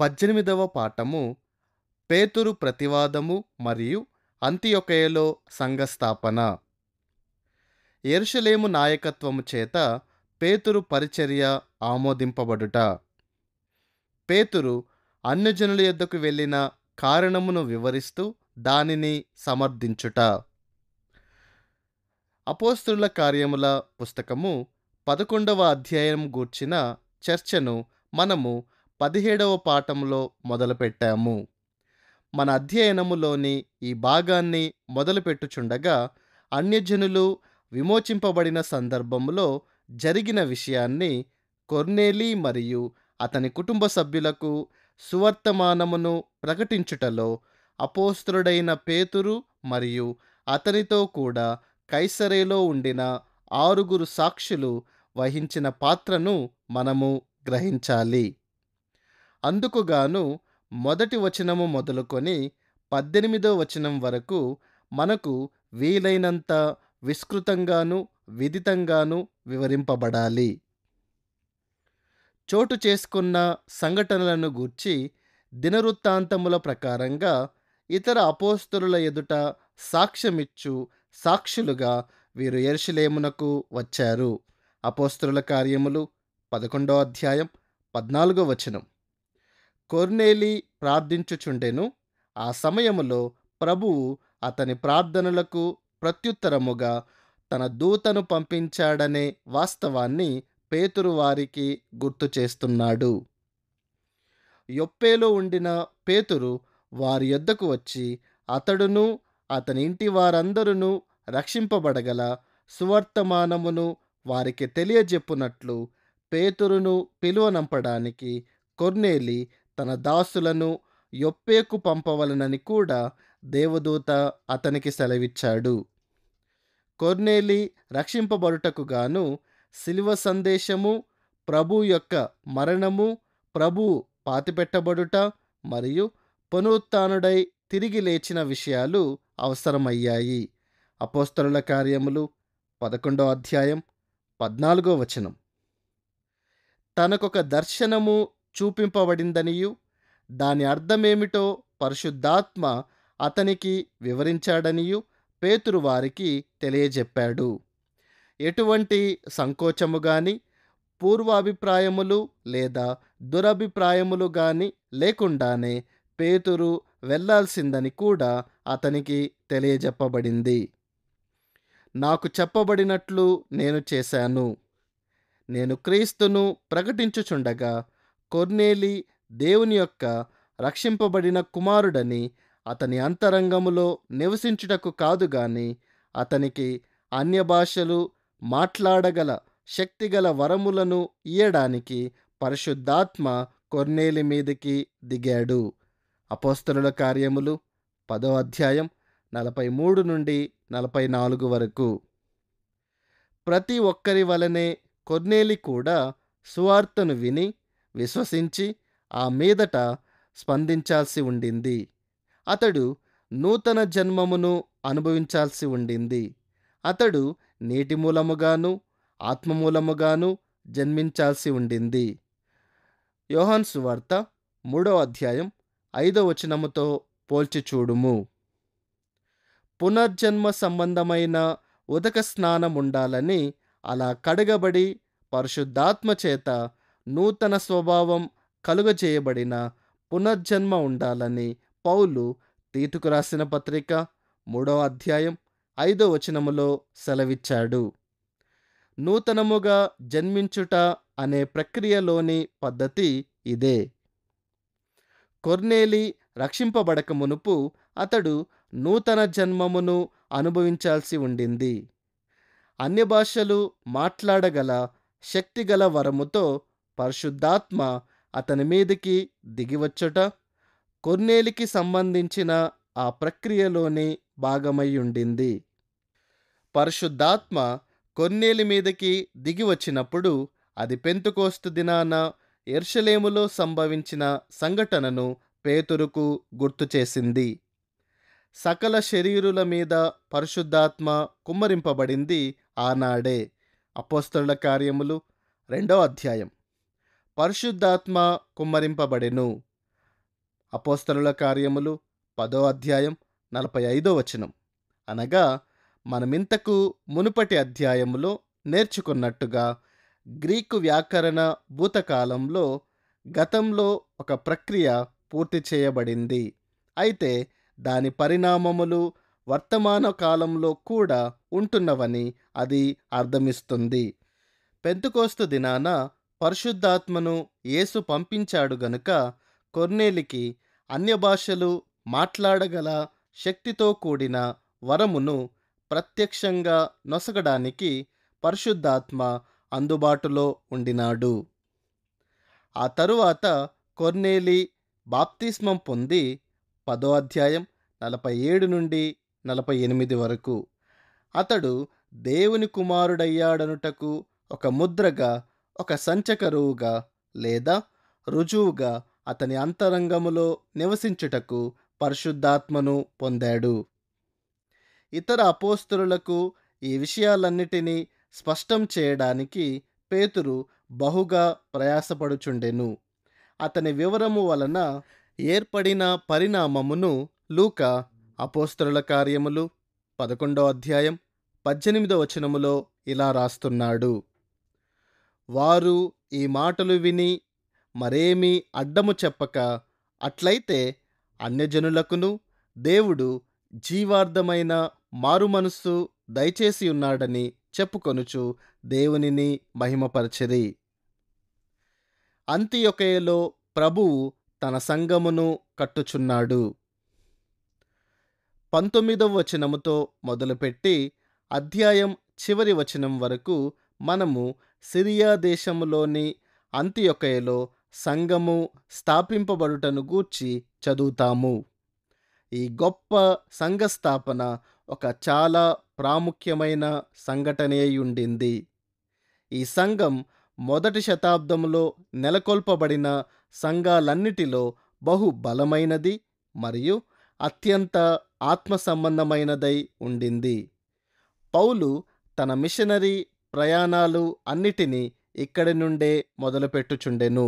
18వ పాఠము పేతురు ప్రతివాదము మరియు అంతియొకయలో సంఘస్థాపన. యెరూషలేము నాయకత్వము చేత పేతురు పరిచర్య ఆమోదింపబడుట. పేతురు అన్యజనుల యొద్దకు వెళ్ళిన కారణమును వివరిస్తూ దానిని సమర్థించుట. అపోస్తలుల కార్యముల పుస్తకము 11వ అధ్యాయం గూర్చిన చర్చను మనము 17వ పాఠంలో మొదలుపెట్టాము. మన అధ్యయనములోని ఈ భాగాన్ని మొదలుపెట్టుచుండగా అన్యజనులు విమోచింపబడిన సందర్భంలో జరిగిన విషయాన్ని కొర్నేలి మరియు అతని కుటుంబ సభ్యులకు సువర్తమానమును ప్రకటించుటలో అపోస్తలుడైన పేతురు మరియు అతనితో కూడా కైసరేలో ఉండిన 6 సాక్షులు వహించిన పాత్రను మనము గ్రహించాలి. అందుకుగాను మొదటి వచనము మొదలుకొని 18వ వచనం వరకు మనకు వీలైనంత విస్తృతంగాను విదితంగాను వివరింపబడాలి. చోటు చేసుకున్న సంఘటనలను గూర్చి దినవృత్తాంతముల ప్రకారంగా ఇతర అపోస్తలుల ఎదుట సాక్ష్యమిచ్చు సాక్షులుగా వీరు యెరూషలేమునకు వచ్చారు. అపోస్తలుల కార్యములు 11వ అధ్యాయం 14వ వచనం. కొర్నేలి ప్రార్థించుచుండెను. ఆ సమయములో ప్రభువు అతని ప్రార్థనలకు ప్రత్యుత్తరముగా తన దూతను పంపించాడనే వాస్తవాన్ని పేతురు వారికి గుర్తు చేస్తున్నాడు. యొప్పేలో ఉండిన పేతురు వారి యొద్దకు వచ్చి అతడును అతని ఇంటి వారందరూ రక్షింపబడగల సువర్తమానమును వారికి తెలియజెప్పునట్లు పేతురును పిలువనంపడానికి కొర్నేలి తన దాసులను యొప్పేకు పంపవలనని కూడా దేవదూత అతనికి సెలవిచ్చాడు. కొర్నేలి రక్షింపబడుటకు గాను శిలువ సందేశము, ప్రభు యొక్క మరణము, ప్రభు పాతిపెట్టబడుట మరియు పునరుత్థానుడై తిరిగి లేచిన విషయాలు అవసరమయ్యాయి. అపోస్తలుల కార్యములు 11వ అధ్యాయం 14వ వచనం. తనకొక దర్శనము చూపింపబడిందనియు దాని అర్థమేమిటో పరిశుద్ధాత్మ అతనికి వివరించాడనియు పేతురు వారికి తెలియజెప్పాడు. ఎటువంటి సంకోచము గాని పూర్వాభిప్రాయములు లేదా దురభిప్రాయములు గాని లేకుండానే పేతురు వెళ్ళాల్సిందని కూడా అతనికి తెలియజెప్పబడింది. నాకు చెప్పబడినట్లు నేను చేశాను. నేను క్రీస్తును ప్రకటించుచుండగా కొర్నేలి దేవుని యొక్క రక్షింపబడిన కుమారుడని అతని అంతరంగములో నివసించుటకు కాదు గాని అతనికి అన్య భాషలు మాట్లాడగల శక్తిగల వరములను ఇయ్యడానికి పరిశుద్ధాత్మ కొర్నేలి మీదికి దిగాడు. అపోస్తలుల కార్యములు 10వ అధ్యాయం 43 నుండి 44 వరకు. ప్రతి ఒక్కరి వలనే కొర్నేలి కూడా సువార్తను విని విశ్వసించి ఆ మీదట స్పందించాల్సి ఉండింది. అతడు నూతన జన్మమును అనుభవించాల్సి ఉండింది. అతడు నీటి మూలముగాను ఆత్మ మూలముగాను జన్మించాల్సి ఉండింది. యోహాను సువార్త 3వ అధ్యాయం 5వ వచనముతో పోల్చి చూడుము. పునర్జన్మ సంబంధమైన ఉదక స్నానం ఉండాలని, అలా కడగబడి పరిశుద్ధాత్మ చేత నూతన స్వభావం కలుగజేయబడిన పునర్జన్మ ఉండాలని పౌలు తీతుకు రాసిన పత్రిక 3వ అధ్యాయం 5వ వచనములో సెలవిచ్చాడు. నూతనముగా జన్మించుట అనే ప్రక్రియలోని పద్ధతి ఇదే. కొర్నేలి రక్షింపబడక మునుపు అతడు నూతన జన్మమును అనుభవించాల్సి ఉండింది. అన్య భాషలు మాట్లాడగల శక్తిగల వరముతో పరిశుద్ధాత్మ అతని మీదికి దిగివచ్చుట కొర్నేలికి సంబంధించిన ఆ ప్రక్రియలోని భాగమై ఉండింది. పరిశుద్ధాత్మ కొర్నేలి మీదకి దిగి వచ్చినప్పుడు అది పెంతెకోస్తు దినాన యెరూషలేములో సంభవించిన సంఘటనను పేతురుకు గుర్తు చేసింది. సకల శరీరుల మీద పరిశుద్ధాత్మ కుమ్మరింపబడింది ఆనాడే. అపోస్తలుల కార్యములు 2వ అధ్యాయం. పరిశుద్ధాత్మ కుమ్మరింపబడెను. అపోస్తలుల కార్యములు 10వ అధ్యాయం 45వ వచనం. అనగా మనమింతకు మునుపటి అధ్యాయములో నేర్చుకున్నట్టుగా గ్రీకు వ్యాకరణ భూతకాలంలో గతంలో ఒక ప్రక్రియ పూర్తి చేయబడింది. అయితే దాని పరిణామములు వర్తమాన కాలంలో కూడా ఉంటున్నవని అది అర్థమిస్తుంది. పెంతెకోస్తు దినాన పరిశుద్ధాత్మను యేసు పంపించాడు గనుక కొర్నేలికి అన్యభాషలు మాట్లాడగల శక్తితో కూడిన వరమును ప్రత్యక్షంగా నొసగడానికి పరిశుద్ధాత్మ అందుబాటులో ఉండినాడు. ఆ తరువాత కొర్నేలి బాప్తిస్మం పొంది 10వ అధ్యాయం 47 నుండి 48 వరకు అతడు దేవుని కుమారుడయ్యాడనుటకు ఒక ముద్రగా, ఒక సంచకరువుగా లేదా రుజువుగా అతని అంతరంగములో నివసించుటకు పరిశుద్ధాత్మను పొందాడు. ఇతర అపోస్తలులకు ఈ విషయాలన్నిటినీ స్పష్టం చేయడానికి పేతురు బహుగా ప్రయాసపడుచుండెను. అతని వివరము వలన ఏర్పడిన పరిణామమును లూకా అపోస్తలుల కార్యములు 11వ అధ్యాయం 18వ వచనములో ఇలా రాస్తున్నాడు: వారు ఈ మాటలు విని మరేమీ అడ్డము చెప్పక, అట్లయితే అన్యజనులకును దేవుడు జీవార్థమైన మారుమనస్సు దయచేసి ఉన్నాడని చెప్పుకొనుచు దేవునిని మహిమపరచిరి. అంతియొకయలో ప్రభువు తన సంఘమును కట్టుచున్నాడు. 19వ వచనముతో మొదలుపెట్టి అధ్యాయం చివరి వచనం వరకు మనము సిరియా దేశములోని అంతియొకయలో సంఘము స్థాపింపబడుటను గూర్చి చదువుతాము. ఈ గొప్ప సంఘస్థాపన ఒక చాలా ప్రాముఖ్యమైన సంఘటనయ్యుండింది. ఈ సంఘం మొదటి శతాబ్దములో నెలకొల్పబడిన సంఘాలన్నిటిలో బహు బలమైనది మరియు అత్యంత ఆత్మ సంబంధమైనదై ఉండింది. పౌలు తన మిషనరీ ప్రయాణాలు అన్నిటినీ ఇక్కడి నుండే మొదలుపెట్టుచుండెను.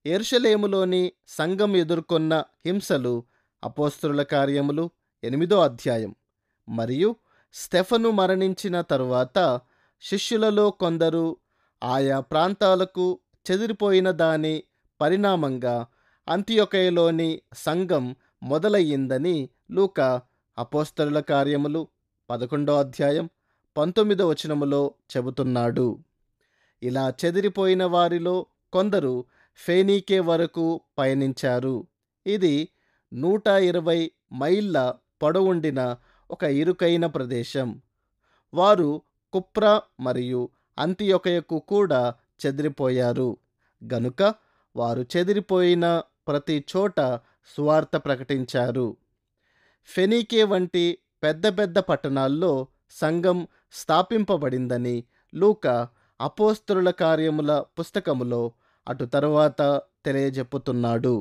యెరూషలేములోని సంఘం ఎదుర్కొన్న హింసలు అపోస్తలుల కార్యములు 8వ అధ్యాయం మరియు స్టెఫను మరణించిన తరువాత శిష్యులలో కొందరు ఆయా ప్రాంతాలకు చెదిరిపోయిన దాని పరిణామంగా అంతియొకయలోని సంఘం మొదలయ్యిందని లూకా అపోస్తలుల కార్యములు 11వ అధ్యాయం 19వ వచనములో చెబుతున్నాడు. ఇలా చెదిరిపోయిన వారిలో కొందరు ఫేనీకే వరకు పయనించారు. ఇది 120 మైళ్ళ పొడవుండిన ఒక ఇరుకైన ప్రదేశం. వారు కుప్రా మరియు అంతియొకయకు కూడా చెదిరిపోయారు గనుక వారు చెదిరిపోయిన ప్రతి చోట సువార్త ప్రకటించారు. ఫెనీకే వంటి పెద్ద పెద్ద పట్టణాల్లో సంఘం స్థాపింపబడిందని లూకా అపోస్తలుల కార్యముల పుస్తకములో అటు తరువాత తెలియజెప్పుతున్నాడు.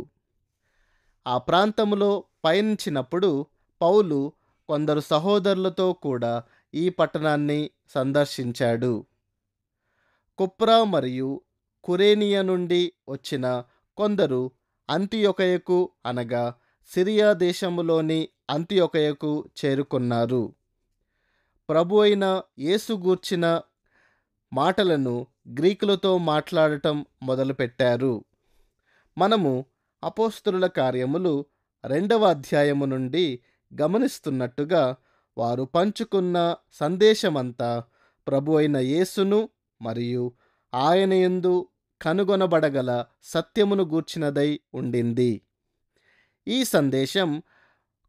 ఆ ప్రాంతములో పయనించినప్పుడు పౌలు కొందరు సహోదరులతో కూడా ఈ పట్టణాన్ని సందర్శించాడు. కుప్రా మరియు కురేనియా నుండి వచ్చిన కొందరు అంతియొకయకు అనగా సిరియా దేశములోని అంతియొకయకు చేరుకున్నారు. ప్రభు అయిన యేసు గూర్చిన మాటలను గ్రీకులతో మాట్లాడటం మొదలుపెట్టారు. మనము అపోస్తలుల కార్యములు 2వ అధ్యాయము నుండి గమనిస్తున్నట్టుగా వారు పంచుకున్న సందేశమంతా ప్రభు అయిన యేసును మరియు ఆయన యందు కనుగొనబడగల సత్యమును గూర్చినదై ఉండింది. ఈ సందేశం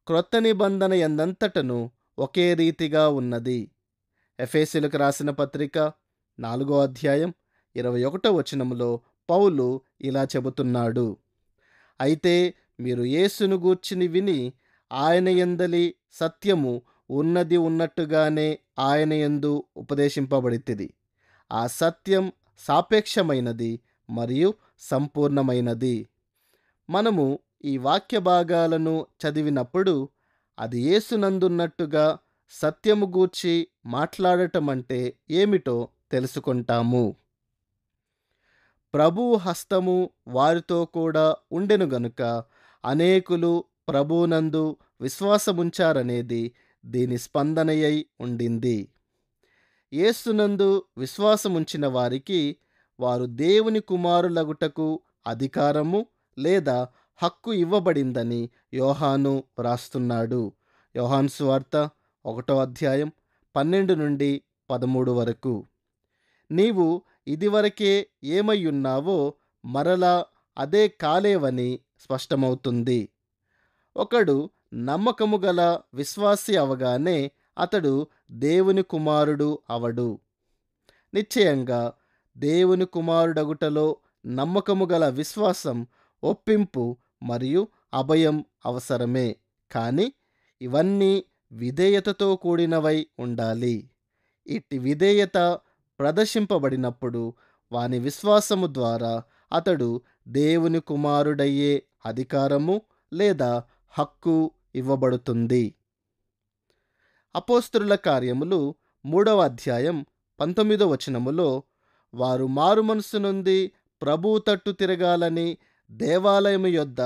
క్రొత్త నిబంధన యందంతటను ఒకే రీతిగా ఉన్నది. ఎఫెసీయులకు రాసిన పత్రిక 4వ అధ్యాయం 21వ వచనములో పౌలు ఇలా చెబుతున్నాడు: అయితే మీరు యేసును గూర్చిని విని ఆయన యందలి సత్యము ఉన్నది ఉన్నట్టుగానే ఆయన యందు ఉపదేశింపబడితిరి. ఆ సత్యం సాపేక్షమైనది మరియు సంపూర్ణమైనది. మనము ఈ వాక్య భాగాలను చదివినప్పుడు అది యేసునందున్నట్టుగా సత్యము గూర్చి మాట్లాడటం అంటే ఏమిటో తెలుసుకుంటాము. ప్రభువు హస్తము వారితో కూడా ఉండెను గనుక అనేకులు ప్రభువునందు విశ్వాసముంచారనేది దీని స్పందనయై ఉండింది. యేసునందు విశ్వాసముంచిన వారికి వారు దేవుని కుమారులగుటకు అధికారము లేదా హక్కు ఇవ్వబడిందని యోహాను వ్రాస్తున్నాడు. యోహాను సువార్త 1 12-13 వరకు. నీవు ఇదివరకే ఏమయ్యున్నావో మరలా అదే కాలేవని స్పష్టమవుతుంది. ఒకడు నమ్మకము గల విశ్వాసి అవగానే అతడు దేవుని కుమారుడు అవడు. నిశ్చయంగా దేవుని కుమారుడగుటలో నమ్మకము గల విశ్వాసం, ఒప్పింపు మరియు అభయం అవసరమే. కానీ ఇవన్నీ విధేయతతో కూడినవై ఉండాలి. ఇట్టి విధేయత ప్రదర్శింపబడినప్పుడు వాని విశ్వాసము ద్వారా అతడు దేవుని కుమారుడయ్యే అధికారము లేదా హక్కు ఇవ్వబడుతుంది. అపోస్తలుల కార్యములు 3 వారు మారుమనసు నొంది ప్రభువు తట్టు తిరగాలని దేవాలయము యొద్ద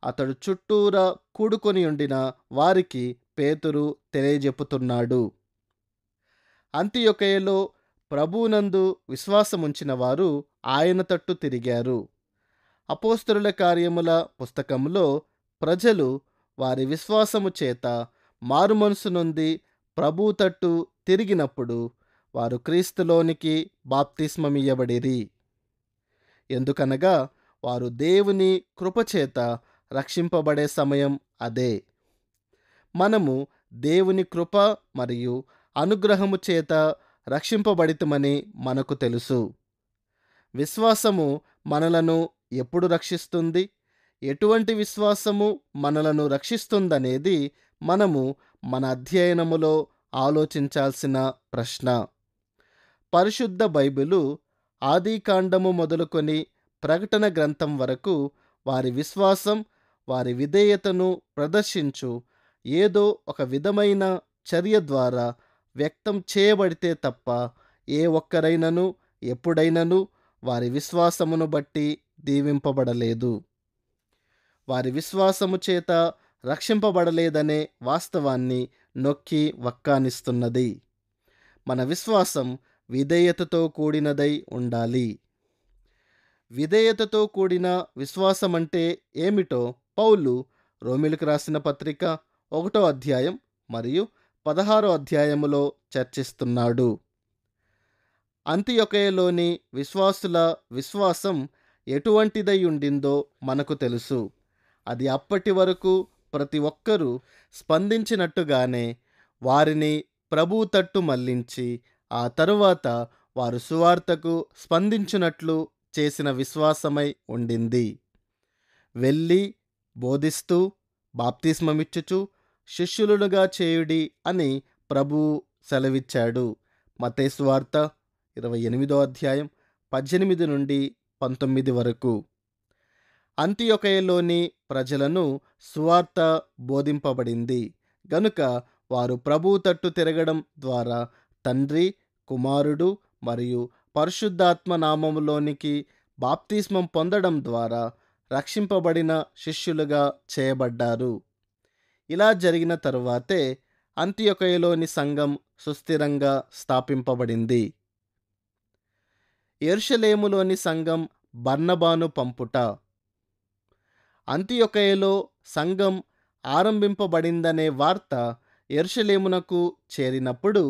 అతడు చుట్టూరా కూడుకొని ఉండిన వారికి పేతురు తెలియజెప్పుతున్నాడు. అంతియొకయలో ప్రభువునందు విశ్వాసముంచిన వారు ఆయన తట్టు తిరిగారు. అపోస్తలుల కార్యముల పుస్తకంలో ప్రజలు వారి విశ్వాసము చేత మారుమనసు నొంది ప్రభువు తట్టు తిరిగినప్పుడు వారు క్రీస్తులోనికి బాప్తిస్మమియ్యబడిరి. ఎందుకనగా వారు దేవుని కృపచేత రక్షింపబడే సమయం అదే. మనము దేవుని కృప మరియు అనుగ్రహము చేత రక్షింపబడితమని మనకు తెలుసు. విశ్వాసము మనలను ఎప్పుడు రక్షిస్తుంది? ఎటువంటి విశ్వాసము మనలను రక్షిస్తుందనేది మనము మన అధ్యయనములో ఆలోచించాల్సిన ప్రశ్న. పరిశుద్ధ బైబిలు ఆదికాండము మొదలుకొని ప్రకటన గ్రంథం వరకు వారి విశ్వాసం, వారి విధేయతను ప్రదర్శించు ఏదో ఒక విధమైన చర్య ద్వారా వ్యక్తం చేయబడితే తప్ప ఏ ఒక్కరైనను ఎప్పుడైనను వారి విశ్వాసమును బట్టి దీవింపబడలేదు. వారి విశ్వాసము చేత రక్షింపబడలేదనే వాస్తవాన్ని నొక్కి వక్కానిస్తున్నది. మన విశ్వాసం విధేయతతో కూడినదై ఉండాలి. విధేయతతో కూడిన విశ్వాసమంటే ఏమిటో పౌలు రోమీయులకు రాసిన పత్రిక 1 మరియు 16 చర్చిస్తున్నాడు. అంతియొకయలోని విశ్వాసుల విశ్వాసం ఎటువంటిదై ఉండిందో మనకు తెలుసు. అది అప్పటి వరకు ప్రతి ఒక్కరూ స్పందించినట్టుగానే వారిని ప్రభువు తట్టు మళ్లించి ఆ తరువాత వారు సువార్తకు స్పందించినట్లు చేసిన విశ్వాసమై ఉండింది. వెళ్ళి బోధిస్తూ బాప్తిస్మమిచ్చుచు శిష్యులుగా చేయుడి అని ప్రభువు సెలవిచ్చాడు. మత్తయి సువార్త 28 వరకు. అంతియొకయలోని ప్రజలను సువార్త బోధింపబడింది గనుక వారు ప్రభువు తట్టు తిరగడం ద్వారా తండ్రి, కుమారుడు మరియు పరిశుద్ధాత్మ నామములోనికి బాప్తిస్మం పొందడం ద్వారా రక్షింపబడిన శిష్యులుగా చేయబడ్డారు. ఇలా జరిగిన తరువాతే అంతియొకయలోని సంఘం సుస్థిరంగా స్థాపింపబడింది. యెరూషలేములోని సంఘం బర్నబాను పంపుట. అంతియొకయలో సంఘం ఆరంభింపబడిందనే వార్త యెరూషలేమునకు చేరినప్పుడు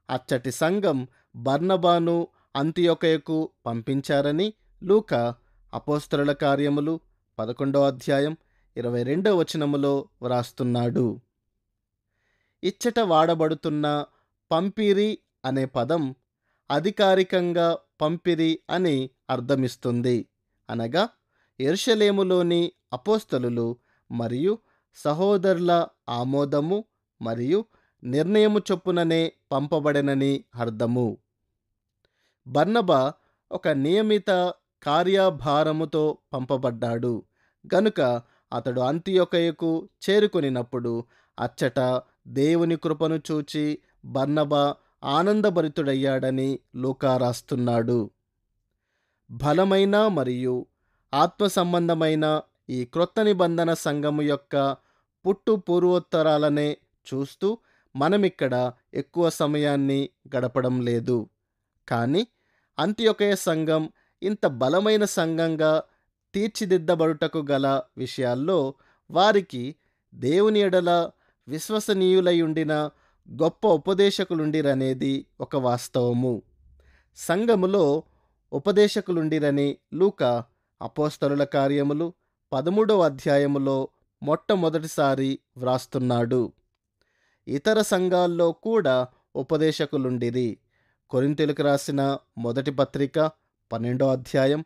అచ్చటి సంఘం బర్నబాను అంతియొకయకు పంపించారని లూకా అపోస్తలుల కార్యములు 11 వ్రాస్తున్నాడు. ఇచ్చట వాడబడుతున్న పంపిరి అనే పదం అధికారికంగా పంపిరి అని అర్థమిస్తుంది. అనగా యెరూషలేములోని అపోస్తలులు మరియు సహోదరుల ఆమోదము మరియు నిర్ణయము చొప్పుననే పంపబడెనని అర్థము. బర్నబా ఒక నియమిత కార్యభారముతో పంపబడ్డాడు గనుక అతడు అంతియొకయకు చేరుకొనినప్పుడు అచ్చట దేవుని కృపను చూచి బర్నబా ఆనందభరితుడయ్యాడని లూకా రాస్తున్నాడు. బలమైన మరియు ఆత్మ సంబంధమైన ఈ క్రొత్త నిబంధన సంఘము యొక్క పుట్టు పూర్వోత్తరాలనే చూస్తూ మనమిక్కడ ఎక్కువ సమయాన్ని గడపడం లేదు. కానీ అంత్యొకయ సంఘం ఇంత బలమైన సంఘంగా తీర్చిదిద్దబడుటకు గల విషయాల్లో వారికి దేవుని ఎడల విశ్వసనీయులై ఉండిన గొప్ప ఉపదేశకులుండిరనేది ఒక వాస్తవము. సంఘములో ఉపదేశకులుండిరని లూకా అపోస్తలుల కార్యములు 13వ అధ్యాయములో మొట్టమొదటిసారి వ్రాస్తున్నాడు. ఇతర సంఘాల్లో కూడా ఉపదేశకులుండిరి. కొరింథీయులకు రాసిన మొదటి పత్రిక 12వ అధ్యాయం,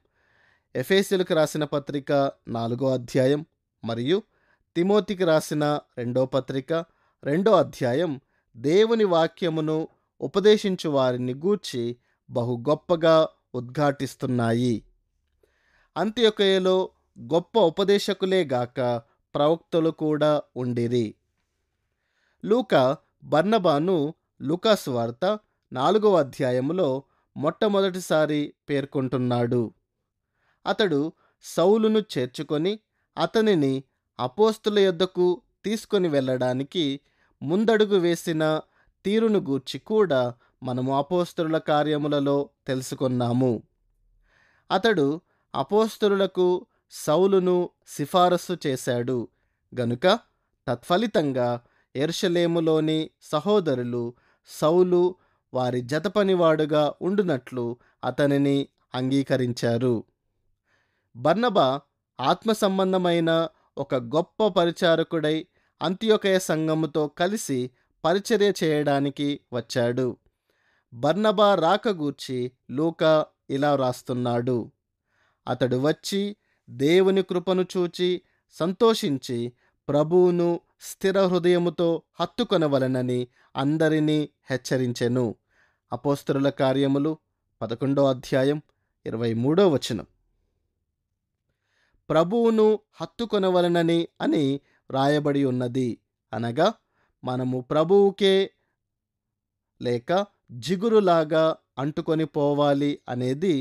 ఎఫెసీయులకు రాసిన పత్రిక 4వ అధ్యాయం మరియు తిమోతికి రాసిన 2వ పత్రిక 2వ అధ్యాయం దేవుని వాక్యమును ఉపదేశించు వారిని గూర్చి బహు గొప్పగా ఉద్ఘాటిస్తున్నాయి. అంత్యొకయలో గొప్ప ఉపదేశకులే గాక ప్రవక్తలు కూడా ఉండిరి. లూకా బర్నబాను లూకాసు వార్త 4వ అధ్యాయములో మొట్టమొదటిసారి పేర్కొంటున్నాడు. అతడు సౌలును చేర్చుకొని అతనిని అపోస్తుల యొద్దకు తీసుకొని వెళ్ళడానికి ముందడుగు వేసిన తీరును గూర్చి కూడా మనము అపోస్తలుల కార్యములలో తెలుసుకున్నాము. అతడు అపోస్తలులకు సౌలును సిఫారసు చేశాడు గనుక తత్ఫలితంగా యెరూషలేములోని సహోదరులు సౌలు వారి జతపనివాడుగా ఉండునట్లు అతనిని అంగీకరించారు. బర్నబా ఆత్మ సంబంధమైన ఒక గొప్ప పరిచారకుడై అంత్యొకయ సంఘముతో కలిసి పరిచర్య చేయడానికి వచ్చాడు. బర్నబా రాక గూర్చి లూకా ఇలా వ్రాస్తున్నాడు. అతడు వచ్చి దేవుని కృపను చూచి సంతోషించి ప్రభువును స్థిర హృదయముతో హత్తుకొనవలెనని అందరినీ హెచ్చరించెను. అపోస్తలుల కార్యములు 11వ అధ్యాయం 23వ వచనం. ప్రభువును హత్తుకొనవలెనని అని వ్రాయబడి ఉన్నది. అనగా మనము ప్రభువుకే లేక జిగురులాగా అంటుకొని పోవాలి అనేది,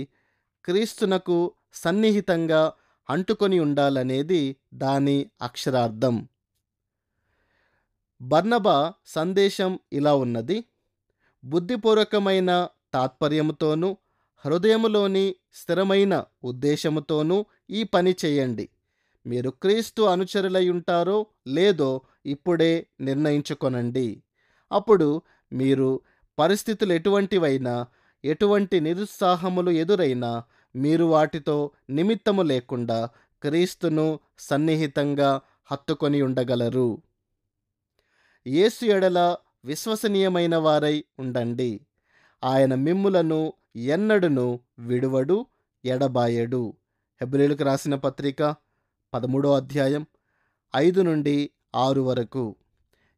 క్రీస్తునకు సన్నిహితంగా అంటుకొని ఉండాలనేది దాని అక్షరార్థం. బర్నబా సందేశం ఇలా ఉన్నది: బుద్ధిపూర్వకమైన తాత్పర్యముతోనూ హృదయములోని స్థిరమైన ఉద్దేశముతోనూ ఈ పని చేయండి. మీరు క్రీస్తు అనుచరులై ఉంటారో లేదో ఇప్పుడే నిర్ణయించుకొనండి. అప్పుడు మీరు పరిస్థితులు ఎటువంటివైనా, ఎటువంటి నిరుత్సాహములు ఎదురైనా మీరు వాటితో నిమిత్తము లేకుండా క్రీస్తును సన్నిహితంగా హత్తుకొని ఉండగలరు. యేసు ఎడల విశ్వసనీయమైన వారై ఉండండి. ఆయన మిమ్ములను ఎన్నడును విడువడు, ఎడబాయడు. హెబ్రీయులకు రాసిన పత్రిక 13వ అధ్యాయం 5 నుండి 6 వరకు.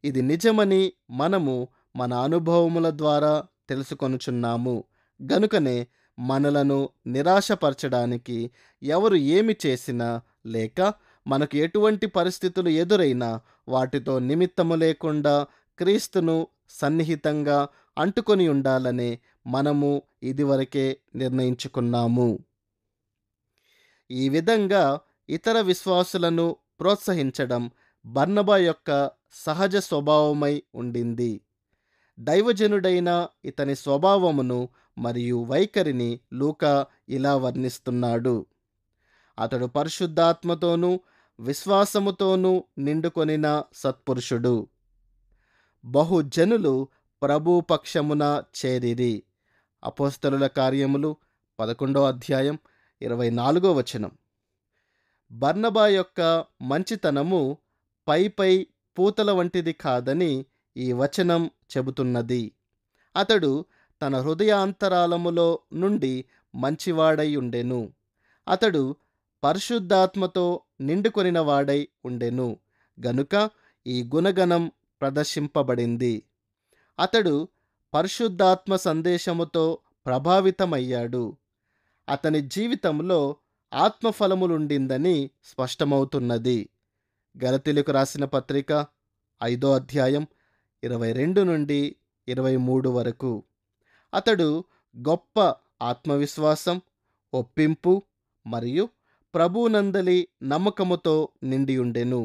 ఇది నిజమని మనము మన అనుభవముల ద్వారా తెలుసుకొనుచున్నాము. గనుకనే మనలను నిరాశపరచడానికి ఎవరు ఏమి చేసినా లేక మనకు ఎటువంటి పరిస్థితులు ఎదురైనా వాటితో నిమిత్తము లేకుండా క్రీస్తును సన్నిహితంగా అంటుకొని ఉండాలనే మనము ఇదివరకే నిర్ణయించుకున్నాము. ఈ విధంగా ఇతర విశ్వాసులను ప్రోత్సహించడం బర్నబా యొక్క సహజ స్వభావమై ఉండింది. దైవజనుడైన ఇతని స్వభావమును మరియు వైఖరిని లూకా ఇలా వర్ణిస్తున్నాడు. అతడు పరిశుద్ధాత్మతోనూ విశ్వాసముతోనూ నిండుకొనిన సత్పురుషుడు. బహుజనులు ప్రభు పక్షమున చేరిరి. అపోస్తలుల కార్యములు 11వ అధ్యాయం 24వ వచనం. బర్నబా యొక్క మంచితనము పై పూతల వంటిది కాదని ఈ వచనం చెబుతున్నది. అతడు తన హృదయాంతరాలములో నుండి మంచివాడై ఉండెను. అతడు పరిశుద్ధాత్మతో నిండుకొనిన వాడై ఉండెను గనుక ఈ గుణగణం ప్రదర్శింపబడింది. అతడు పరిశుద్ధాత్మ సందేశముతో ప్రభావితమయ్యాడు. అతని జీవితంలో ఆత్మఫలములుండిందని స్పష్టమవుతున్నది. గలతీయులకు రాసిన పత్రిక 5వ అధ్యాయం 22 నుండి 23 వరకు. అతడు గొప్ప ఆత్మవిశ్వాసం, ఒప్పింపు మరియు ప్రభువునందలి నమ్మకముతో నిండియుండెను.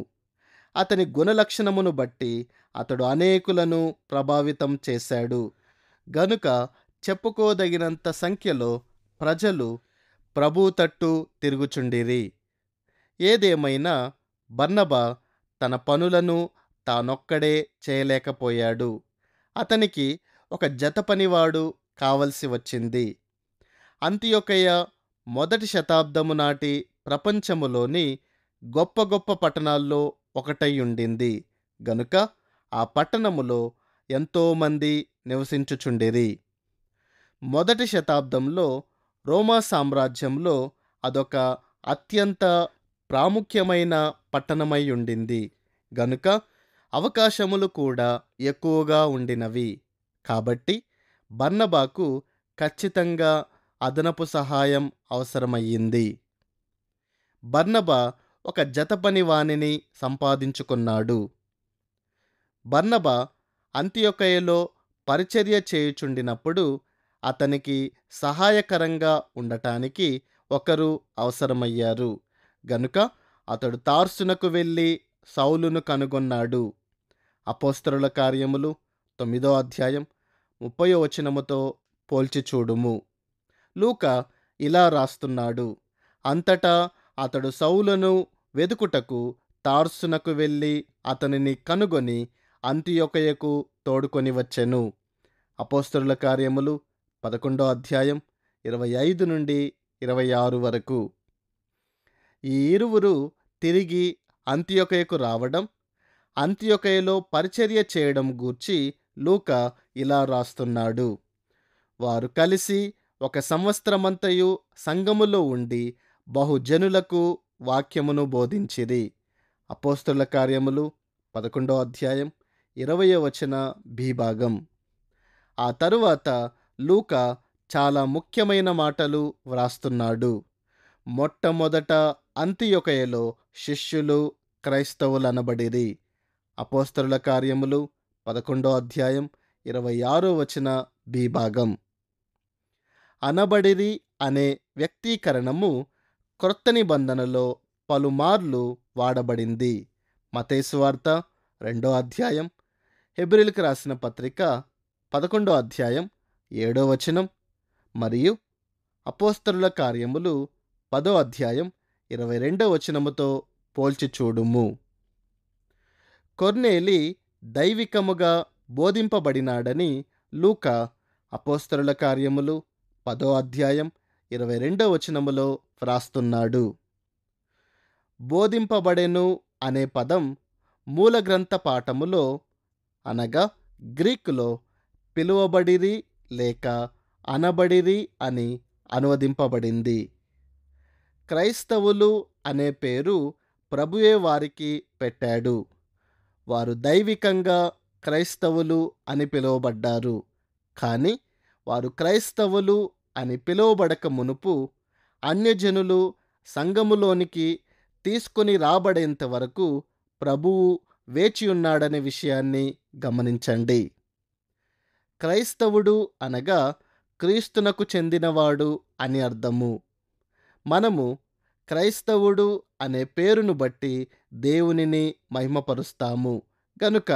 అతని గుణలక్షణమును బట్టి అతడు అనేకులను ప్రభావితం చేశాడు గనుక చెప్పుకోదగినంత సంఖ్యలో ప్రజలు ప్రభువు తట్టు తిరుగుచుండిరి. ఏదేమైనా బర్నబా తన పనులను తానొక్కడే చేయలేకపోయాడు. అతనికి ఒక జతపనివాడు కావలసి వచ్చింది. అంతియొకయ మొదటి శతాబ్దము నాటి ప్రపంచములోని గొప్ప గొప్ప పట్టణాల్లో ఒకటై ఉండింది గనుక ఆ పట్టణములో ఎంతోమంది నివసించుచుండిరి. మొదటి శతాబ్దంలో రోమా సామ్రాజ్యంలో అదొక అత్యంత ప్రాముఖ్యమైన పట్టణమై ఉండింది గనుక అవకాశములు కూడా ఎక్కువగా ఉండినవి. కాబట్టి బర్నబాకు ఖచ్చితంగా అదనపు సహాయం అవసరమయ్యింది. బర్నబా ఒక జతపని వానిని సంపాదించుకున్నాడు. బర్నబా అంతియొకయలో పరిచర్య చేయుచుండినప్పుడు అతనికి సహాయకరంగా ఉండటానికి ఒకరు అవసరమయ్యారు గనుక అతడు తార్సునకు వెళ్ళి సౌలును కనుగొన్నాడు. అపోస్తలుల కార్యములు 9వ అధ్యాయం 30వ వచనముతో పోల్చి చూడుము. లూకా ఇలా రాస్తున్నాడు: అంతటా అతడు సౌలును వెదుకుటకు తార్సునకు వెళ్ళి అతనిని కనుగొని అంతియొకయకు తోడుకొని వచ్చెను. అపోస్తలుల కార్యములు 11వ అధ్యాయం 25 నుండి 26 వరకు. ఈ ఇరువురు తిరిగి అంతియొకయకు రావడం, అంతియొకయలో పరిచర్య చేయడం గూర్చి లూకా ఇలా రాస్తున్నాడు: వారు కలిసి 1 సంవత్సరమంతయు సంఘములో ఉండి బహుజనులకు వాక్యమును బోధించిరి. అపోస్తలుల కార్యములు 11వ అధ్యాయం 20వ వచన భీభాగం. ఆ తరువాత లూకా చాలా ముఖ్యమైన మాటలు వ్రాస్తున్నాడు. మొట్టమొదట అంతియొకయలో శిష్యులు క్రైస్తవులనబడిరి. అపోస్తలుల కార్యములు 11వ అధ్యాయం 26వ వచన భీభాగం. అనబడిరి అనే వ్యక్తీకరణము క్రొత్త నిబంధనలో పలుమార్లు వాడబడింది. మత్తయి సువార్త 2వ అధ్యాయం, హెబ్రీయులకు రాసిన పత్రిక 11వ అధ్యాయం 7వ వచనం మరియు అపోస్తలుల కార్యములు 10వ అధ్యాయం 22వ వచనముతో పోల్చి చూడుము. కొర్నేలి దైవికముగా బోధింపబడినాడని లూకా అపోస్తలుల కార్యములు 10వ అధ్యాయం 22వ వచనములో వ్రాస్తున్నాడు. బోధింపబడెను అనే పదం మూల గ్రంథ పాఠములో అనగా గ్రీకులో పిలువబడిరి లేక అనబడిరి అని అనువదింపబడింది. క్రైస్తవులు అనే పేరు ప్రభువే వారికి పెట్టాడు. వారు దైవికంగా క్రైస్తవులు అని పిలువబడ్డారు. కానీ వారు క్రైస్తవులు అని పిలువబడక మునుపు అన్యజనులు సంఘములోనికి తీసుకొని రాబడేంత వరకు ప్రభువు వేచియున్నాడనే విషయాన్ని గమనించండి. క్రైస్తవుడు అనగా క్రీస్తునకు చెందినవాడు అని అర్థము. మనము క్రైస్తవుడు అనే పేరును బట్టి దేవునిని మహిమపరుస్తాము గనుక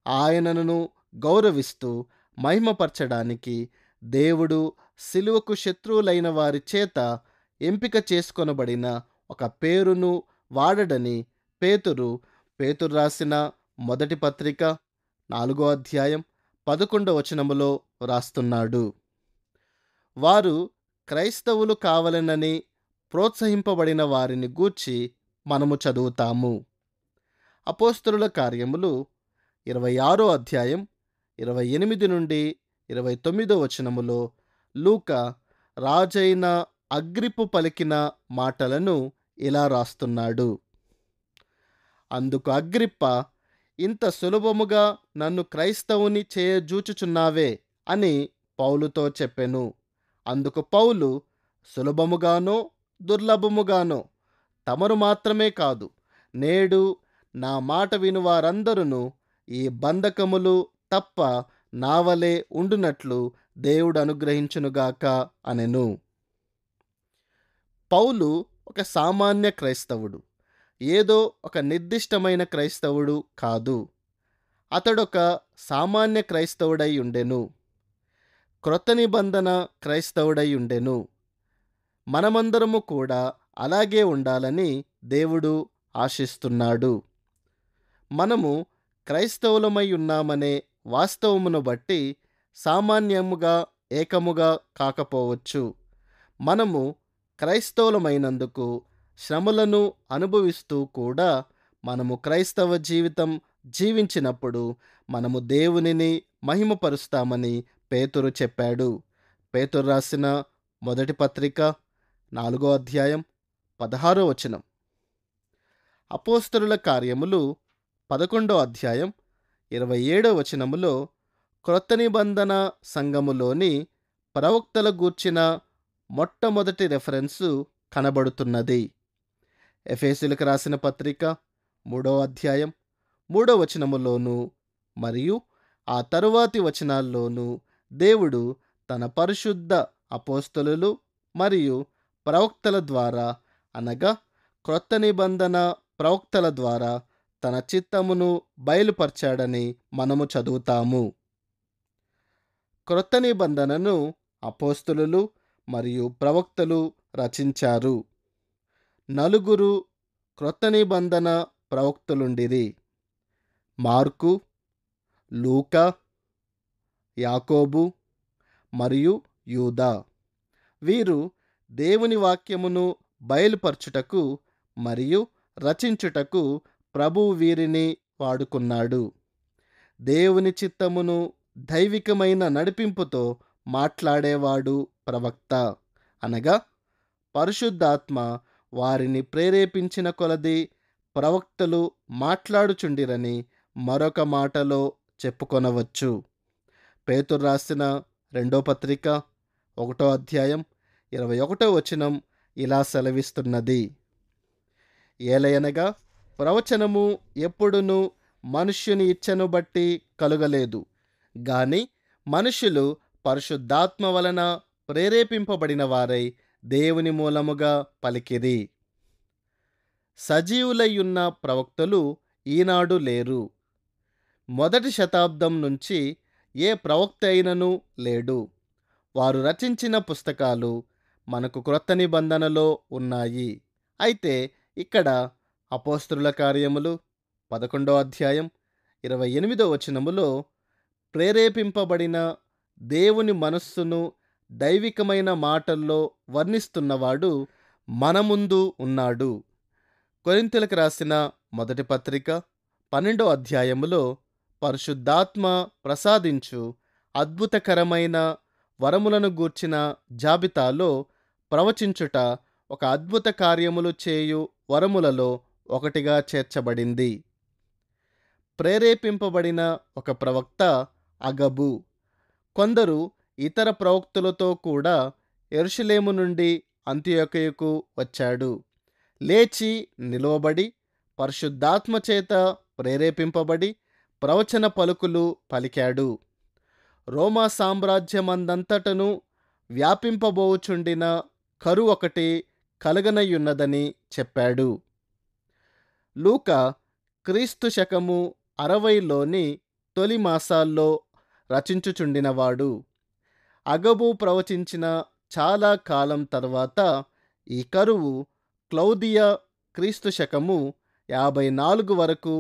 ఆయనను గౌరవిస్తూ మహిమపరచడానికి దేవుడు సిలువకు శత్రువులైన వారి చేత ఎంపిక చేసుకొనబడిన ఒక పేరును వాడడని పేతురు రాసిన మొదటి పత్రిక 4వ అధ్యాయం 11వ వచనములో వ్రాస్తున్నాడు. వారు క్రైస్తవులు కావాలనని ప్రోత్సహింపబడిన వారిని గూర్చి మనము చదువుతాము. అపోస్తలుల కార్యములు 26వ అధ్యాయం 28 నుండి 29వ వచనములో లూకా రాజైన అగ్రిప్పు పలికిన మాటలను ఇలా రాస్తున్నాడు. అందుకు అగ్రిప్ప, ఇంత సులభముగా నన్ను క్రైస్తవుని చేయజూచుచున్నావే అని పౌలుతో చెప్పెను. అందుకు పౌలు, సులభముగానో దుర్లభముగానో తమరు మాత్రమే కాదు, నేడు నా మాట వినువారందరూ ఈ బంధకములు తప్ప నా వలె ఉండునట్లు దేవుడు అనుగ్రహించునుగాక అనెను. పౌలు ఒక సామాన్య క్రైస్తవుడు. ఏదో ఒక నిర్దిష్టమైన క్రైస్తవుడు కాదు. అతడొక సామాన్య క్రైస్తవుడై ఉండెను. క్రొత్త నిబంధన క్రైస్తవుడై ఉండెను. మనమందరము కూడా అలాగే ఉండాలని దేవుడు ఆశిస్తున్నాడు. మనము క్రైస్తవులమై ఉన్నామనే వాస్తవమును బట్టి సామాన్యముగా ఏకముగా కాకపోవచ్చు. మనము క్రైస్తవులమైనందుకు శ్రమలను అనుభవిస్తూ కూడా మనము క్రైస్తవ జీవితం జీవించినప్పుడు మనము దేవునిని మహిమపరుస్తామని పేతురు చెప్పాడు. పేతురు రాసిన మొదటి పత్రిక 4వ అధ్యాయం 16వ వచనం. అపోస్తలుల కార్యములు 11వ అధ్యాయం 27వ వచనములో క్రొత్త నిబంధన సంఘములోని ప్రవక్తల గూర్చిన మొట్టమొదటి రెఫరెన్సు కనబడుతున్నది. ఎఫెసీయులకు రాసిన పత్రిక 3వ అధ్యాయం 3వ వచనములోను మరియు ఆ తరువాతి వచనాల్లోనూ దేవుడు తన పరిశుద్ధ అపోస్తలులు మరియు ప్రవక్తల ద్వారా, అనగా క్రొత్త నిబంధన ప్రవక్తల ద్వారా తన చిత్తమును బయలుపరచాడని మనము చదువుతాము. క్రొత్త నిబంధనను అపోస్తలులు మరియు ప్రవక్తలు రచించారు. నలుగురు క్రొత్త నిబంధన ప్రవక్తలుండిరి: మార్కు, లూకా, యాకోబు మరియు యూదా. వీరు దేవుని వాక్యమును బయలుపరచుటకు మరియు రచించుటకు ప్రభువు వీరిని వాడుకున్నాడు. దేవుని చిత్తమును దైవికమైన నడిపింపుతో మాట్లాడేవాడు ప్రవక్త, అనగా పరిశుద్ధాత్మ వారిని ప్రేరేపించిన కొలది ప్రవక్తలు మాట్లాడుచుండిరని మరొక మాటలో చెప్పుకొనవచ్చు. పేతురు రాసిన 2వ పత్రిక 1వ అధ్యాయం 21వ వచనం ఇలా సెలవిస్తున్నది: ఏలయనగా ప్రవచనము ఎప్పుడునూ మనుష్యుని ఇచ్చను బట్టి కలుగలేదు, గాని మనుషులు పరిశుద్ధాత్మ వలన ప్రేరేపింపబడిన వారై దేవుని మూలముగా పలికిరి. సజీవులయ్యున్న ప్రవక్తలు ఈనాడు లేరు. మొదటి శతాబ్దం నుంచి ఏ ప్రవక్త అయినను లేడు. వారు రచించిన పుస్తకాలు మనకు క్రొత్త నిబంధనలో ఉన్నాయి. అయితే ఇక్కడ అపోస్తలుల కార్యములు 11వ అధ్యాయం 28వ వచనములో ప్రేరేపింపబడిన దేవుని మనస్సును దైవికమైన మాటల్లో వర్ణిస్తున్నవాడు మన ముందు ఉన్నాడు. కొరింథీయులకు రాసిన మొదటి పత్రిక 12వ అధ్యాయములో పరిశుద్ధాత్మ ప్రసాదించు అద్భుతకరమైన వరములను గూర్చిన జాబితాలో ప్రవచించుట ఒక అద్భుత కార్యములు చేయు వరములలో ఒకటిగా చేర్చబడింది. ప్రేరేపింపబడిన ఒక ప్రవక్త అగబు కొందరు ఇతర ప్రవక్తులతో కూడా యెరూషలేము నుండి అంతియొకయుకు వచ్చాడు. లేచి నిలువబడి పరిశుద్ధాత్మ చేత ప్రేరేపింపబడి ప్రవచన పలుకులు పలికాడు. రోమా సామ్రాజ్యమందంతటను వ్యాపింపబోచుండిన కరువు ఒకటి కలగనయ్యున్నదని చెప్పాడు. లూకా క్రీస్తు శకము 60లోని తొలి మాసాల్లో రచించుచుండినవాడు. అగబు ప్రవచించిన చాలా కాలం తర్వాత ఈ కరువు క్లౌదియా క్రీస్తు శకము 54 వరకు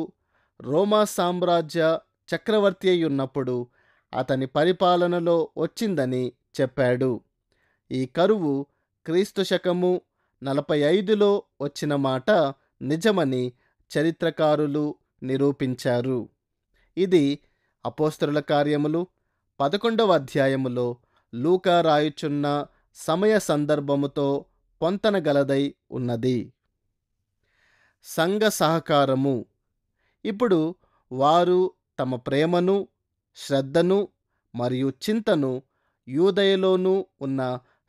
రోమా సామ్రాజ్య చక్రవర్తి అయ్యున్నప్పుడు అతని పరిపాలనలో వచ్చిందని చెప్పాడు. ఈ కరువు క్రీస్తు శకము 45లో వచ్చిన మాట నిజమని చరిత్రకారులు నిరూపించారు. ఇది అపోస్తలుల కార్యములు 11వ అధ్యాయములో లూకా రాయుచున్న సమయ సందర్భముతో పొంతనగలదై ఉన్నది. సంఘ సహకారము. ఇప్పుడు వారు తమ ప్రేమను, శ్రద్ధను మరియు చింతను యూదయలోనూ ఉన్న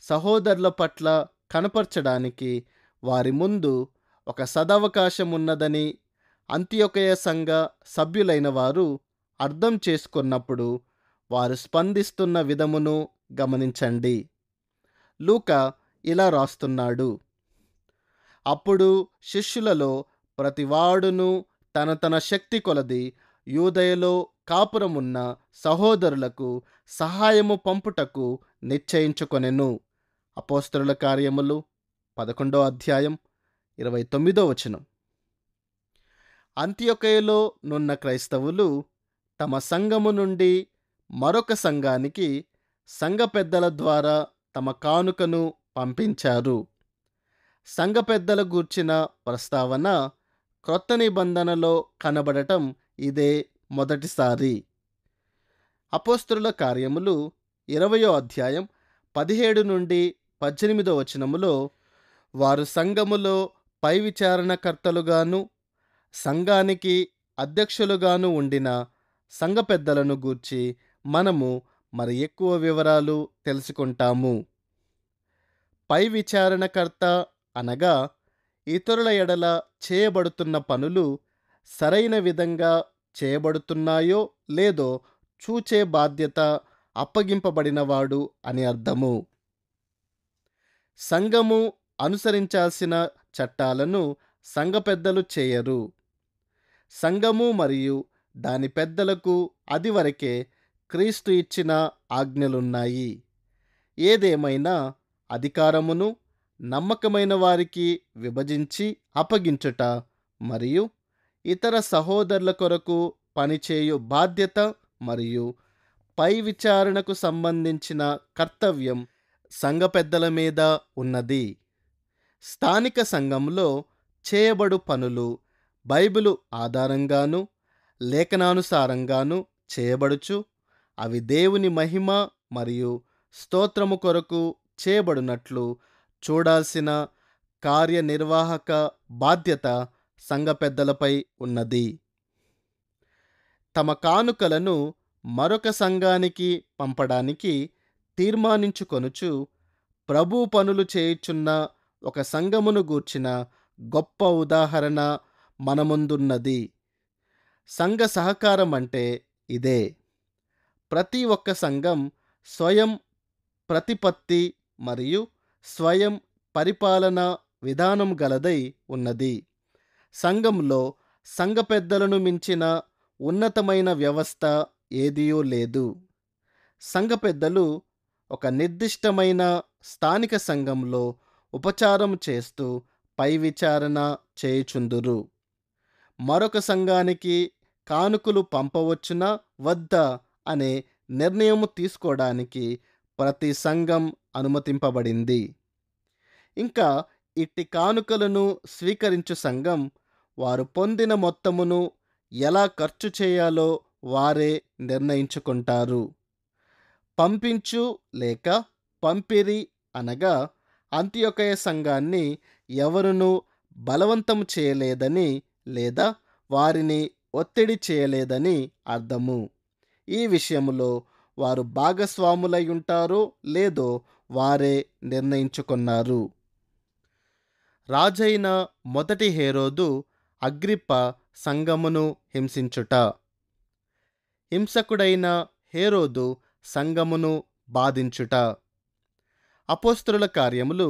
సహోదరుల పట్ల కనపరచడానికి వారి ముందు ఒక సదవకాశం ఉన్నదని అంతియొకయ సంఘ సభ్యులైన వారు అర్థం చేసుకున్నప్పుడు వారు స్పందిస్తున్న విధమును గమనించండి. లూకా ఇలా రాస్తున్నాడు: అప్పుడు శిష్యులలో ప్రతివాడును తన తన శక్తి కొలది యూదయలో కాపురమున్న సహోదరులకు సహాయము పంపుటకు నిశ్చయించుకొనెను. అపోస్తలుల కార్యములు 11వ అధ్యాయం 29వ వచనం. అంత్యొకయలో నున్న క్రైస్తవులు తమ సంఘము నుండి మరొక సంఘానికి సంఘ పెద్దల ద్వారా తమ కానుకను పంపించారు. సంఘ పెద్దల గూర్చిన ప్రస్తావన క్రొత్త నిబంధనలో కనబడటం ఇదే మొదటిసారి. అపోస్తలుల కార్యములు 20వ అధ్యాయం 17 నుండి 18వ వచనములో వారు సంఘములో పై విచారణకర్తలుగాను సంఘానికి అధ్యక్షులుగాను ఉండిన సంఘ పెద్దలను గూర్చి మనము మరి ఎక్కువ వివరాలు తెలుసుకుంటాము. పై విచారణకర్త అనగా ఇతరుల ఎడల చేయబడుతున్న పనులు సరైన విధంగా చేయబడుతున్నాయో లేదో చూచే బాధ్యత అప్పగింపబడినవాడు అని అర్థము. సంఘము అనుసరించాల్సిన చట్టాలను సంఘ పెద్దలు చేయరు. సంఘము మరియు దాని పెద్దలకు అదివరకే క్రీస్తు ఇచ్చిన ఆజ్ఞలున్నాయి. ఏదేమైనా అధికారమును నమ్మకమైన వారికి విభజించి అప్పగించుట మరియు ఇతర సహోదరుల కొరకు పనిచేయు బాధ్యత మరియు పై విచారణకు సంబంధించిన కర్తవ్యం సంఘ పెద్దల మీద ఉన్నది. స్థానిక సంఘంలో చేయబడు పనులు బైబిలు ఆధారంగాను లేఖనానుసారంగాను చేయబడుచు అవి దేవుని మహిమ మరియు స్తోత్రము కొరకు చేయబడినట్లు చూడాల్సిన కార్యనిర్వాహక బాధ్యత సంఘ పెద్దలపై ఉన్నది. తమ కానుకలను మరొక సంఘానికి పంపడానికి తీర్మానించుకొనుచు ప్రభు పనులు చేయుచున్న ఒక సంఘమును గూర్చిన గొప్ప ఉదాహరణ మన ముందున్నది. సంఘ సహకారం అంటే ఇదే. ప్రతి ఒక్క సంఘం స్వయం ప్రతిపత్తి మరియు స్వయం పరిపాలన విధానం గలదై ఉన్నది. సంఘంలో సంఘ పెద్దలను మించిన ఉన్నతమైన వ్యవస్థ ఏదియూ లేదు. సంఘ పెద్దలు ఒక నిర్దిష్టమైన స్థానిక సంఘంలో ఉపచారం చేస్తూ పై విచారణ చేయుచుందురు. మరొక సంఘానికి కానుకలు పంపవచ్చునా వద్దా అనే నిర్ణయం తీసుకోవడానికి ప్రతి సంఘం అనుమతింపబడింది. ఇంకా ఇట్టి కానుకలను స్వీకరించు సంఘం వారు పొందిన మొత్తమును ఎలా ఖర్చు చేయాలో వారే నిర్ణయించుకుంటారు. పంపించు లేక పంపిరి అనగా అంత్యొకయ సంఘాన్ని ఎవరునూ బలవంతం చేయలేదని లేదా వారిని ఒత్తిడి చేయలేదని అర్థము. ఈ విషయంలో వారు భాగస్వాములై ఉంటారో లేదో వారే నిర్ణయించుకున్నారు. రాజైన మొదటి హేరోదు అగ్రిప్ప సంఘమును హింసించుట. హింసకుడైన హేరోదు సంఘమును బాధించుట. అపోస్తలుల కార్యములు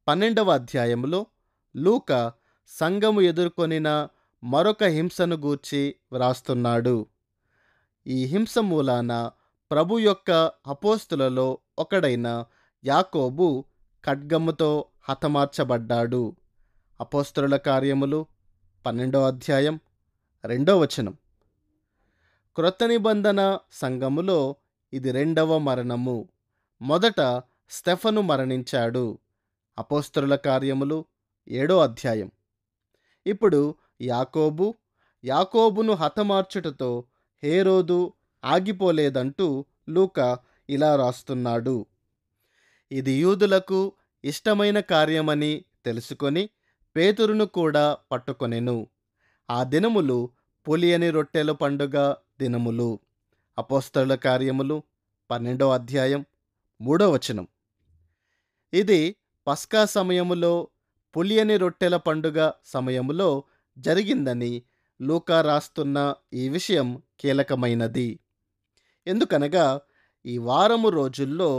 12వ అధ్యాయములో లూకా సంఘము ఎదుర్కొనిన మరొక హింసను గూర్చి వ్రాస్తున్నాడు. ఈ హింస మూలాన ప్రభు యొక్క అపోస్తలులలో ఒకడైన యాకోబు ఖడ్గముతో హతమార్చబడ్డాడు. అపోస్తలుల కార్యములు 12వ అధ్యాయం 2వ వచనం. క్రొత్త నిబంధన సంఘములో ఇది 2వ మరణము. మొదట స్టెఫను మరణించాడు. అపోస్తలుల కార్యములు 7వ అధ్యాయం. ఇప్పుడు యాకోబును హతమార్చుటతో హేరోదు ఆగిపోలేదంటూ లూకా ఇలా రాస్తున్నాడు. ఇది యూదులకు ఇష్టమైన కార్యమని తెలుసుకొని పేతురును కూడా పట్టుకొనెను. ఆ దినములు పులియని రొట్టెల పండుగ దినములు. అపోస్తలుల కార్యములు 12వ అధ్యాయం 3వ వచనం. ఇది పస్కా సమయములో పులియని రొట్టెల పండుగ సమయములో జరిగిందని లూకా రాస్తున్న ఈ విషయం కీలకమైనది. ఎందుకనగా ఈ వారము రోజుల్లో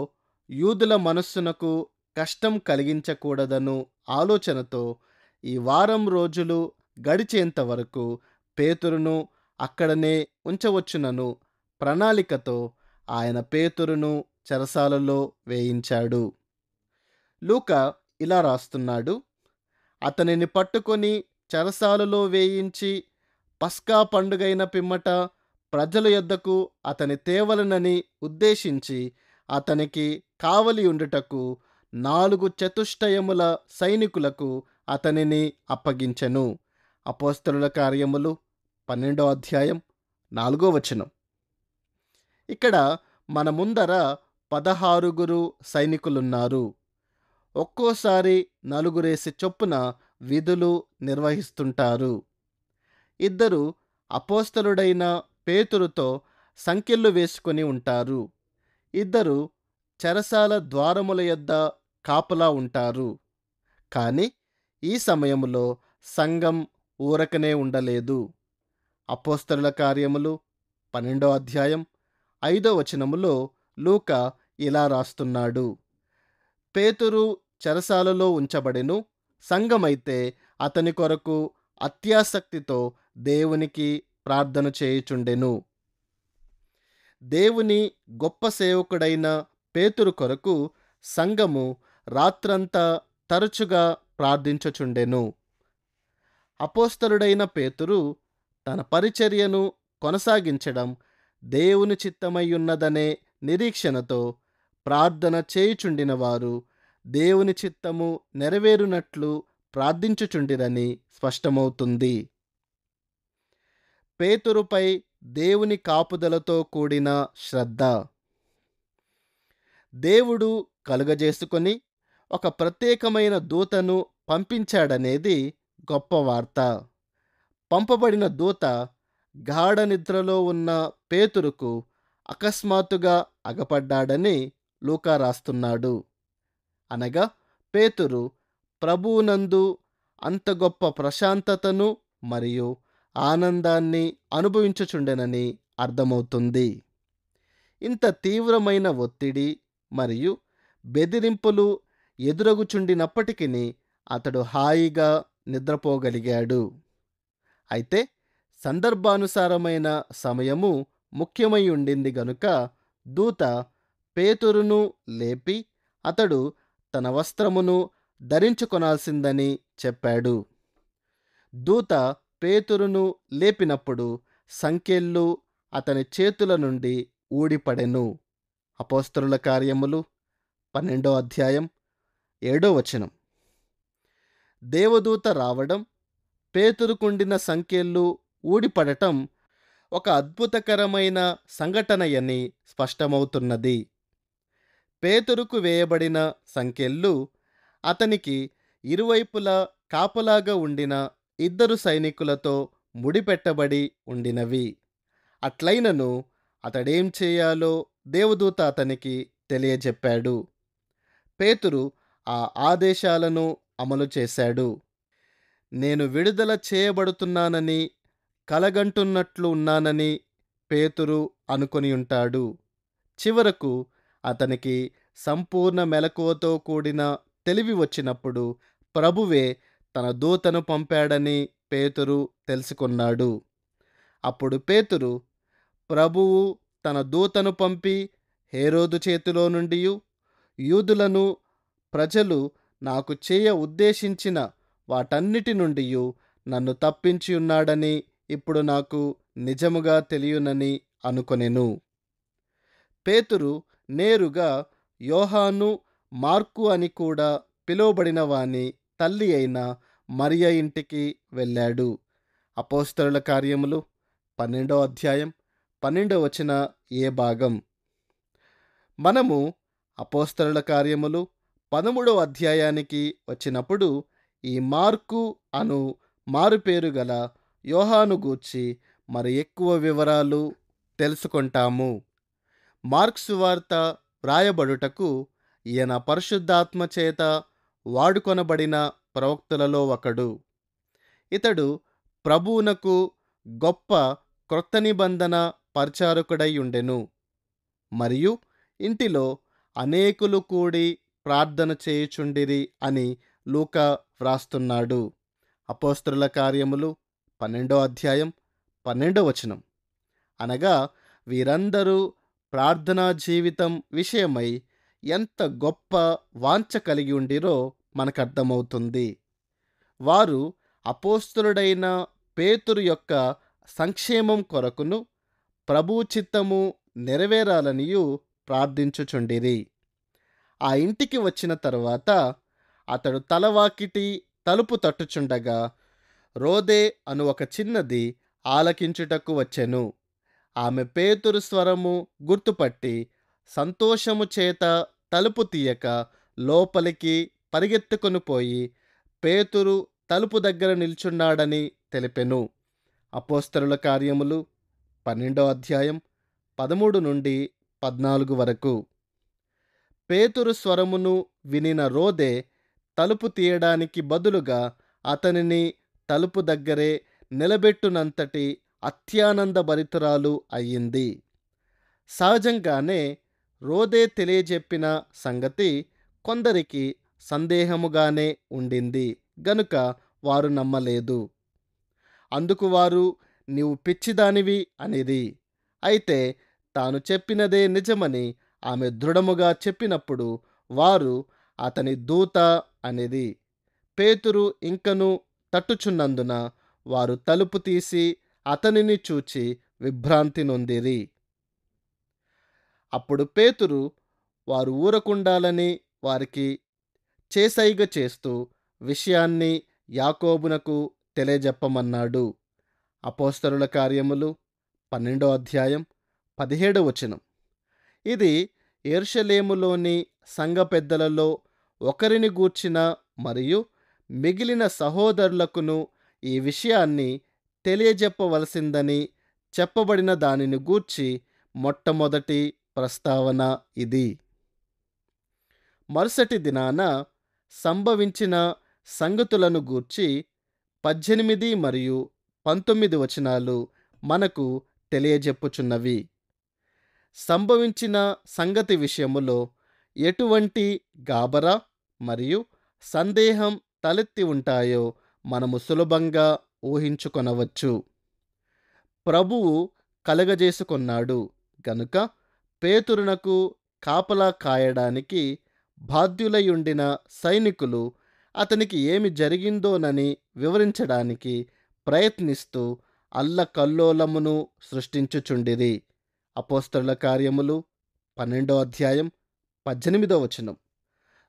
యూదుల మనస్సునకు కష్టం కలిగించకూడదను ఆలోచనతో ఈ వారం రోజులు గడిచేంత వరకు పేతురును అక్కడనే ఉంచవచ్చునను ప్రణాళికతో ఆయన పేతురును చెరసాలలో వేయించాడు. లూకా ఇలా రాస్తున్నాడు: అతనిని పట్టుకొని చెరసాలలో వేయించి పస్కా పండుగైన పిమ్మట ప్రజల యొద్దకు అతని తేవలనని ఉద్దేశించి అతనికి కావలి ఉండుటకు 4 చతుష్టయముల సైనికులకు అతనిని అప్పగించెను. అపోస్తలుల కార్యములు 12వ అధ్యాయం 4వ వచనం. ఇక్కడ మన ముందర 16 సైనికులున్నారు. ఒక్కోసారి 4 చొప్పున విధులు నిర్వహిస్తుంటారు. 2 అపోస్తలుడైన పేతురుతో సంకెళ్ళు వేసుకొని ఉంటారు. 2 చెరసాల ద్వారముల యొద్ద కాపలా ఉంటారు. కానీ ఈ సమయంలో సంఘం ఊరకనే ఉండలేదు. అపోస్తలుల కార్యములు 12వ అధ్యాయం 5వ వచనములో లూకా ఇలా రాస్తున్నాడు: పేతురు చెరసాలలో ఉంచబడెను, సంఘమైతే అతని కొరకు అత్యాసక్తితో దేవునికి ప్రార్థన చేయుచుండెను. దేవుని గొప్ప సేవకుడైన పేతురు కొరకు సంఘము రాత్రంతా తరచుగా ప్రార్థించుచుండెను. అపోస్తలుడైన పేతురు తన పరిచర్యను కొనసాగించడం దేవుని చిత్తమయ్యున్నదనే నిరీక్షణతో ప్రార్థన చేయుచుండిన వారు దేవుని చిత్తము నెరవేరునట్లు ప్రార్థించుచుండిరని స్పష్టమవుతుంది. పేతురుపై దేవుని కాపుదలతో కూడిన శ్రద్ధ. దేవుడు కలుగజేసుకొని ఒక ప్రత్యేకమైన దూతను పంపించాడనేది గొప్ప వార్త. పంపబడిన దూత గాఢ నిద్రలో ఉన్న పేతురుకు అకస్మాత్తుగా అగపడ్డాడని లూకా రాస్తున్నాడు. అనగా పేతురు ప్రభువునందు అంత గొప్ప ప్రశాంతతను మరియు ఆనందాన్ని అనుభవించుచుండెనని అర్థమవుతుంది. ఇంత తీవ్రమైన ఒత్తిడి మరియు బెదిరింపులు ఎదురగుచుండినప్పటికీ అతడు హాయిగా నిద్రపోగలిగాడు. అయితే సందర్భానుసారమైన సమయము ముఖ్యమై ఉండింది గనుక దూత పేతురును లేపి అతడు తన వస్త్రమును ధరించుకొనాల్సిందని చెప్పాడు. దూత పేతురును లేపినప్పుడు సంకెళ్ళు అతని చేతుల నుండి ఊడిపడెను. అపోస్తలుల కార్యములు 12వ అధ్యాయం 7వ వచనం. దేవదూత రావడం, పేతురుకుండిన సంకెళ్ళు ఊడిపడటం ఒక అద్భుతకరమైన సంఘటనయని స్పష్టమవుతున్నది. పేతురుకు వేయబడిన సంకెళ్ళు అతనికి ఇరువైపులా కాపలాగా ఉండిన 2 సైనికులతో ముడిపెట్టబడి ఉండినవి. అట్లైనను అతడేం చేయాలో దేవదూత అతనికి తెలియజెప్పాడు. పేతురు ఆ ఆదేశాలను అమలు చేశాడు. నేను విడుదల చేయబడుతున్నానని కలగంటున్నట్లు ఉన్నానని పేతురు అనుకొని ఉంటాడు. చివరకు అతనికి సంపూర్ణ మెలకువతో కూడిన తెలివి వచ్చినప్పుడు ప్రభువే తన దూతను పంపాడని పేతురు తెలుసుకున్నాడు. అప్పుడు పేతురు ప్రభువు తన దూతను పంపి హేరోదు చేతిలో నుండి యూదులను ప్రజలు నాకు చేయ ఉద్దేశించిన వాటన్నిటి నుండి నన్ను తప్పించి ఉన్నాడని ఇప్పుడు నాకు నిజముగా తెలియనని అనుకొనెను. పేతురు నేరుగా యోహాను, మార్కు అని కూడా పిలువబడిన వాని తల్లి అయిన మరియ ఇంటికి వెళ్ళాడు. అపోస్తలుల కార్యములు 12వ అధ్యాయం 12వ వచన ఏ భాగం. మనము అపోస్తలుల కార్యములు 13వ అధ్యాయానికి వచ్చినప్పుడు ఈ మార్కు అను మారుపేరు గల యోహాను గూర్చి మరి ఎక్కువ వివరాలు తెలుసుకుంటాము. మార్కు సువార్త వ్రాయబడుటకు ఈయన పరిశుద్ధాత్మ చేత వాడుకొనబడిన ప్రవక్తులలో ఒకడు. ఇతడు ప్రభువునకు గొప్ప క్రొత్త నిబంధన పరిచారకుడై ఉండెను. మరియు ఇంటిలో అనేకులు కూడి ప్రార్థన చేయుచుండిరి అని లూకా వ్రాస్తున్నాడు. అపోస్తలుల కార్యములు 12వ అధ్యాయం 12వ వచనం. అనగా వీరందరూ ప్రార్థనా జీవితం విషయమై ఎంత గొప్ప వాంఛ కలిగి ఉండిరో మనకర్థమవుతుంది. వారు అపోస్తలుడైన పేతురు యొక్క సంక్షేమం కొరకును ప్రభువు చిత్తము నెరవేరాలనియు ప్రార్థించుచుండిరి. ఆ ఇంటికి వచ్చిన తరువాత అతడు తలవాకిటి తలుపు తట్టుచుండగా రోదే అను ఒక చిన్నది ఆలకించుటకు వచ్చెను. ఆమె పేతురు స్వరము గుర్తుపట్టి సంతోషము చేత తలుపు తీయక లోపలికి పరిగెత్తుకొని పోయి పేతురు తలుపు దగ్గర నిల్చున్నాడని తెలిపెను. అపోస్తలుల కార్యములు 12వ అధ్యాయం 13 నుండి 14 వరకు. పేతురు స్వరమును వినిన రోదే తలుపు తీయడానికి బదులుగా అతనిని తలుపు దగ్గరే నిలబెట్టునంతటి అత్యానందభరితురాలు అయ్యింది. సహజంగానే రోదే తెలియజెప్పిన సంగతి కొందరికి సందేహముగానే ఉండింది గనుక వారు నమ్మలేదు. అందుకు వారు నీవు పిచ్చిదానివి అనిది. అయితే తాను చెప్పినదే నిజమని ఆమె దృఢముగా చెప్పినప్పుడు వారు అతని దూత అనేది. పేతురు ఇంకను తట్టుచున్నందున వారు తలుపు తీసి అతనిని చూచి విభ్రాంతి నొందిరి. అప్పుడు పేతురు వారు ఊరకుండాలని వారికి చేసైగ చేస్తూ విషయాన్ని యాకోబునకు తెలియజెప్పమన్నాడు. అపోస్తలుల కార్యములు 12వ అధ్యాయం 17వ వచనం. ఇది యెరూషలేములోని సంఘ పెద్దలలో ఒకరిని గూర్చిన మరియు మిగిలిన సహోదరులకును ఈ విషయాన్ని తెలియజెప్పవలసిందని చెప్పబడిన దానిని గూర్చి మొట్టమొదటి ప్రస్తావన ఇది. మరుసటి దినాన సంభవించిన సంగతులను గూర్చి 18 మరియు 19 వచనాలు మనకు తెలియజెప్పుచున్నవి. సంభవించిన సంగతి విషయములో ఎటువంటి గాబరా మరియు సందేహం తలెత్తి ఉంటాయో మనము సులభంగా ఊహించుకొనవచ్చు. ప్రభువు కలగజేసుకొన్నాడు గనుక పేతురునకు కాపలా కాయడానికి బాధ్యులయుండిన సైనికులు అతనికి ఏమి జరిగిందోనని వివరించడానికి ప్రయత్నిస్తూ అల్లకల్లోలమును సృష్టించుచుండిరి. అపోస్తలుల కార్యములు 12వ అధ్యాయం 18వ వచనం.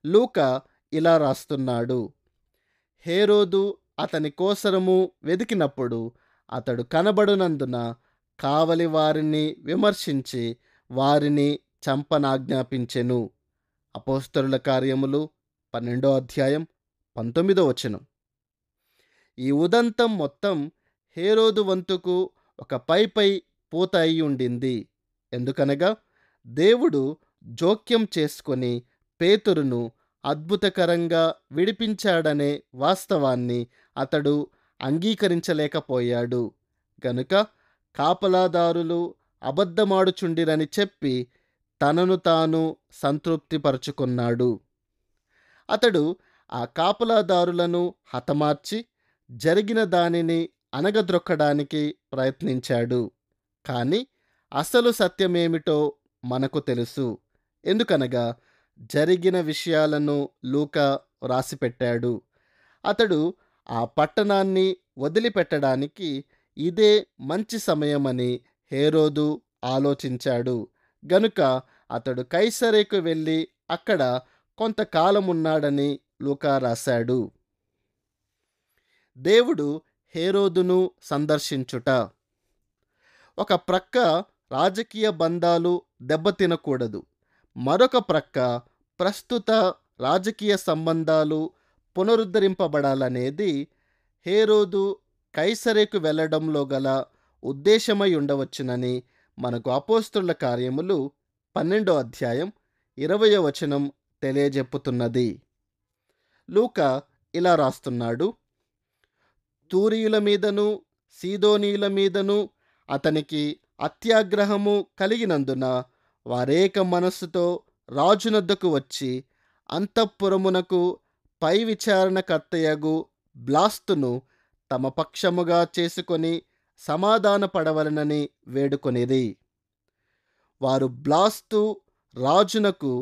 లూకా ఇలా రాస్తున్నాడు: హేరోదు అతని కోసరము వెదికినప్పుడు అతడు కనబడునందున కావలి వారిని విమర్శించి వారిని చంపనాజ్ఞాపించెను. అపోస్తలుల కార్యములు 12వ అధ్యాయం 19వ వచనం. ఈ ఉదంతం మొత్తం హేరోదు వంతుకు ఒక పైపై పూత అయి ఉండింది. ఎందుకనగా దేవుడు జోక్యం చేసుకొని పేతురును అద్భుతకరంగా విడిపించాడనే వాస్తవాన్ని అతడు అంగీకరించలేకపోయాడు గనుక కాపలాదారులు అబద్ధమాడుచుండిరని చెప్పి తనను తాను సంతృప్తిపరచుకున్నాడు. అతడు ఆ కాపలాదారులను హతమార్చి జరిగిన దానిని అనగద్రొక్కడానికి ప్రయత్నించాడు. కానీ అసలు సత్యమేమిటో మనకు తెలుసు. ఎందుకనగా జరిగిన విషయాలను లూకా వ్రాసిపెట్టాడు. అతడు ఆ పట్టణాన్ని వదిలిపెట్టడానికి ఇదే మంచి సమయమని హేరోదు ఆలోచించాడు గనుక అతడు కైసరేకు వెళ్ళి అక్కడ కొంతకాలమున్నాడని లూకా రాశాడు. దేవుడు హేరోదును సందర్శించుట. ఒక ప్రక్క రాజకీయ బంధాలు దెబ్బతినకూడదు, మరొక ప్రక్క ప్రస్తుత రాజకీయ సంబంధాలు పునరుద్ధరింపబడాలనేది హేరోదు కైసరేకు వెళ్ళడంలో గల ఉద్దేశమై ఉండవచ్చునని మనకు అపోస్తలుల కార్యములు 12వ అధ్యాయం 20వ వచనం తెలియజెప్పుతున్నది. లూకా ఇలా రాస్తున్నాడు: తూరీయుల మీదను సీదోనీయుల మీదను అతనికి అత్యాగ్రహము కలిగినందున వారేక మనస్సుతో రాజునొద్దకు వచ్చి అంతఃపురమునకు పై విచారణకర్తయగు బ్లాస్తును తమ పక్షముగా చేసుకొని సమాధానపడవలెనని వేడుకొనిరి. వారు బ్లాస్తు రాజునకు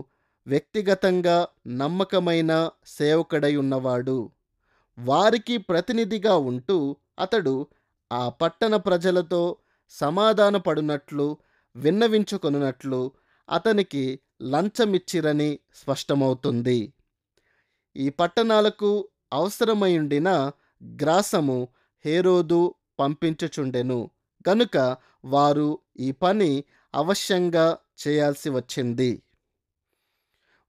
వ్యక్తిగతంగా నమ్మకమైన సేవకుడై ఉన్నవాడు. వారికి ప్రతినిధిగా ఉంటూ అతడు ఆ పట్టణ ప్రజలతో సమాధానపడునట్లు విన్నవించుకొనున్నట్లు అతనికి లంచమిచ్చిరని స్పష్టమవుతుంది. ఈ పట్టణాలకు అవసరమైయుండిన గ్రాసము హేరోదు పంపించుచుండెను గనుక వారు ఈ పని అవశ్యంగా చేయాల్సి వచ్చింది.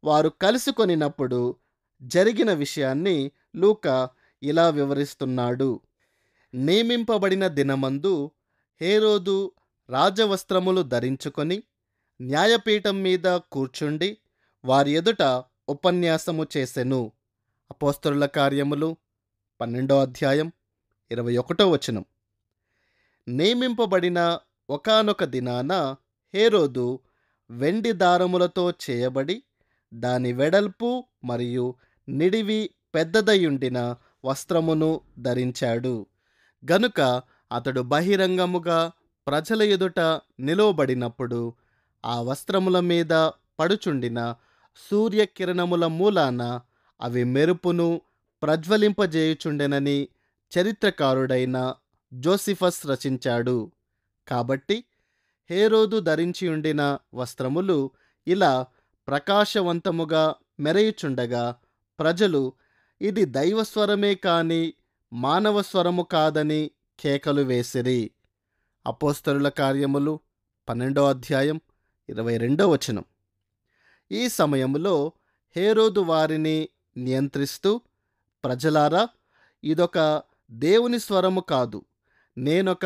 వారు కలుసుకొనినప్పుడు జరిగిన విషయాన్ని లూకా ఇలా వివరిస్తున్నాడు. నియమింపబడిన దినమందు హేరోదు రాజవస్త్రములు ధరించుకొని న్యాయపీఠం మీద కూర్చుండి వారి ఎదుట ఉపన్యాసము చేసెను. అపోస్తలుల కార్యములు 12వ అధ్యాయం 21వ వచనం. నియమింపబడిన ఒకానొక దినాన హేరోదు వెండి దారములతో చేయబడి దాని వెడల్పు మరియు నిడివి పెద్దదయుండిన వస్త్రమును ధరించాడు గనుక అతడు బహిరంగముగా ప్రజల ఎదుట నిలువబడినప్పుడు ఆ వస్త్రముల మీద పడుచుండిన సూర్యకిరణముల మూలాన అవి మెరుపును ప్రజ్వలింపజేయుచుండెనని చరిత్రకారుడైన జోసిఫస్ రచించాడు. కాబట్టి హేరోదు ధరించియుండిన వస్త్రములు ఇలా ప్రకాశవంతముగా మెరయుచుండగా ప్రజలు ఇది దైవస్వరమే కాని మానవ స్వరము కాదని కేకలు వేసిరి. అపోస్తలుల కార్యములు 12వ అధ్యాయం 22వ వచనం. ఈ సమయములో హేరోదు వారిని నియంత్రిస్తూ, ప్రజలారా, ఇదొక దేవుని స్వరము కాదు, నేనొక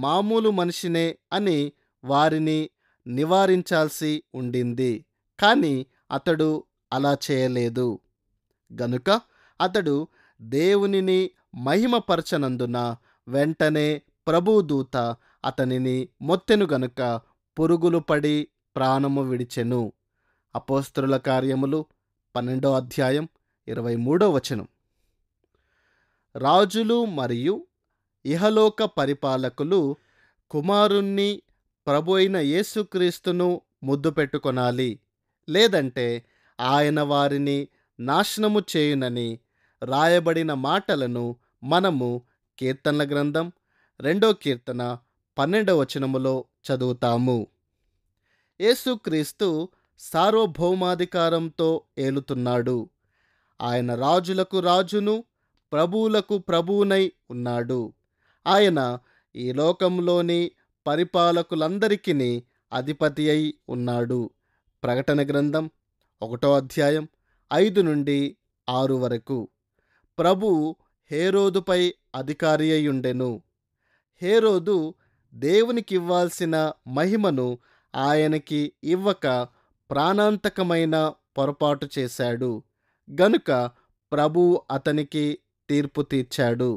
మామూలు మనిషినే అని వారిని నివారించాల్సి ఉండింది. కానీ అతడు అలా చేయలేదు. గనుక అతడు దేవునిని మహిమపరచనందున వెంటనే ప్రభుదూత అతనిని మొత్తెను గనుక పురుగులు పడి ప్రాణము విడిచెను. అపోస్తలుల కార్యములు 12వ అధ్యాయం 23వ వచనం. రాజులు మరియు ఇహలోక పరిపాలకులు కుమారుణ్ణి ప్రభు అయిన యేసుక్రీస్తును ముద్దు పెట్టుకొనాలి, లేదంటే ఆయన వారిని నాశనము చేయునని రాయబడిన మాటలను మనము కీర్తనల గ్రంథం 2వ కీర్తన 12వ వచనములో చదువుతాము. యేసుక్రీస్తు సార్వభౌమాధికారంతో ఏలుతున్నాడు. ఆయన రాజులకు రాజును ప్రభువులకు ప్రభువునై ఉన్నాడు. ఆయన ఈ లోకంలోని పరిపాలకులందరికీ అధిపతి అయి ఉన్నాడు. ప్రకటన గ్రంథం 1వ అధ్యాయం 5 నుండి 6 వరకు. ప్రభువు హేరోదుపై అధికారి అయ్యుండెను. హేరోదు దేవునికివ్వాల్సిన మహిమను ఆయనకి ఇవ్వక ప్రాణాంతకమైన పొరపాటు చేశాడు గనుక ప్రభువు అతనికి తీర్పు తీర్చాడు.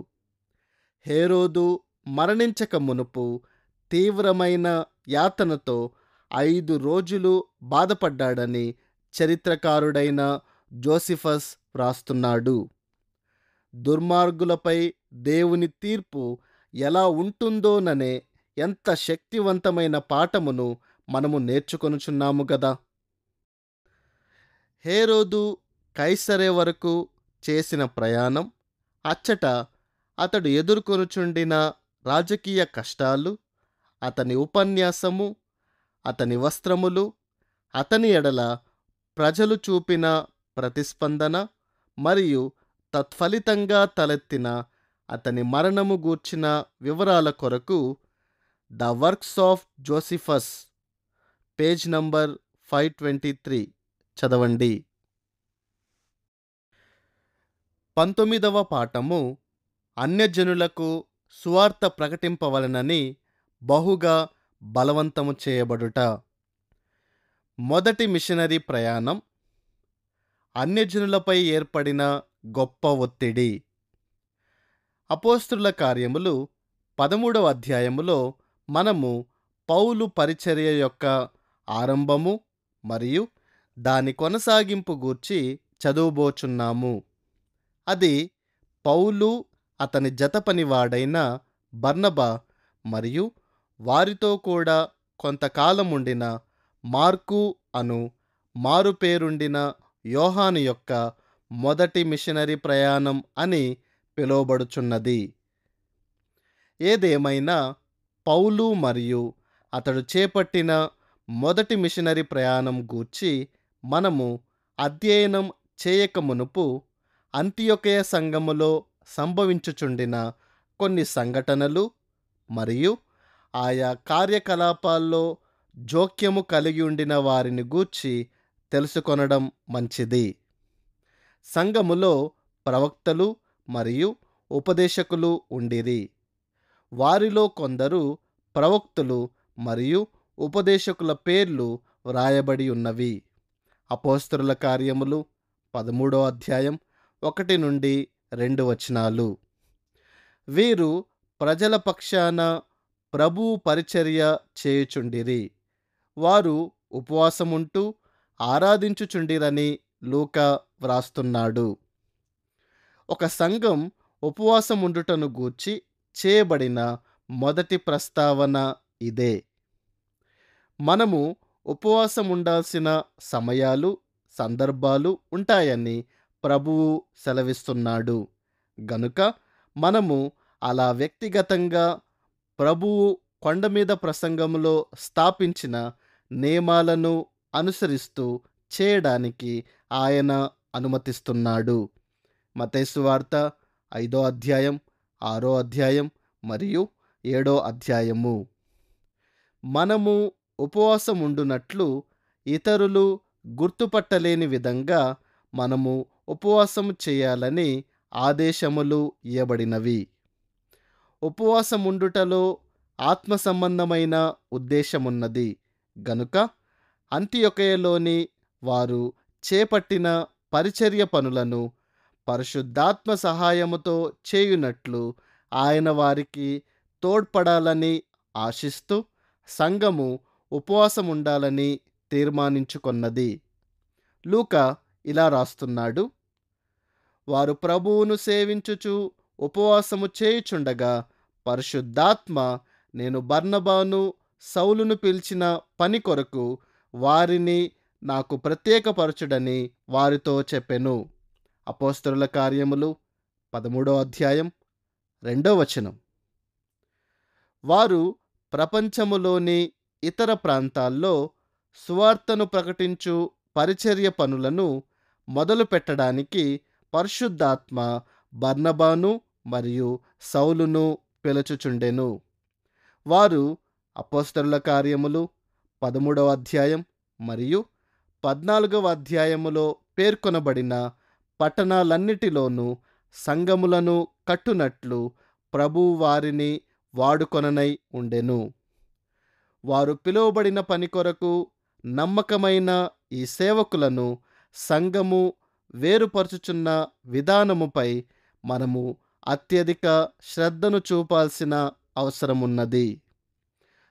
హేరోదు మరణించక మునుపు తీవ్రమైన యాతనతో 5 రోజులు బాధపడ్డాడని చరిత్రకారుడైన జోసిఫస్ వ్రాస్తున్నాడు. దుర్మార్గులపై దేవుని తీర్పు ఎలా ఉంటుందోననే ఎంత శక్తివంతమైన పాఠమును మనము నేర్చుకొనుచున్నాము గదా. హేరోదు కైసరే వరకు చేసిన ప్రయాణం, అచ్చట అతడు ఎదుర్కొనుచుండిన రాజకీయ కష్టాలు, అతని ఉపన్యాసము, అతని వస్త్రములు, అతని ఎడల ప్రజలు చూపిన ప్రతిస్పందన మరియు తత్ఫలితంగా తలెత్తిన అతని మరణము గూర్చిన వివరాల కొరకు the works of Josephus, page number 523 చదవండి. 19వ పాఠము అన్యజనులకు సువార్త ప్రకటింపవలనని బహుగా బలవంతము చేయబడుట. మొదటి మిషనరీ ప్రయాణం, అన్యజనులపై ఏర్పడిన గొప్ప ఒత్తిడి. అపోస్తలుల కార్యములు 13వ అధ్యాయములో మనము పౌలు పరిచర్య యొక్క ఆరంభము మరియు దాని కొనసాగింపు గూర్చి చదువుబోచున్నాము. అది పౌలు, అతని జతపనివాడైన బర్నబా మరియు వారితో కూడా కొంతకాలం ఉండిన మార్కు అను మారుపేరుండిన యోహాను యొక్క మొదటి మిషనరీ ప్రయాణం అని పిలువబడుచున్నది. ఏదేమైనా పౌలు మరియు అతడు చేపట్టిన మొదటి మిషనరీ ప్రయాణం గూర్చి మనము అధ్యయనం చేయకమునుపు అంతియొకయ సంఘములో సంభవించుచుండిన కొన్ని సంఘటనలు మరియు ఆయా కార్యకలాపాల్లో జోక్యము కలిగి ఉండిన వారిని గూర్చి తెలుసుకొనడం మంచిది. సంఘములో ప్రవక్తలు మరియు ఉపదేశకులు ఉండిరి. వారిలో కొందరు ప్రవక్తులు మరియు ఉపదేశకుల పేర్లు వ్రాయబడి ఉన్నవి. అపోస్తలుల కార్యములు 13వ అధ్యాయం 1 నుండి 2 వచనాలు. వీరు ప్రజల పక్షాన ప్రభువు పరిచర్య చేయుచుండిరి. వారు ఉపవాసముంటూ ఆరాధించుచుండిరని లూకా వ్రాస్తున్నాడు. ఒక సంఘం ఉపవాసముండుటను గూర్చి చేయబడిన మొదటి ప్రస్తావన ఇదే. మనము ఉపవాసం ఉండాల్సిన సమయాలు, సందర్భాలు ఉంటాయని ప్రభువు సెలవిస్తున్నాడు. గనుక మనము అలా వ్యక్తిగతంగా ప్రభువు కొండ మీద ప్రసంగములో స్థాపించిన నియమాలను అనుసరిస్తూ చేయడానికి ఆయన అనుమతిస్తున్నాడు. మత్తయి సువార్త 5వ అధ్యాయం, 6వ అధ్యాయం మరియు 7వ అధ్యాయము. మనము ఉపవాసం ఉండునట్లు ఇతరులు గుర్తుపట్టలేని విధంగా మనము ఉపవాసం చేయాలని ఆదేశములు ఇవ్వబడినవి. ఉపవాసముండుటలో ఆత్మ సంబంధమైన ఉద్దేశమున్నది గనుక అంతియొకయలోని వారు చేపట్టిన పరిచర్య పనులను పరిశుద్ధాత్మ సహాయముతో చేయునట్లు ఆయన వారికి తోడ్పడాలని ఆశిస్తూ సంఘము ఉపవాసముండాలని తీర్మానించుకొన్నది. లూకా ఇలా రాస్తున్నాడు: వారు ప్రభువును సేవించుచు ఉపవాసము చేయుచుండగా పరిశుద్ధాత్మ నేను బర్నబాను సౌలును పిలిచిన పని కొరకు వారిని నాకు ప్రత్యేకపరచుడని వారితో చెప్పెను. అపోస్తలుల కార్యములు 13వ అధ్యాయం 2వ వచనం. వారు ప్రపంచములోని ఇతర ప్రాంతాల్లో సువార్తను ప్రకటించు పరిచర్య పనులను మొదలు పెట్టడానికి పరిశుద్ధాత్మ బర్నబాను మరియు సౌలును పిలుచుచుండెను. వారు అపోస్తలుల కార్యములు 13వ అధ్యాయం మరియు 14వ అధ్యాయములో పేర్కొనబడిన పట్టణాలన్నిటిలోనూ సంఘములను కట్టునట్లు ప్రభువు వారిని వాడుకొననై ఉండెను. వారు పిలువబడిన పని కొరకు నమ్మకమైన ఈ సేవకులను సంఘము వేరుపరచుచున్న విధానముపై మనము అత్యధిక శ్రద్ధను చూపాల్సిన అవసరమున్నది.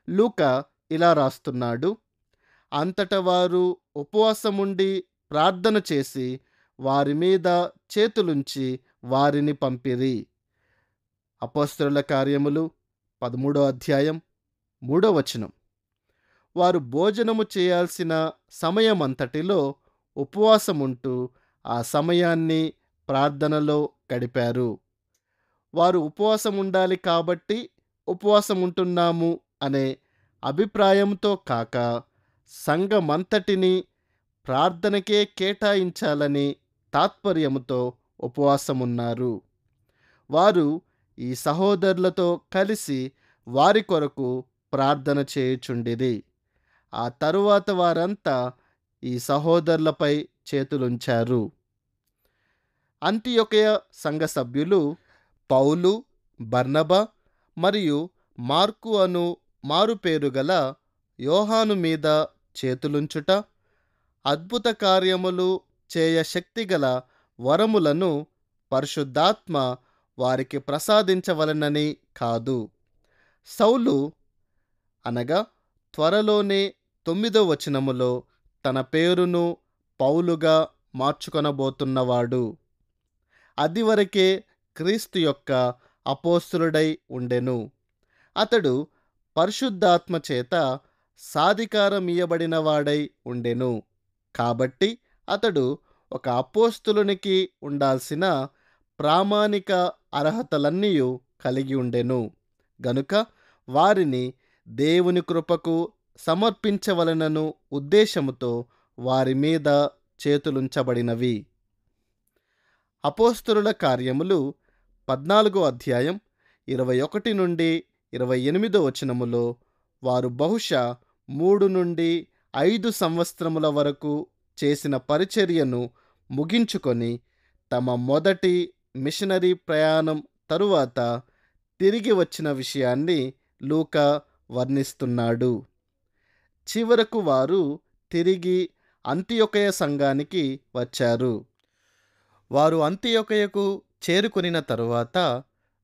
లూకా ఇలా రాస్తున్నాడు: అంతట వారు ఉపవాసముండి ప్రార్థన చేసి వారి మీద చేతులుంచి వారిని పంపిరి. అపోస్తలుల కార్యములు 13వ అధ్యాయం 3వ వచనం. వారు భోజనము చేయాల్సిన సమయమంతటిలో ఉపవాసముంటూ ఆ సమయాన్ని ప్రార్థనలో గడిపారు. వారు ఉపవాసం ఉండాలి కాబట్టి ఉపవాసం ఉంటున్నాము అనే అభిప్రాయంతో కాక సంఘమంతటిని ప్రార్థనకే కేటాయించాలని తాత్పర్యముతో ఉపవాసమున్నారు. వారు ఈ సహోదరులతో కలిసి వారి కొరకు ప్రార్థన చేయుచుండిరి. ఆ తరువాత వారంతా ఈ సహోదరులపై చేతులుంచారు. అంతియొకయ సంఘ సభ్యులు పౌలు, బర్నబా మరియు మార్కు అను మారుపేరు గల యోహాను మీద చేతులుంచుట, అద్భుత కార్యములు చేయ శక్తిగల వరములను పరిశుద్ధాత్మ వారికి ప్రసాదించవలనని కాదు. సౌలు అనగా త్వరలోనే 9వ వచనములో తన పేరును పౌలుగా మార్చుకొనబోతున్నవాడు. అది వరకే క్రీస్తు యొక్క అపోస్తలుడై ఉండెను. అతడు పరిశుద్ధాత్మ చేత సాధికారమియ్యబడినవాడై ఉండెను. కాబట్టి అతడు ఒక అపోస్తలునికి ఉండాల్సిన ప్రామాణిక అర్హతలన్నీయు కలిగి ఉండెను. గనుక వారిని దేవుని కృపకు సమర్పించవలనను ఉద్దేశముతో వారి మీద చేతులుంచబడినవి. అపోస్తలుల కార్యములు 14 అధ్యాయం 21 నుండి 28 వచనములో వారు బహుశా 3 నుండి 5 సంవత్సరముల వరకు చేసిన పరిచర్యను ముగించుకొని తమ మొదటి మిషనరీ ప్రయాణం తరువాత తిరిగి వచ్చిన విషయాన్ని లూకా వర్ణిస్తున్నాడు. చివరకు వారు తిరిగి అంతియొకయ సంఘానికి వచ్చారు. వారు అంతియొకయకు చేరుకొనిన తరువాత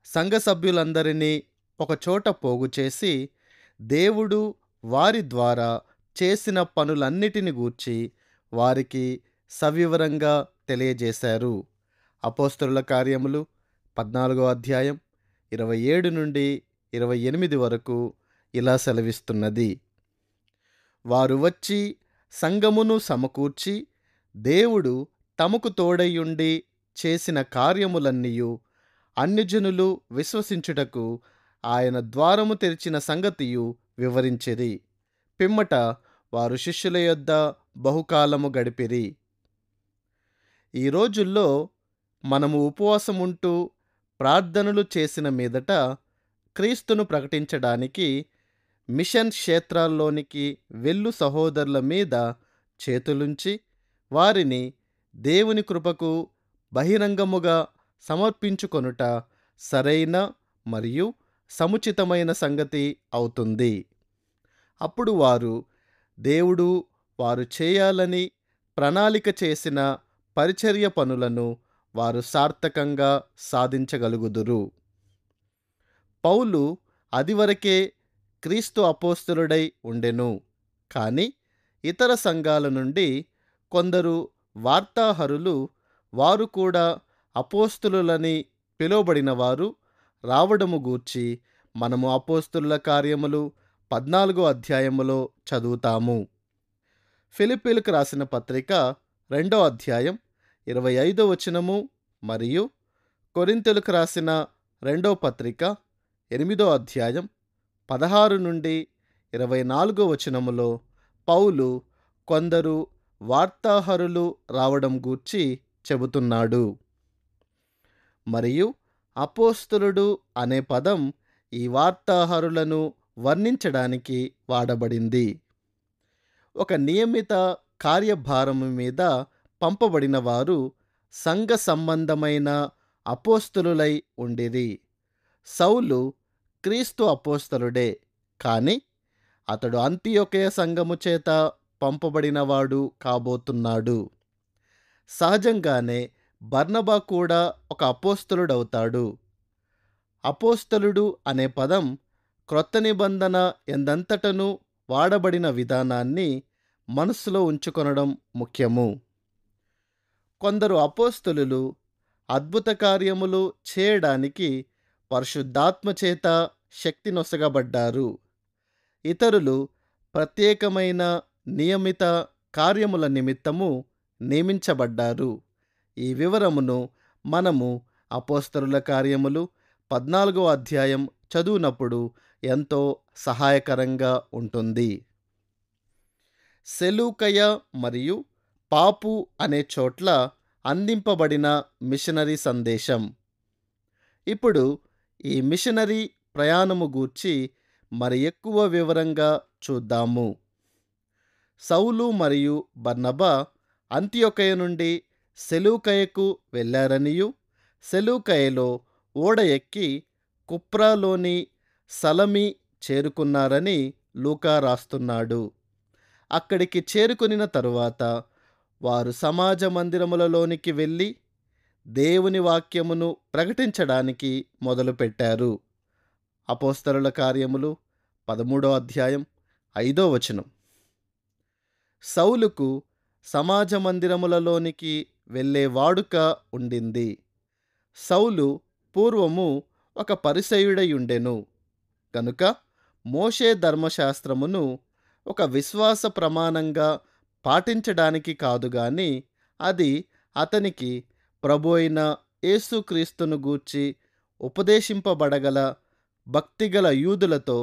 సంఘ సభ్యులందరినీ ఒకచోట పోగు చేసి దేవుడు వారి ద్వారా చేసిన పనులన్నిటిని గూర్చి వారికి సవివరంగా తెలియజేశారు. అపోస్తలుల కార్యములు 14 అధ్యాయం 27 నుండి 28 వరకు ఇలా సెలవిస్తున్నది. వారు వచ్చి సంఘమును సమకూర్చి దేవుడు తమకు తోడయుండి చేసిన కార్యములన్నీయు అన్యజనులు విశ్వసించుటకు ఆయన ద్వారము తెరిచిన సంగతియు వివరించిరి. పిమ్మట వారు శిష్యుల యొద్ద బహుకాలము గడిపిరి. ఈ రోజుల్లో మనము ఉపవాసముంటూ ప్రార్థనలు చేసిన మీదట క్రీస్తును ప్రకటించడానికి మిషన్ క్షేత్రాల్లోనికి వెళ్ళు సహోదరుల మీద చేతులుంచి వారిని దేవుని కృపకు బహిరంగముగా సమర్పించుకొనుట సరైన మరియు సముచితమైన సంగతి అవుతుంది. అప్పుడు వారు దేవుడు వారు చేయాలని ప్రణాళిక చేసిన పరిచర్య పనులను వారు సార్థకంగా సాధించగలుగుదురు. పౌలు అదివరకే క్రీస్తు అపోస్తలుడై ఉండెను. కానీ ఇతర సంఘాల నుండి కొందరు వార్తాహరులు వారు కూడా అపోస్తలులని పిలువబడిన వారు రావడము గూర్చి మనము అపోస్తలుల కార్యములు 14 అధ్యాయములో చదువుతాము. ఫిలిప్పీలకు రాసిన పత్రిక 2 అధ్యాయం 25 వచనము మరియు కొరింథీయులకు రాసిన 2 పత్రిక 8 అధ్యాయం 16 నుండి 24 వచనములో పౌలు కొందరు వార్తాహరులు రావడం గూర్చి చెబుతున్నాడు. మరియు అపోస్తలుడు అనే పదం ఈ వార్తాహరులను వర్ణించడానికి వాడబడింది. ఒక నియమిత కార్యభారము మీద పంపబడిన వారు సంఘ సంబంధమైన అపోస్తలులై ఉండిరి. సౌలు క్రీస్తు అపోస్తలుడే, కానీ అతడు అంతియొకయ సంఘము చేత పంపబడినవాడు కాబోతున్నాడు. సహజంగానే బర్నబా కూడా ఒక అపోస్తలుడవుతాడు. అపోస్తలుడు అనే పదం క్రొత్త నిబంధన ఎందంతటను వాడబడిన విధానాన్ని మనస్సులో ఉంచుకొనడం ముఖ్యము. కొందరు అపోస్తలులు అద్భుత కార్యములు చేయడానికి పరిశుద్ధాత్మ చేత శక్తి నొసగబడ్డారు. ఇతరులు ప్రత్యేకమైన నియమిత కార్యముల నిమిత్తము నియమించబడ్డారు. ఈ వివరమును మనము అపోస్తలుల కార్యములు 14 అధ్యాయం చదువునప్పుడు ఎంతో సహాయకరంగా ఉంటుంది. సెలూకయ మరియు పాపు అనే చోట్ల అందింపబడిన మిషనరీ సందేశం. ఇప్పుడు ఈ మిషనరీ ప్రయాణము గూర్చి మరి ఎక్కువ వివరంగా చూద్దాము. సౌలు మరియు బర్నబా అంతియొకయ నుండి సెలూకయకు వెళ్ళారనియు సెలూకయలో ఓడ ఎక్కి కుప్రాలోని సలమి చేరుకున్నారని లూకా రాస్తున్నాడు. అక్కడికి చేరుకొనిన తరువాత వారు సమాజ మందిరములలోనికి వెళ్ళి దేవుని వాక్యమును ప్రకటించడానికి మొదలుపెట్టారు. అపోస్తలుల కార్యములు 13 అధ్యాయం 5 వచనం. సౌలుకు సమాజ మందిరములలోనికి వెళ్ళే వాడుక ఉండింది. సౌలు పూర్వము ఒక పరిసయుడయుండెను కనుక మోషే ధర్మశాస్త్రమును ఒక విశ్వాస ప్రమాణంగా పాటించడానికి కాదు గాని అది అతనికి ప్రభు అయిన యేసుక్రీస్తును గూర్చి ఉపదేశింపబడగల భక్తిగల యూదులతో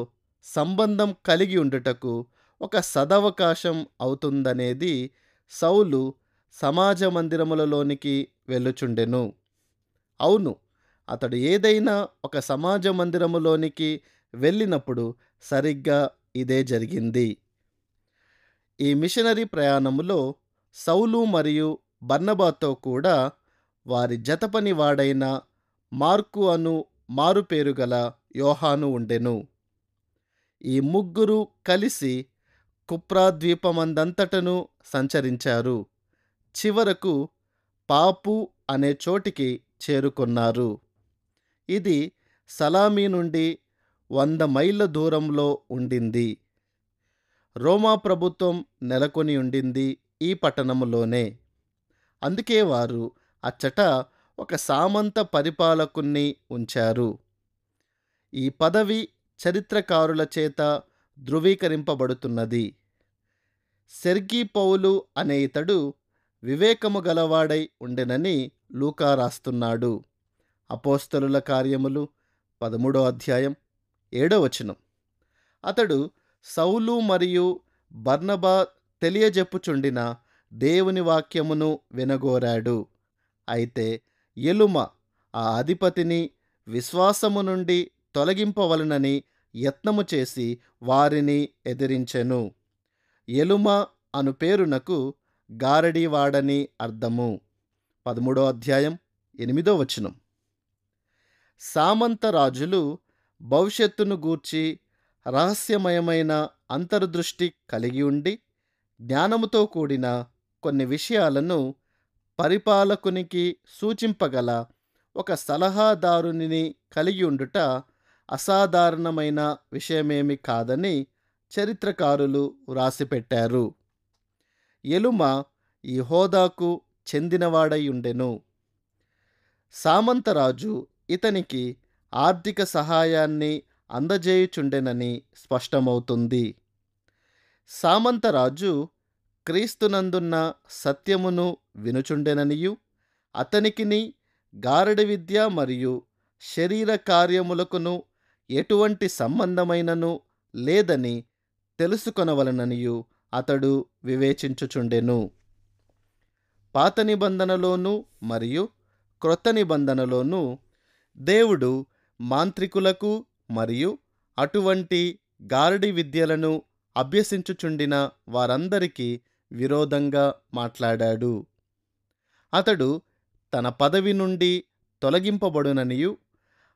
సంబంధం కలిగి ఉండుటకు ఒక సదవకాశం అవుతుందనేది సౌలు సమాజ మందిరములలోనికి వెళ్ళుచుండెను. అవును, అతడు ఏదైనా ఒక సమాజ మందిరములోనికి వెళ్ళినప్పుడు సరిగ్గా ఇదే జరిగింది. ఈ మిషనరీ ప్రయాణములో సౌలు మరియు బర్నబాతో కూడా వారి జతపని వాడైన మార్కు అను మారుపేరు గల యోహాను ఉండెను. ఈ ముగ్గురు కలిసి కుప్రా ద్వీపమందంతటను సంచరించారు. చివరకు పాపు అనే చోటికి చేరుకున్నారు. ఇది సలామీ నుండి 100 మైళ్ళ దూరంలో ఉండింది. రోమా ప్రభుత్వం నెలకొని ఉండింది ఈ పట్టణములోనే. అందుకే వారు అచ్చట ఒక సామంత పరిపాలకుణ్ణి ఉంచారు. ఈ పదవి చరిత్రకారుల చేత ధృవీకరింపబడుతున్నది. సెర్గీ పౌలు అనే ఇతడు వివేకము గలవాడై ఉండెనని లూకా రాస్తున్నాడు. అపోస్తలుల కార్యములు 13వ అధ్యాయం 7వ వచనం. అతడు సౌలు మరియు బర్నబా తెలియజెప్పుచుండిన దేవుని వాక్యమును వినగోరాడు. అయితే ఎలుమ ఆ అధిపతిని విశ్వాసము నుండి తొలగింపవలనని యత్నము చేసి వారిని ఎదిరించెను. ఎలుమ అను పేరునకు గారడీవాడని అర్థము. 13వ అధ్యాయం 8వ వచనం. సామంత రాజులు భవిష్యత్తును గూర్చి రహస్యమయమైన అంతర్దృష్టి కలిగి ఉండి జ్ఞానముతో కూడిన కొన్ని విషయాలను పరిపాలకునికి సూచింపగల ఒక సలహాదారుని కలిగి ఉండుట అసాధారణమైన విషయమేమి కాదని చరిత్రకారులు వ్రాసిపెట్టారు. ఎలుమ ఈ హోదాకు చెందినవాడై ఉండెను. సామంతరాజు ఇతనికి ఆర్థిక సహాయాన్ని అందజేయుచుండెనని స్పష్టమవుతుంది. సామంతరాజు క్రీస్తునందున్న సత్యమును వినుచుండెననియు అతనికిని గారడి విద్య మరియు శరీర కార్యములకును ఎటువంటి సంబంధమైనను లేదని తెలుసుకొనవలననియు అతడు వివేచించుచుండెను. పాత నిబంధనలోను మరియు క్రొత్త నిబంధనలోను దేవుడు మాంత్రికులకు మరియు అటువంటి గారడి విద్యలను అభ్యసించుచుండిన వారందరికీ విరోధంగా మాట్లాడాడు. అతడు తన పదవి నుండి తొలగింపబడుననియు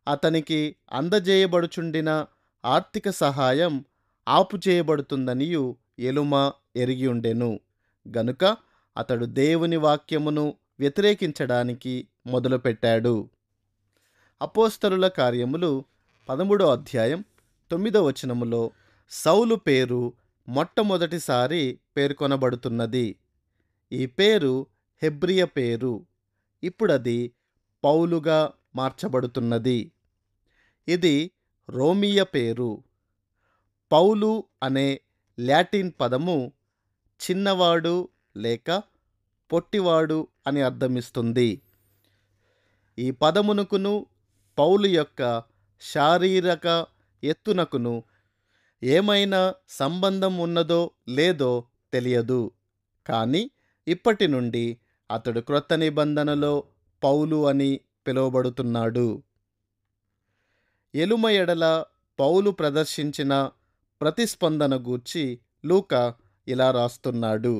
అతనికి అందజేయబడుచుండిన ఆర్థిక సహాయం ఆపుచేయబడుతుందనియు ఎలుమ ఎరిగి ఉండెను. గనుక అతడు దేవుని వాక్యమును వ్యతిరేకించడానికి మొదలుపెట్టాడు. అపోస్తలుల కార్యములు 13వ అధ్యాయం 9వ వచనములో సౌలు పేరు మొట్టమొదటిసారి పేర్కొనబడుతున్నది. ఈ పేరు హెబ్రియ పేరు. ఇప్పుడది పౌలుగా మార్చబడుతున్నది. ఇది రోమియ పేరు. పౌలు అనే లాటిన్ పదము చిన్నవాడు లేక పొట్టివాడు అని అర్థమిస్తుంది. ఈ పదమునకును పౌలు యొక్క శారీరక ఎత్తునకును ఏమైనా సంబంధం ఉన్నదో లేదో తెలియదు. కానీ ఇప్పటి నుండి అతడు క్రొత్త నిబంధనలో పౌలు అని పిలువబడుతున్నాడు. ఎలుమ ఎడల పౌలు ప్రదర్శించిన ప్రతిస్పందన గూర్చి లూకా ఇలా రాస్తున్నాడు.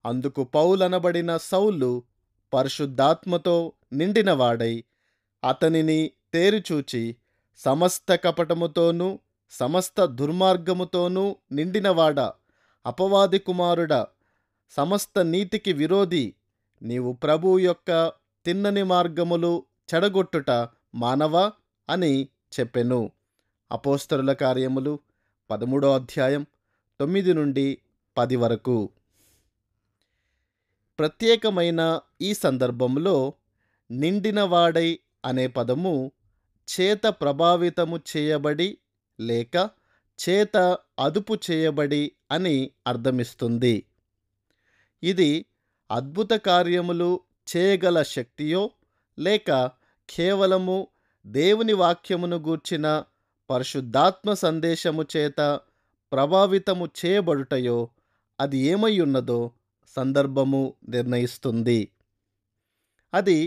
అందుకు పౌలనబడిన సౌలు పరిశుద్ధాత్మతో నిండినవాడై అతనిని తేరిచూచి సమస్త కపటముతోనూ సమస్త దుర్మార్గముతోనూ నిండినవాడా, అపవాది కుమారుడా, సమస్త నీతికి విరోధి, నీవు ప్రభువు యొక్క తిన్నని మార్గములు చెడగొట్టుట మానవా అని చెప్పెను. అపోస్తలుల కార్యములు 13వ అధ్యాయం 9 నుండి 10 వరకు. ప్రత్యేకమైన ఈ సందర్భంలో నిండినవాడై అనే పదము చేత ప్రభావితము చేయబడి లేక చేత అదుపు చేయబడి అని అర్థమిస్తుంది. ఇది అద్భుత కార్యములు చేయగల శక్తియో లేక కేవలము దేవుని వాక్యమును గూర్చిన పరిశుద్ధాత్మ సందేశము చేత ప్రభావితము చేయబడుటయో అది ఏమై ఉన్నదో సందర్భము నిర్ణయిస్తుంది. అది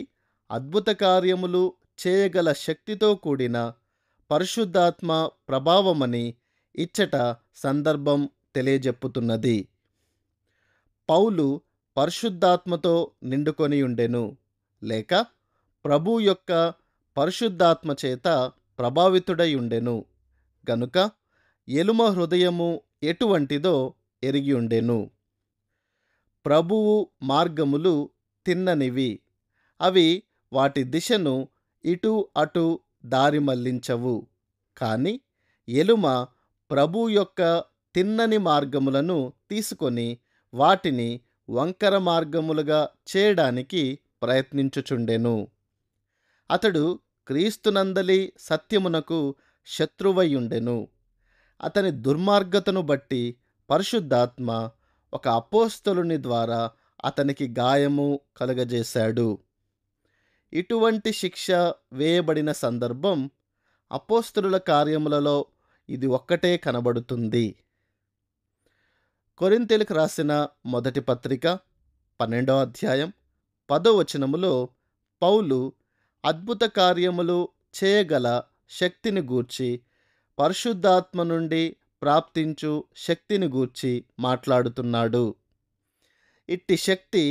అద్భుత కార్యములు చేయగల శక్తితో కూడిన పరిశుద్ధాత్మ ప్రభావమని ఇచ్చట సందర్భం తెలియజెప్పుతున్నది. పౌలు పరిశుద్ధాత్మతో నిండుకొని ఉండెను లేక ప్రభు యొక్క పరిశుద్ధాత్మ చేత ప్రభావితుడై ఉండెను గనుక ఎలుమ హృదయము ఎటువంటిదో ఎరిగి ఉండెను. ప్రభువు మార్గములు తిన్ననివి, అవి వాటి దిశను ఇటు అటు దారి మళ్లించవు. కాని ఎలుమ ప్రభు యొక్క తిన్నని మార్గములను తీసుకొని వాటిని వంకర మార్గములుగా చేయడానికి ప్రయత్నించుచుండెను. అతడు క్రీస్తునందలి సత్యమునకు శత్రువయ్యుండెను. అతని దుర్మార్గతను బట్టి పరిశుద్ధాత్మ ఒక అపోస్తలుని ద్వారా అతనికి గాయము కలుగజేశాడు. ఇటువంటి శిక్ష వేయబడిన సందర్భం అపోస్తలుల కార్యములలో ఇది ఒక్కటే కనబడుతుంది. కొరింథీయులకు రాసిన మొదటి పత్రిక 12వ అధ్యాయం 10వ వచనములో పౌలు అద్భుత కార్యములు చేయగల శక్తిని గూర్చి, పరిశుద్ధాత్మ నుండి ప్రాప్తించు శక్తిని గూర్చి మాట్లాడుతున్నాడు. ఇట్టి శక్తి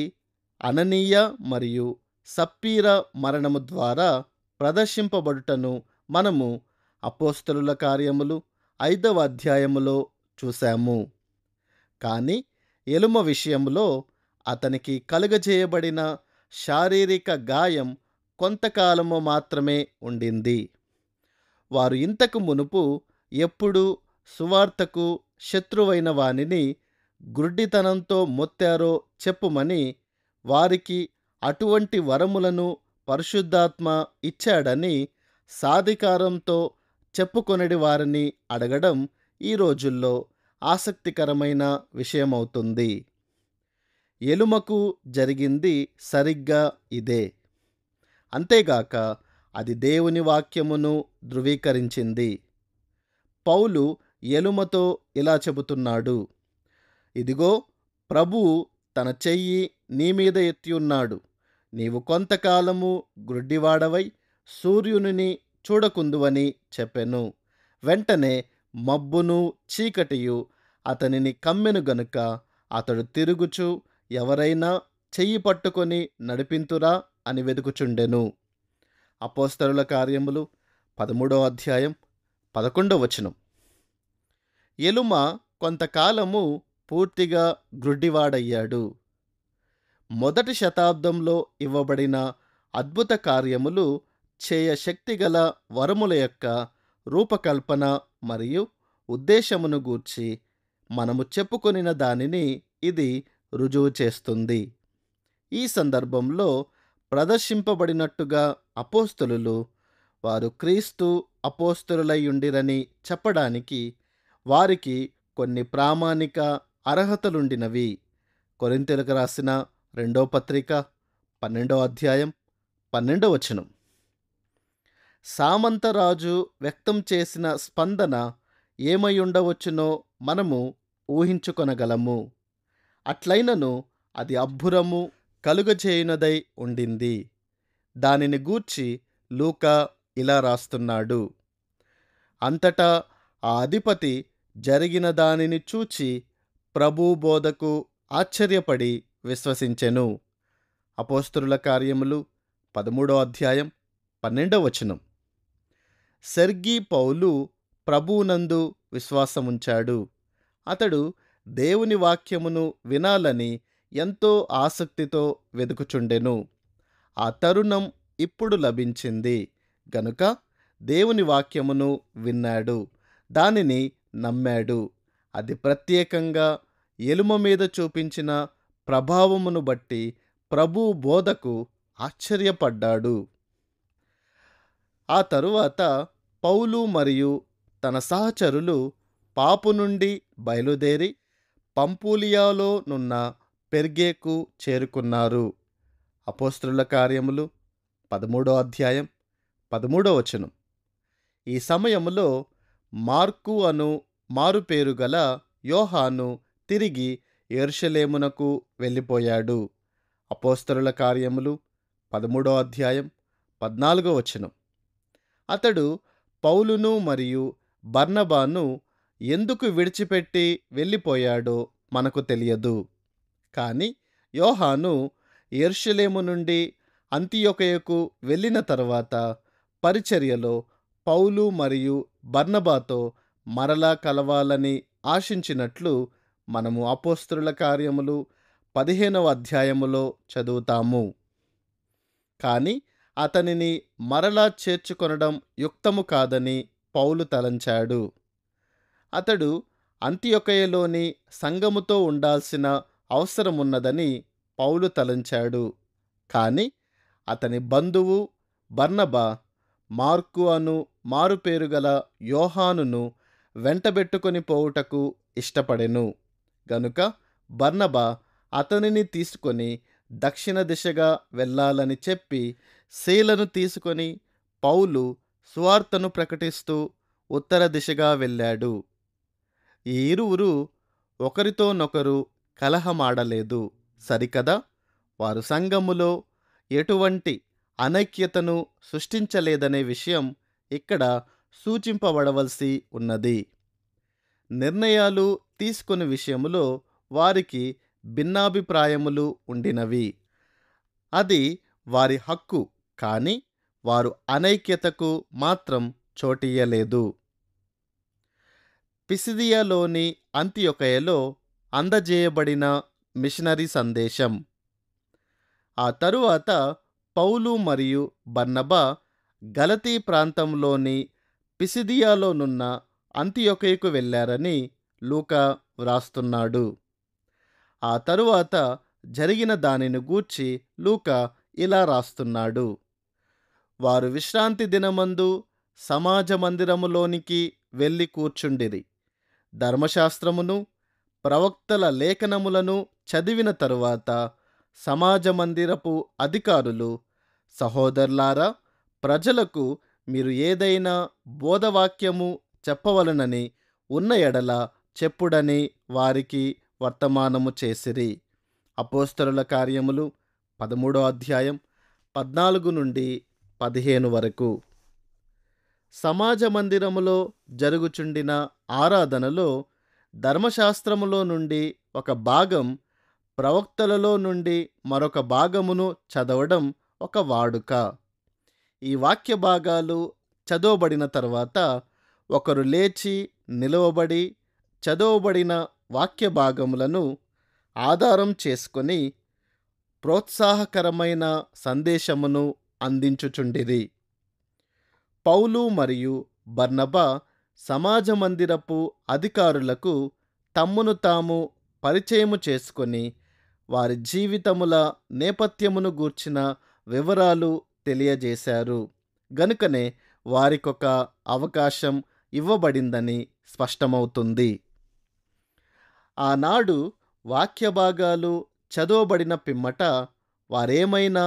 అననీయ మరియు సప్పీరా మరణము ద్వారా ప్రదర్శింపబడుటను మనము అపోస్తలుల కార్యములు 5వ అధ్యాయములో చూశాము. కానీ ఎలుమ విషయంలో అతనికి కలుగజేయబడిన శారీరక గాయం కొంతకాలము మాత్రమే ఉండింది. వారు ఇంతకు మునుపు ఎప్పుడు సువార్తకు శత్రువైన వానిని గ్రుడ్డితనంతో మొత్తారో చెప్పుమని వారికి అటువంటి వరములను పరిశుద్ధాత్మ ఇచ్చాడని సాధికారంతో చెప్పుకొనడి వారిని అడగడం ఈ రోజుల్లో ఆసక్తికరమైన విషయమవుతుంది. ఎలుమకు జరిగింది సరిగ్గా ఇదే. అంతేగాక అది దేవుని వాక్యమును ధృవీకరించింది. పౌలు ఎలుమతో ఇలా చెబుతున్నాడు, ఇదిగో ప్రభువు తన చెయ్యి నీ మీద ఎత్తి ఉన్నాడు. నీవు కొంతకాలము గ్రుడ్డివాడవై సూర్యుని చూడకుందువని చెప్పెను. వెంటనే మబ్బును చీకటియు అతనిని కమ్మెను గనుక అతడు తిరుగుచు ఎవరైనా చెయ్యి పట్టుకొని నడిపింతురా అని వెతుకుచుండెను. అపోస్తలుల కార్యములు 13వ అధ్యాయం 11వ వచనం. ఎలుమ కొంతకాలము పూర్తిగా గ్రుడ్డివాడయ్యాడు. మొదటి శతాబ్దంలో ఇవ్వబడిన అద్భుత కార్యములు చేయ శక్తిగల వరముల యొక్క రూపకల్పన మరియు ఉద్దేశమును గూర్చి మనము చెప్పుకొనిన దానిని ఇది రుజువు చేస్తుంది. ఈ సందర్భంలో ప్రదర్శింపబడినట్టుగా అపోస్తలులు వారు క్రీస్తు అపోస్తలులయ్యుండిరని చెప్పడానికి వారికి కొన్ని ప్రామాణిక అర్హతలుండినవి. కొరింథీయులకు రాసిన 2వ పత్రిక 12వ అధ్యాయం 12వ వచనం. సామంతరాజు వ్యక్తం చేసిన స్పందన ఏమై ఉండవచ్చునో మనము ఊహించుకొనగలము. అట్లైనను అది అబ్బురము కలుగజేయునదై ఉండింది. దానిని గూర్చి లూకా ఇలా రాస్తున్నాడు, అంతటా ఆ అధిపతి జరిగిన దానిని చూచి ప్రభు బోధకు ఆశ్చర్యపడి విశ్వసించెను. అపోస్తలుల కార్యములు 13వ అధ్యాయం 12వ వచనం. సెర్గీ పౌలు ప్రభువునందు విశ్వాసముంచాడు. అతడు దేవుని వాక్యమును వినాలని ఎంతో ఆసక్తితో వెదుకుచుండెను. ఆ తరుణం ఇప్పుడు లభించింది గనుక దేవుని వాక్యమును విన్నాడు, దానిని నమ్మాడు. అది ప్రత్యేకంగా ఎలుమ మీద చూపించిన ప్రభావమును బట్టి ప్రభు బోధకు ఆశ్చర్యపడ్డాడు. ఆ తరువాత పౌలు మరియు తన సహచరులు పాపు నుండి బయలుదేరి పంపూలియాలో నున్న పెర్గేకు చేరుకున్నారు. అపోస్తలుల కార్యములు 13వ అధ్యాయం 13వ వచనం. ఈ సమయములో మార్కు అను మారుపేరు గల యోహాను తిరిగి యెరూషలేమునకు వెళ్ళిపోయాడు. అపోస్తలుల కార్యములు 13వ అధ్యాయం 14వ వచనం. అతడు పౌలును మరియు బర్నబాను ఎందుకు విడిచిపెట్టి వెళ్ళిపోయాడో మనకు తెలియదు. కానీ యోహాను యెరూషలేము నుండి అంతియొకయకు వెళ్ళిన తరువాత పరిచర్యలో పౌలు మరియు బర్నబాతో మరలా కలవాలని ఆశించినట్లు మనము అపోస్తలుల కార్యములు 15వ అధ్యాయములో చదువుతాము. కానీ అతనిని మరలా చేర్చుకొనడం యుక్తము కాదని పౌలు తలంచాడు. అతడు అంతియొకయలోని సంఘముతో ఉండాల్సిన అవసరమున్నదని పౌలు తలంచాడు. కానీ అతని బంధువు బర్నబా మార్కు అను మారుపేరుగల యోహానును వెంటబెట్టుకొని పోవుటకు ఇష్టపడెను. గనుక బర్నబా అతనిని తీసుకొని దక్షిణ దిశగా వెళ్ళాలని చెప్పి శీలను తీసుకొని పౌలు సువార్తను ప్రకటిస్తూ ఉత్తర దిశగా వెళ్ళాడు. ఈ ఇరువురు ఒకరితోనొకరు కలహమాడలేదు సరికదా. వారు సంఘములో ఎటువంటి అనైక్యతను సృష్టించలేదనే విషయం ఇక్కడ సూచింపబడవలసి ఉన్నది. నిర్ణయాలు తీసుకునే విషయములో వారికి భిన్నాభిప్రాయములు ఉండినవి. అది వారి హక్కు. కానీ వారు అనైక్యతకు మాత్రం చోటియ్యలేదు. పిసిదియాలోని అంతియొకయలో అందజేయబడిన మిషనరీ సందేశం. ఆ తరువాత పౌలు మరియు బర్నబా గలతీ ప్రాంతంలోని పిసిదియాలోనున్న అంతియొకయకు వెళ్ళారని లూకా వ్రాస్తున్నాడు. ఆ తరువాత జరిగిన దానిని గూర్చి లూకా ఇలా రాస్తున్నాడు. వారు విశ్రాంతి దినమందు సమాజ మందిరములోనికి వెళ్ళి కూర్చుండిరి. ధర్మశాస్త్రమును ప్రవక్తల లేఖనములను చదివిన తరువాత సమాజ మందిరపు అధికారులు, సహోదరులారా, ప్రజలకు మీరు ఏదైనా బోధవాక్యము చెప్పవలనని ఉన్న ఎడల చెప్పుడని వారికి వర్తమానము చేసిరి. అపోస్తలుల కార్యములు 13వ అధ్యాయం 14 నుండి 15 వరకు. సమాజ మందిరములో జరుగుచుండిన ఆరాధనలో ధర్మశాస్త్రములో నుండి ఒక భాగం, ప్రవక్తలలో నుండి మరొక భాగమును చదవడం ఒక వాడుక. ఈ వాక్య భాగాలు చదవబడిన తర్వాత ఒకరు లేచి నిలువబడి చదవబడిన వాక్య భాగములను ఆధారం చేసుకొని ప్రోత్సాహకరమైన సందేశమును అందించుచుండిరి. పౌలు మరియు బర్నబా సమాజ మందిరపు అధికారులకు తమ్మును తాము పరిచయము చేసుకొని వారి జీవితముల నేపథ్యమును గూర్చిన వివరాలు తెలియజేశారు. గనుకనే వారికొక అవకాశం ఇవ్వబడిందని స్పష్టమవుతుంది. ఆనాడు వాక్య భాగాలు చదవబడిన పిమ్మట వారేమైనా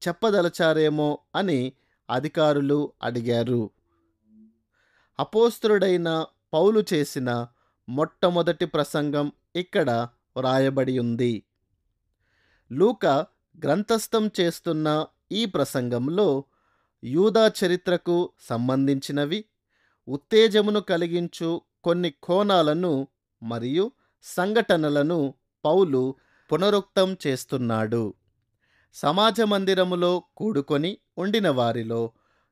చెప్పదలచారేమో అని అధికారులు అడిగారు. అపోస్తలుడైన పౌలు చేసిన మొట్టమొదటి ప్రసంగం ఇక్కడ వ్రాయబడి ఉంది. లూకా గ్రంథస్థం చేస్తున్న ఈ ప్రసంగంలో యూదా చరిత్రకు సంబంధించినవి, ఉత్తేజమును కలిగించు కొన్ని కోణాలను మరియు సంఘటనలను పౌలు పునరుక్తం చేస్తున్నాడు. సమాజ మందిరములో కూడుకొని ఉండిన వారిలో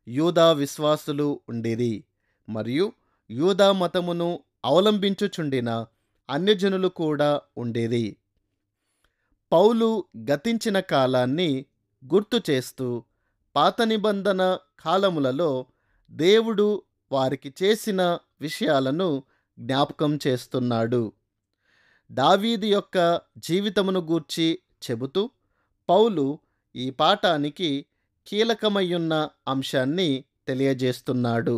యూదా విశ్వాసులు ఉండిరి మరియు యూదా మతమును అవలంబించుచుండిన అన్యజనులు కూడా ఉండిరి. పౌలు గతించిన కాలాన్ని గుర్తు చేస్తూ పాత నిబంధన కాలములలో దేవుడు వారికి చేసిన విషయాలను జ్ఞాపకం చేస్తున్నాడు. దావీదు యొక్క జీవితమును గూర్చి చెబుతూ పౌలు ఈ పాఠానికి కీలకమయ్యున్న అంశాన్ని తెలియజేస్తున్నాడు.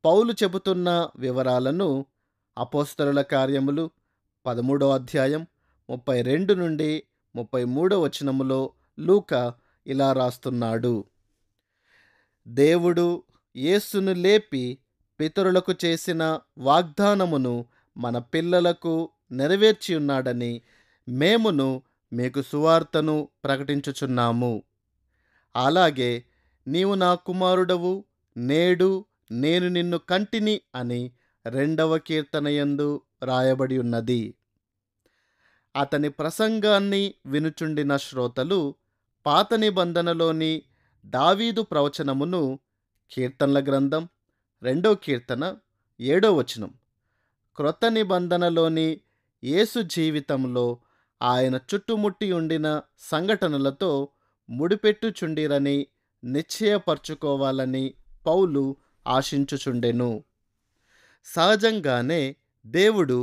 పౌలు చెబుతున్న వివరాలను అపోస్తలుల కార్యములు 13వ అధ్యాయం 32 నుండి 33వ వచనములో లూకా ఇలా రాస్తున్నాడు. దేవుడు యేసును లేపి పితరులకు చేసిన వాగ్దానమును మన పిల్లలకు నెరవేర్చియున్నాడని మేమును మీకు సువార్తను ప్రకటించుచున్నాము. అలాగే నీవు నా కుమారుడవు, నేడు నేను నిన్ను కంటిని అని 2వ కీర్తనయందు రాయబడి ఉన్నది. అతని ప్రసంగాన్ని వినుచుండిన శ్రోతలు పాత నిబంధనలోని దావీదు ప్రవచనమును, కీర్తనల గ్రంథం 2వ కీర్తన 7వ వచనం, క్రొత్త నిబంధనలోని యేసు జీవితంలో ఆయన చుట్టుముట్టి ఉండిన సంఘటనలతో ముడిపెట్టుచుండిరని నిశ్చయపరచుకోవాలని పౌలు ఆశించుచుండెను. సహజంగానే దేవుడు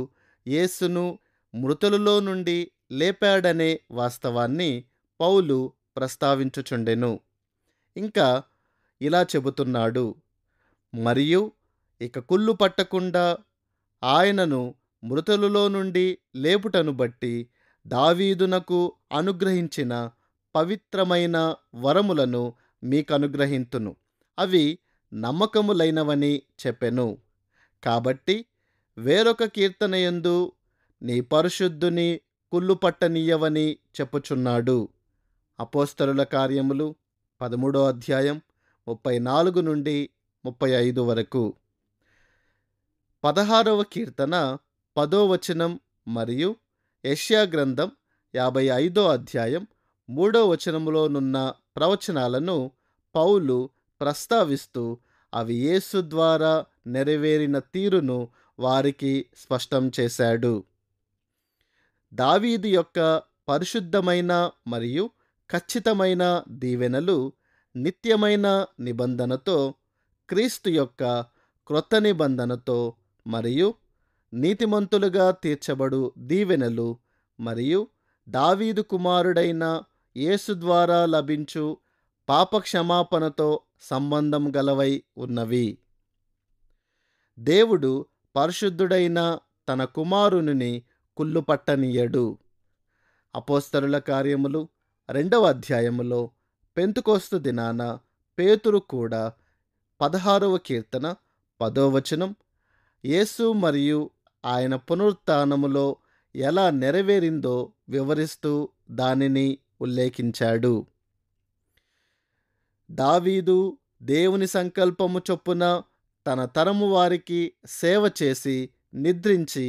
యేసును మృతులలో నుండి లేపాడనే వాస్తవాన్ని పౌలు ప్రస్తావించుచుండెను. ఇంకా ఇలా చెబుతున్నాడు, మరియు ఇక కుళ్ళు పట్టకుండా ఆయనను మృతులలో నుండి లేపుటను బట్టి దావీదునకు అనుగ్రహించిన పవిత్రమైన వరములను మీకనుగ్రహింతును, అవి నమ్మకములైనవని చెప్పెను. కాబట్టి వేరొక కీర్తనయందు నీ పరిశుద్ధుని కుళ్ళు పట్టనీయవని చెప్పుచున్నాడు. అపోస్తలుల కార్యములు 13వ అధ్యాయం 34 నుండి 35 వరకు. 16వ కీర్తన 10వ వచనం మరియు యెషయా గ్రంథం 55వ అధ్యాయం 3వ వచనములోనున్న ప్రవచనాలను పౌలు ప్రస్తావిస్తూ అవి యేసు ద్వారా నెరవేరిన తీరును వారికి స్పష్టం చేశాడు. దావీదు యొక్క పరిశుద్ధమైన మరియు ఖచ్చితమైన దీవెనలు నిత్యమైన నిబంధనతో, క్రీస్తు యొక్క క్రొత్త నిబంధనతో మరియు నీతిమంతులుగా తీర్చబడు దీవెనలు మరియు దావీదు కుమారుడైన యేసు ద్వారా లభించు పాపక్షమాపణతో సంబంధం గలవై ఉన్నవి. దేవుడు పరిశుద్ధుడైన తన కుమారుని కుళ్ళు పట్టనీయడు. అపోస్తలుల కార్యములు 2వ అధ్యాయములో పెంతుకోస్తు దినాన పేతురు కూడా 16వ కీర్తన 10వ వచనం యేసు మరియు ఆయన పునరుత్థానములో ఎలా నెరవేరిందో వివరిస్తూ దానిని ఉల్లేఖించాడు. దావీదు దేవుని సంకల్పము చొప్పున తన తరము వారికి సేవ చేసి నిద్రించి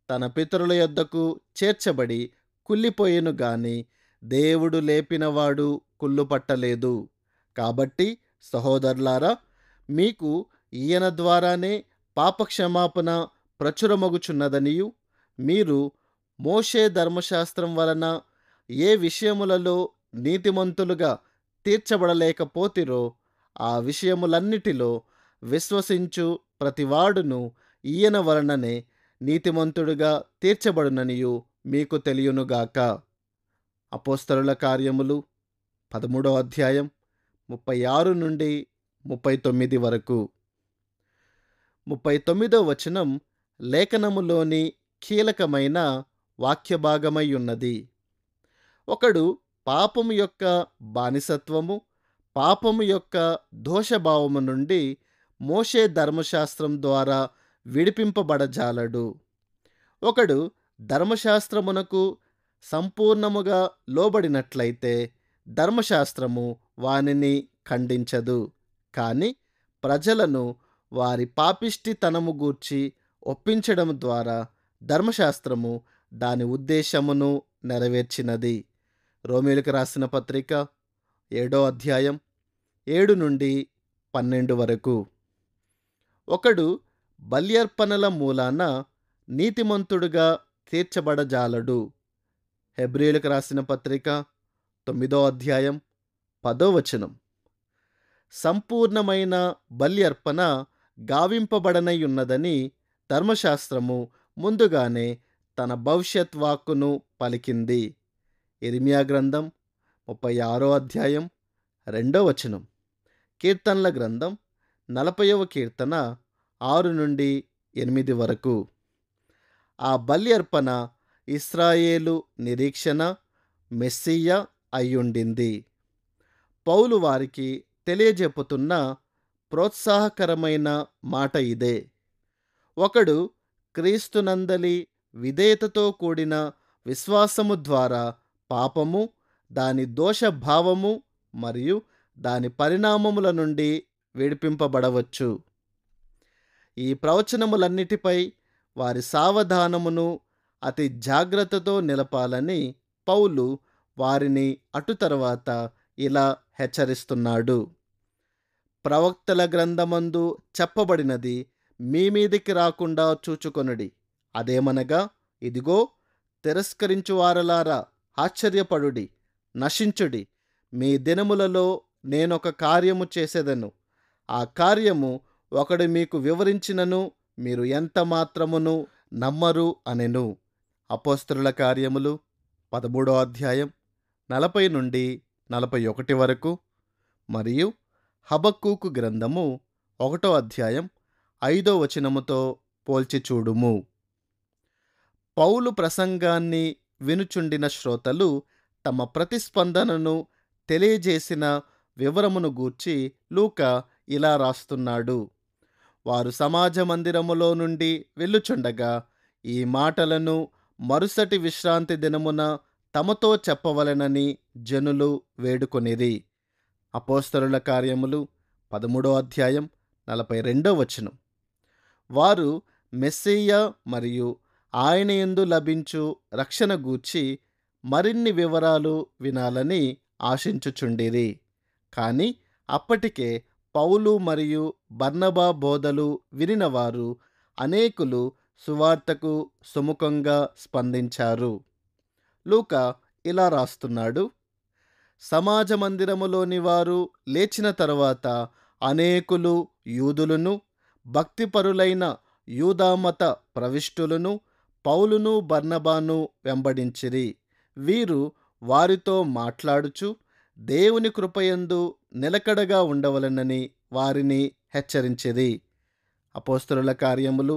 తన పితరుల యొద్దకు చేర్చబడి కుళ్ళిపోయెను గాని దేవుడు లేపినవాడు కుళ్ళు పట్టలేదు. కాబట్టి సహోదరులారా, మీకు ఈయన ద్వారానే పాపక్షమాపణ ప్రచురమగుచున్నదనియు మీరు మోషే ధర్మశాస్త్రం వలన ఏ విషయములలో నీతిమంతులుగా తీర్చబడలేకపోతిరో ఆ విషయములన్నిటిలో విశ్వసించు ప్రతివాడును ఈయన వలననే నీతిమంతుడుగా తీర్చబడుననియు మీకు తెలియనుగాక. అపోస్తలుల కార్యములు 13వ అధ్యాయం 36 నుండి 39 వరకు. 39వ వచనం లేఖనములోని కీలకమైన వాక్యభాగమై ఉన్నది. ఒకడు పాపము యొక్క బానిసత్వము, పాపము యొక్క దోషభావము నుండి మోషే ధర్మశాస్త్రం ద్వారా విడిపింపబడజాలడు. ఒకడు ధర్మశాస్త్రమునకు సంపూర్ణముగా లోబడినట్లయితే ధర్మశాస్త్రము వానిని ఖండించదు. కానీ ప్రజలను వారి పాపిష్టితనము గూర్చి ఒప్పించడం ద్వారా ధర్మశాస్త్రము దాని ఉద్దేశమును నెరవేర్చినది. రోమీయులకు రాసిన పత్రిక 7వ అధ్యాయం 7 నుండి 12 వరకు. ఒకడు బల్యర్పణల మూలాన నీతిమంతుడుగా తీర్చబడజాలడు. హెబ్రీయులకు రాసిన పత్రిక 9వ అధ్యాయం 10వ వచనం. సంపూర్ణమైన బల్యర్పణ గావింపబడనయున్నదని ధర్మశాస్త్రము ముందుగానే తన భవిష్యత్ వాక్కును పలికింది. ఇర్మియా గ్రంథం 36వ అధ్యాయం 2వ వచనం. కీర్తనల గ్రంథం 40వ కీర్తన 6 నుండి 8 వరకు. ఆ బలి అర్పణ ఇశ్రాయేలు నిరీక్షణ మెస్సియా అయ్యుండింది. పౌలు వారికి తెలియజెప్పుతున్న ప్రోత్సాహకరమైన మాట ఇదే. ఒకడు క్రీస్తునందలి విధేయతతో కూడిన విశ్వాసము ద్వారా పాపము, దాని దోషభావము మరియు దాని పరిణామముల నుండి విడిపింపబడవచ్చు. ఈ ప్రవచనములన్నిటిపై వారి సావధానమును అతి జాగ్రత్తతో నిలపాలని పౌలు వారిని అటు తర్వాత ఇలా హెచ్చరిస్తున్నాడు. ప్రవక్తల గ్రంథమందు చెప్పబడినది మీ మీదికి రాకుండా చూచుకొనుడి. అదేమనగా, ఇదిగో, తిరస్కరించువారలారా ఆశ్చర్యపడుడి, నశించుడి. మీ దినములలో నేనొక కార్యము చేసేదను. ఆ కార్యము ఒకడు మీకు వివరించినను మీరు ఎంత మాత్రమును నమ్మరు అనెను. అపోస్తలుల కార్యములు 13వ అధ్యాయం 40 నుండి 41 వరకు మరియు హబక్కూకు గ్రంథము 1వ అధ్యాయం 5వ వచనముతో పోల్చి చూడుము. పౌలు ప్రసంగాన్ని వినుచుండిన శ్రోతలు తమ ప్రతిస్పందనను తెలియజేసిన వివరమును గూర్చి లూకా ఇలా రాస్తున్నాడు. వారు సమాజ మందిరములో నుండి వెళ్ళుచుండగా ఈ మాటలను మరుసటి విశ్రాంతి దినమున తమతో చెప్పవలెనని జనులు వేడుకొనిరి. అపోస్తలుల కార్యములు 13వ అధ్యాయం 42వ వచనం. వారు మెస్సియా మరియు ఆయన యందు లభించు రక్షణ గూర్చి మరిన్ని వివరాలు వినాలని ఆశించుచుండిరి. కాని అప్పటికే పౌలు మరియు బర్నబా బోధలు వినినవారు అనేకులు సువార్తకు సుముఖంగా స్పందించారు. లూకా ఇలా రాస్తున్నాడు. సమాజ మందిరములోని వారు లేచిన తరువాత అనేకులు యూదులను, భక్తిపరులైన యూదామత ప్రవిష్టులను పౌలును బర్నబాను వెంబడించిరి. వీరు వారితో మాట్లాడుచు దేవుని కృపయందు నిలకడగా ఉండవలెనని వారిని హెచ్చరించిరి. అపోస్తలుల కార్యములు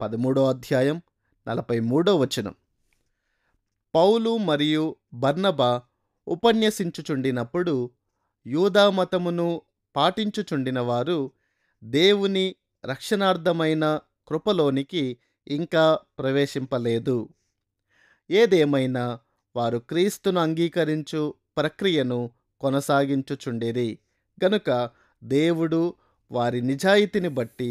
13వ అధ్యాయం 43వ వచనం. పౌలు మరియు బర్నబా ఉపన్యసించుచుండినప్పుడు యూదామతమును పాటించుచుండిన వారు దేవుని రక్షణార్థమైన కృపలోనికి ఇంకా ప్రవేశింపలేదు. ఏదేమైనా వారు క్రీస్తును అంగీకరించు ప్రక్రియను కొనసాగించుచుండిరి గనుక దేవుడు వారి నిజాయితీని బట్టి,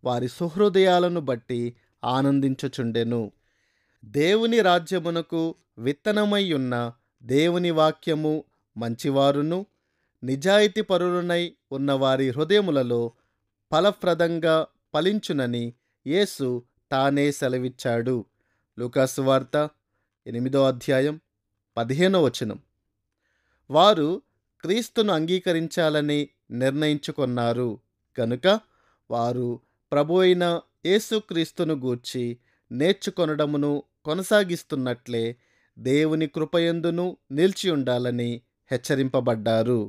వారి సుహృదయాలను బట్టి ఆనందించుచుండెను. దేవుని రాజ్యమునకు విత్తనమై ఉన్న దేవుని వాక్యము మంచివారును నిజాయితీ పరులనై ఉన్న వారి హృదయములలో ఫలప్రదంగా ఫలించునని యేసు తానే సెలవిచ్చాడు. లూకాసు వార్త 8వ అధ్యాయం 15వ వచనం. వారు క్రీస్తును అంగీకరించాలని నిర్ణయించుకొన్నారు గనుక వారు ప్రభువైన యేసుక్రీస్తును గూర్చి నేర్చుకొనడమును కొనసాగిస్తున్నట్లే దేవుని కృపయందును నిలిచి ఉండాలని హెచ్చరింపబడ్డారు.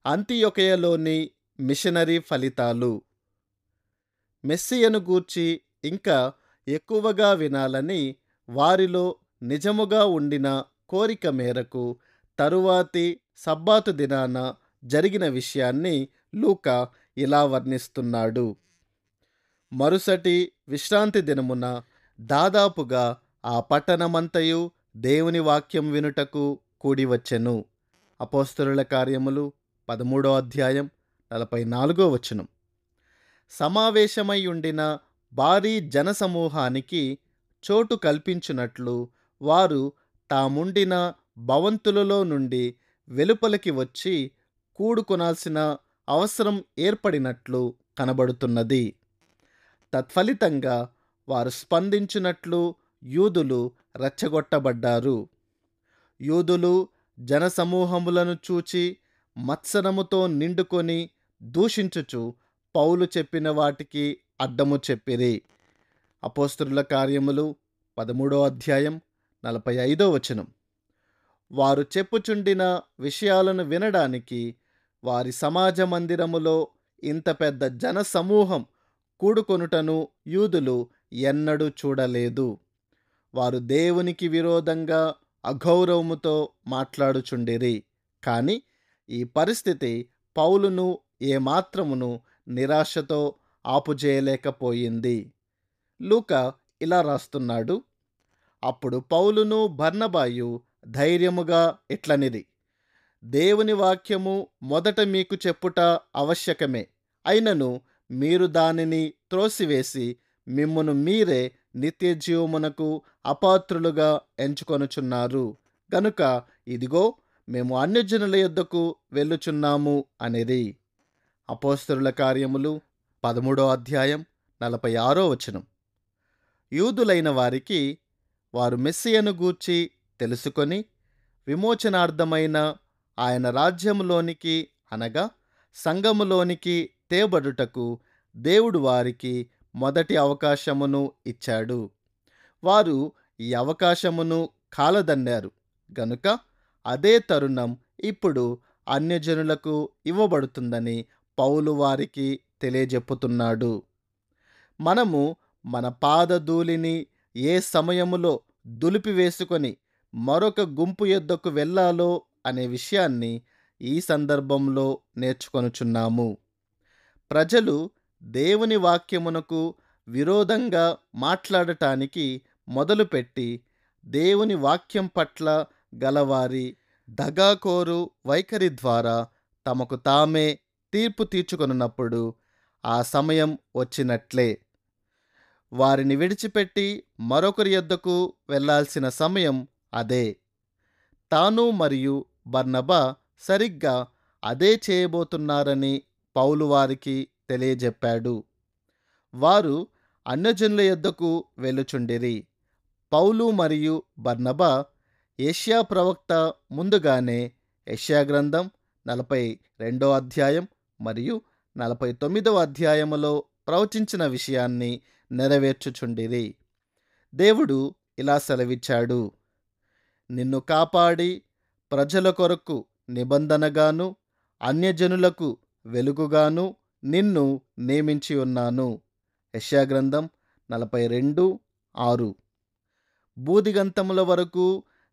అంతియొకయలోని మిషనరీ ఫలితాలు. మెస్సియను గూర్చి ఇంకా ఎక్కువగా వినాలని వారిలో నిజముగా ఉండిన కోరిక మేరకు తరువాతి సబ్బాతు దినాన జరిగిన విషయాన్ని లూకా ఇలా వర్ణిస్తున్నాడు. మరుసటి విశ్రాంతి దినమున దాదాపుగా ఆ పట్టణమంతయు దేవుని వాక్యం వినుటకు కూడివచ్చెను. అపోస్తలుల కార్యములు 13వ అధ్యాయం 44వ వచనం. సమావేశమై ఉండిన భారీ జనసమూహానికి చోటు కల్పించునట్లు వారు తాముండిన భవంతులలో నుండి వెలుపలికి వచ్చి కూడుకొనాల్సిన అవసరం ఏర్పడినట్లు కనబడుతున్నది. తత్ఫలితంగా వారు స్పందించినట్లు యూదులు రెచ్చగొట్టబడ్డారు. యూదులు జనసమూహములను చూచి మత్సరముతో నిండుకొని దూషించుచు పౌలు చెప్పిన వాటికి అడ్డము చెప్పిరి. అపోస్తలుల కార్యములు 13వ అధ్యాయం 45వ వచనం. వారు చెప్పుచుండిన విషయాలను వినడానికి వారి సమాజ మందిరములో ఇంత పెద్ద జన సమూహం కూడుకొనుటను యూదులు ఎన్నడూ చూడలేదు. వారు దేవునికి విరోధంగా అగౌరవముతో మాట్లాడుచుండిరి. కాని ఈ పరిస్థితి పౌలును ఏమాత్రమును నిరాశతో ఆపుజేయలేకపోయింది. లూకా ఇలా రాస్తున్నాడు: అప్పుడు పౌలును బర్నబాయు ధైర్యముగా ఇట్లనిరి, దేవుని వాక్యము మొదట మీకు చెప్పుట ఆవశ్యకమే. అయినను మీరు దానిని త్రోసివేసి మిమ్మును మీరే నిత్యజీవమునకు అపాత్రులుగా ఎంచుకొనుచున్నారు. గనుక ఇదిగో మేము అన్యజనుల యొద్దకు వెళ్ళుచున్నాము అనేది. అపోస్తలుల కార్యములు 13 అధ్యాయం 46 యూదులైన వారికి వారు మెస్సియను గూర్చి తెలుసుకొని విమోచనార్థమైన ఆయన రాజ్యములోనికి అనగా సంఘములోనికి తేబడుటకు దేవుడు వారికి మొదటి అవకాశమును ఇచ్చాడు. వారు ఈ అవకాశమును కాలదన్నారు గనుక అదే తరుణం ఇప్పుడు అన్యజనులకు ఇవ్వబడుతుందని పౌలు వారికి తెలియజెప్పుతున్నాడు. మనము మన పాదధూళిని ఏ సమయములో దులిపివేసుకొని మరొక గుంపు యొద్దకు వెళ్ళాలో అనే విషయాన్ని ఈ సందర్భంలో నేర్చుకొనుచున్నాము. ప్రజలు దేవుని వాక్యమునకు విరోధంగా మాట్లాడటానికి మొదలుపెట్టి దేవుని వాక్యం పట్ల గలవారి దగాకోరు వైఖరి ద్వారా తమకు తామే తీర్పు తీర్చుకొనున్నప్పుడు ఆ సమయం వచ్చినట్లే. వారిని విడిచిపెట్టి మరొకరి యొద్దకు వెళ్ళాల్సిన సమయం అదే. తాను మరియు బర్నబా సరిగ్గా అదే చేయబోతున్నారని పౌలు వారికి తెలియజెప్పాడు. వారు అన్యజనుల యొద్దకు వెళ్ళుచుండిరి. పౌలు మరియు బర్నబా యెషయా ప్రవక్త ముందుగానే యెషయా గ్రంథం 42 అధ్యాయం మరియు 49 అధ్యాయములో ప్రవచించిన విషయాన్ని నెరవేర్చుచుండిరి. దేవుడు ఇలా సెలవిచ్చాడు: నిన్ను కాపాడి ప్రజల కొరకు నిబంధనగాను అన్యజనులకు వెలుగుగాను నిన్ను నియమించి ఉన్నాను. యెషయా గ్రంథం 42:6. బూదిగంతముల వరకు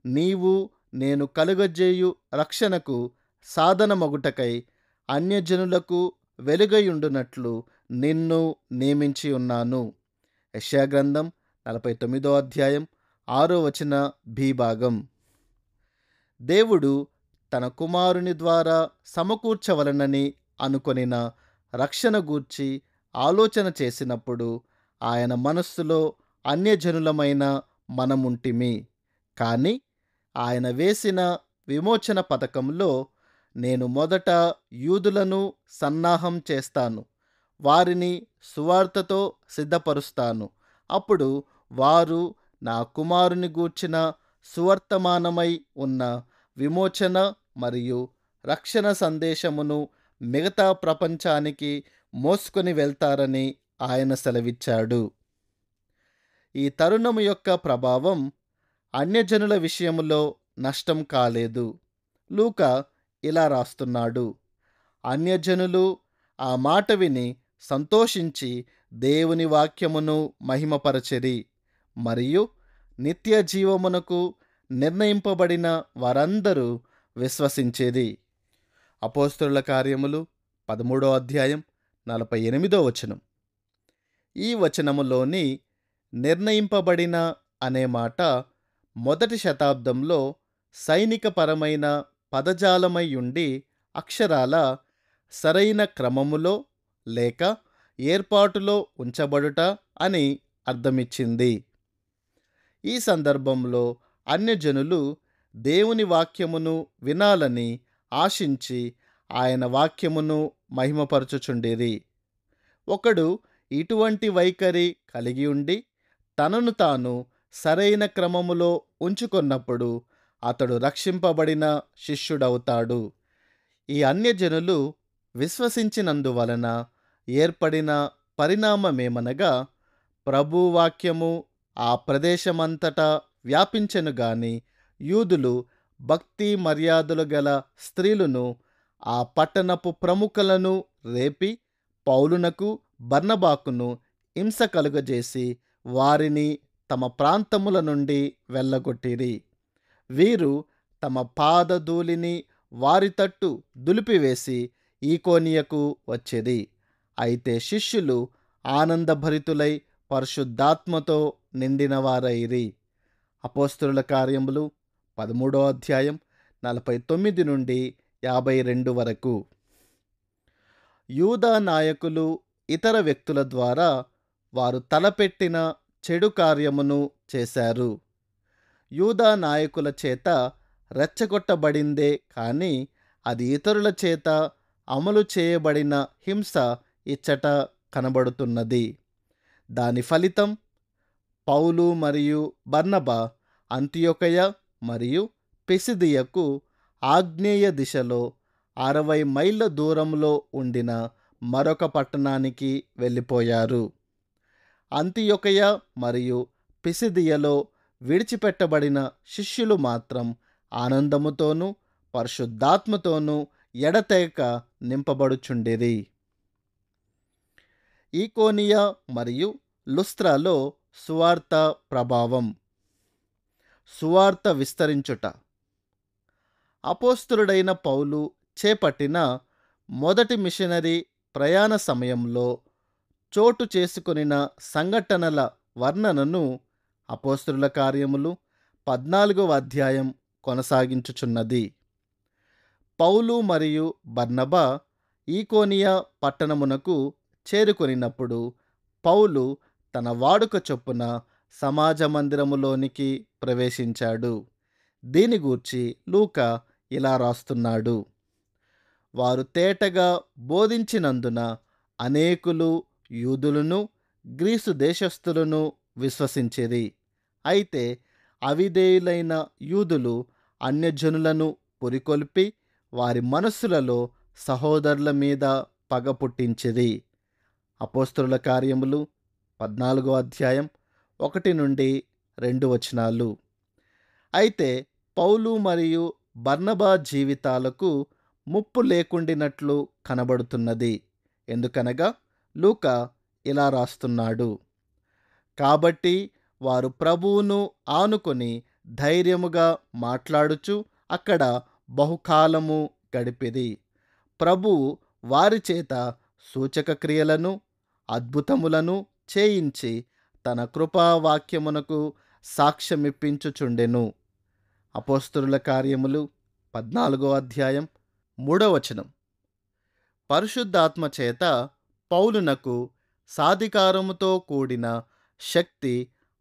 నీవు నేను కలుగజేయు రక్షణకు సాధనమగుటకై అన్యజనులకు వెలుగయుండునట్లు నిన్ను నియమించి ఉన్నాను. యెషయా గ్రంథం 49 అధ్యాయం 6 బి భాగం. దేవుడు తన కుమారుని ద్వారా సమకూర్చవలనని అనుకొనిన రక్షణ గూర్చి ఆలోచన చేసినప్పుడు ఆయన మనస్సులో అన్యజనులమైన మనముంటిమి. కానీ ఆయన వేసిన విమోచన పథకంలో నేను మొదట యూదులను సన్నాహం చేస్తాను, వారిని సువార్తతో సిద్ధపరుస్తాను. అప్పుడు వారు నా కుమారుని గూర్చిన సువర్తమానమై ఉన్న విమోచన మరియు రక్షణ సందేశమును మిగతా ప్రపంచానికి మోసుకొని వెళ్తారని ఆయన సెలవిచ్చాడు. ఈ తరుణము యొక్క ప్రభావం అన్యజనుల విషయములో నష్టం కాలేదు. లూకా ఇలా రాస్తున్నాడు: అన్యజనులు ఆ మాట విని సంతోషించి దేవుని వాక్యమును మహిమపరచెరి మరియు నిత్య జీవమునకు నిర్ణయింపబడిన వారందరూ విశ్వసించేది. అపోస్తలుల కార్యములు 13 అధ్యాయం 48 ఈ వచనములోని నిర్ణయింపబడిన అనే మాట మొదటి శతాబ్దంలో సైనికపరమైన పదజాలమై ఉండి అక్షరాల సరైన క్రమములో లేక ఏర్పాటులో ఉంచబడుట అని అర్థమిచ్చింది. ఈ సందర్భంలో అన్యజనులు దేవుని వాక్యమును వినాలని ఆశించి ఆయన వాక్యమును మహిమపరచుచుండిరి. ఒకడు ఇటువంటి వైఖరి కలిగి ఉండి తనను తాను సరైన క్రమములో ఉంచుకొన్నప్పుడు అతడు రక్షింపబడిన శిష్యుడవుతాడు. ఈ అన్యజనులు విశ్వసించినందువలన ఏర్పడిన పరిణామమేమనగా ప్రభువాక్యము ఆ ప్రదేశమంతటా వ్యాపించెను గాని యూదులు భక్తి మర్యాదలు గల స్త్రీలను ఆ పట్టణపు ప్రముఖులను రేపి పౌలునకు బర్నబాకును హింస కలుగజేసి వారిని తమ ప్రాంతముల నుండి వెళ్ళగొట్టిరి. వీరు తమ పాదధూళిని వారి తట్టు దులిపివేసి ఈకోనియకు వచ్చిరి. అయితే శిష్యులు ఆనందభరితులై పరిశుద్ధాత్మతో నిండినవారైరి. అపోస్తలుల కార్యములు 13వ అధ్యాయం 49 నుండి 52 వరకు. యూదా నాయకులు ఇతర వ్యక్తుల ద్వారా వారు తలపెట్టిన చెడు కార్యమును చేశారు. యూదా నాయకుల చేత రెచ్చగొట్టబడిందే కాని అది ఇతరుల చేత అమలు చేయబడిన హింస ఇచ్చట కనబడుతున్నది. దాని ఫలితం పౌలు మరియు బర్నబా అంతియొకయ మరియు పిసిదియకు ఆగ్నేయ దిశలో 60 మైళ్ళ దూరంలో ఉండిన మరొక పట్టణానికి వెళ్ళిపోయారు. అంతియొకయ మరియు పిసిదియలో విడిచిపెట్టబడిన శిష్యులు మాత్రం ఆనందముతోనూ పరిశుద్ధాత్మతోనూ ఎడతెగక నింపబడుచుండిరి. ఈకోనియ మరియు లుస్త్రాలో సువార్త ప్రభావం. సువార్త విస్తరించుట. అపోస్తలుడైన పౌలు చేపట్టిన మొదటి మిషనరీ ప్రయాణ సమయంలో చోటు చేసుకొనిన సంఘటనల వర్ణనను అపోస్తలుల కార్యములు 14వ అధ్యాయం కొనసాగించుచున్నది. పౌలు మరియు బర్నబా ఈకోనియ పట్టణమునకు చేరుకొనినప్పుడు పౌలు తన వాడుక చొప్పున సమాజ మందిరములోనికి ప్రవేశించాడు. దీని గూర్చి లూకా ఇలా రాస్తున్నాడు: వారు తేటగా బోధించినందున అనేకులు యూదులను గ్రీసు దేశస్థులను విశ్వసించిరి. అయితే అవిధేయులైన యూదులు అన్యజనులను పురికొల్పి వారి మనస్సులలో సహోదరుల మీద పగ పుట్టించిరి. అపోస్తలుల కార్యములు 14వ అధ్యాయం 1 నుండి 2 వచనాలు. అయితే పౌలు మరియు బర్నబా జీవితాలకు ముప్పు లేకుండినట్లు కనబడుతున్నది. ఎందుకనగా లూకా ఇలా రాస్తున్నాడు: కాబట్టి వారు ప్రభువును ఆనుకొని ధైర్యముగా మాట్లాడుచు అక్కడ బహుకాలము గడిపిరి. ప్రభువు వారి చేత సూచక క్రియలను అద్భుతములను చేయించి తన కృపావాక్యమునకు సాక్ష్యమిప్పించుచుండెను. అపోస్తలుల కార్యములు 14వ అధ్యాయం 3వ వచనం. పరిశుద్ధాత్మ చేత పౌలునకు సాధికారముతో కూడిన శక్తి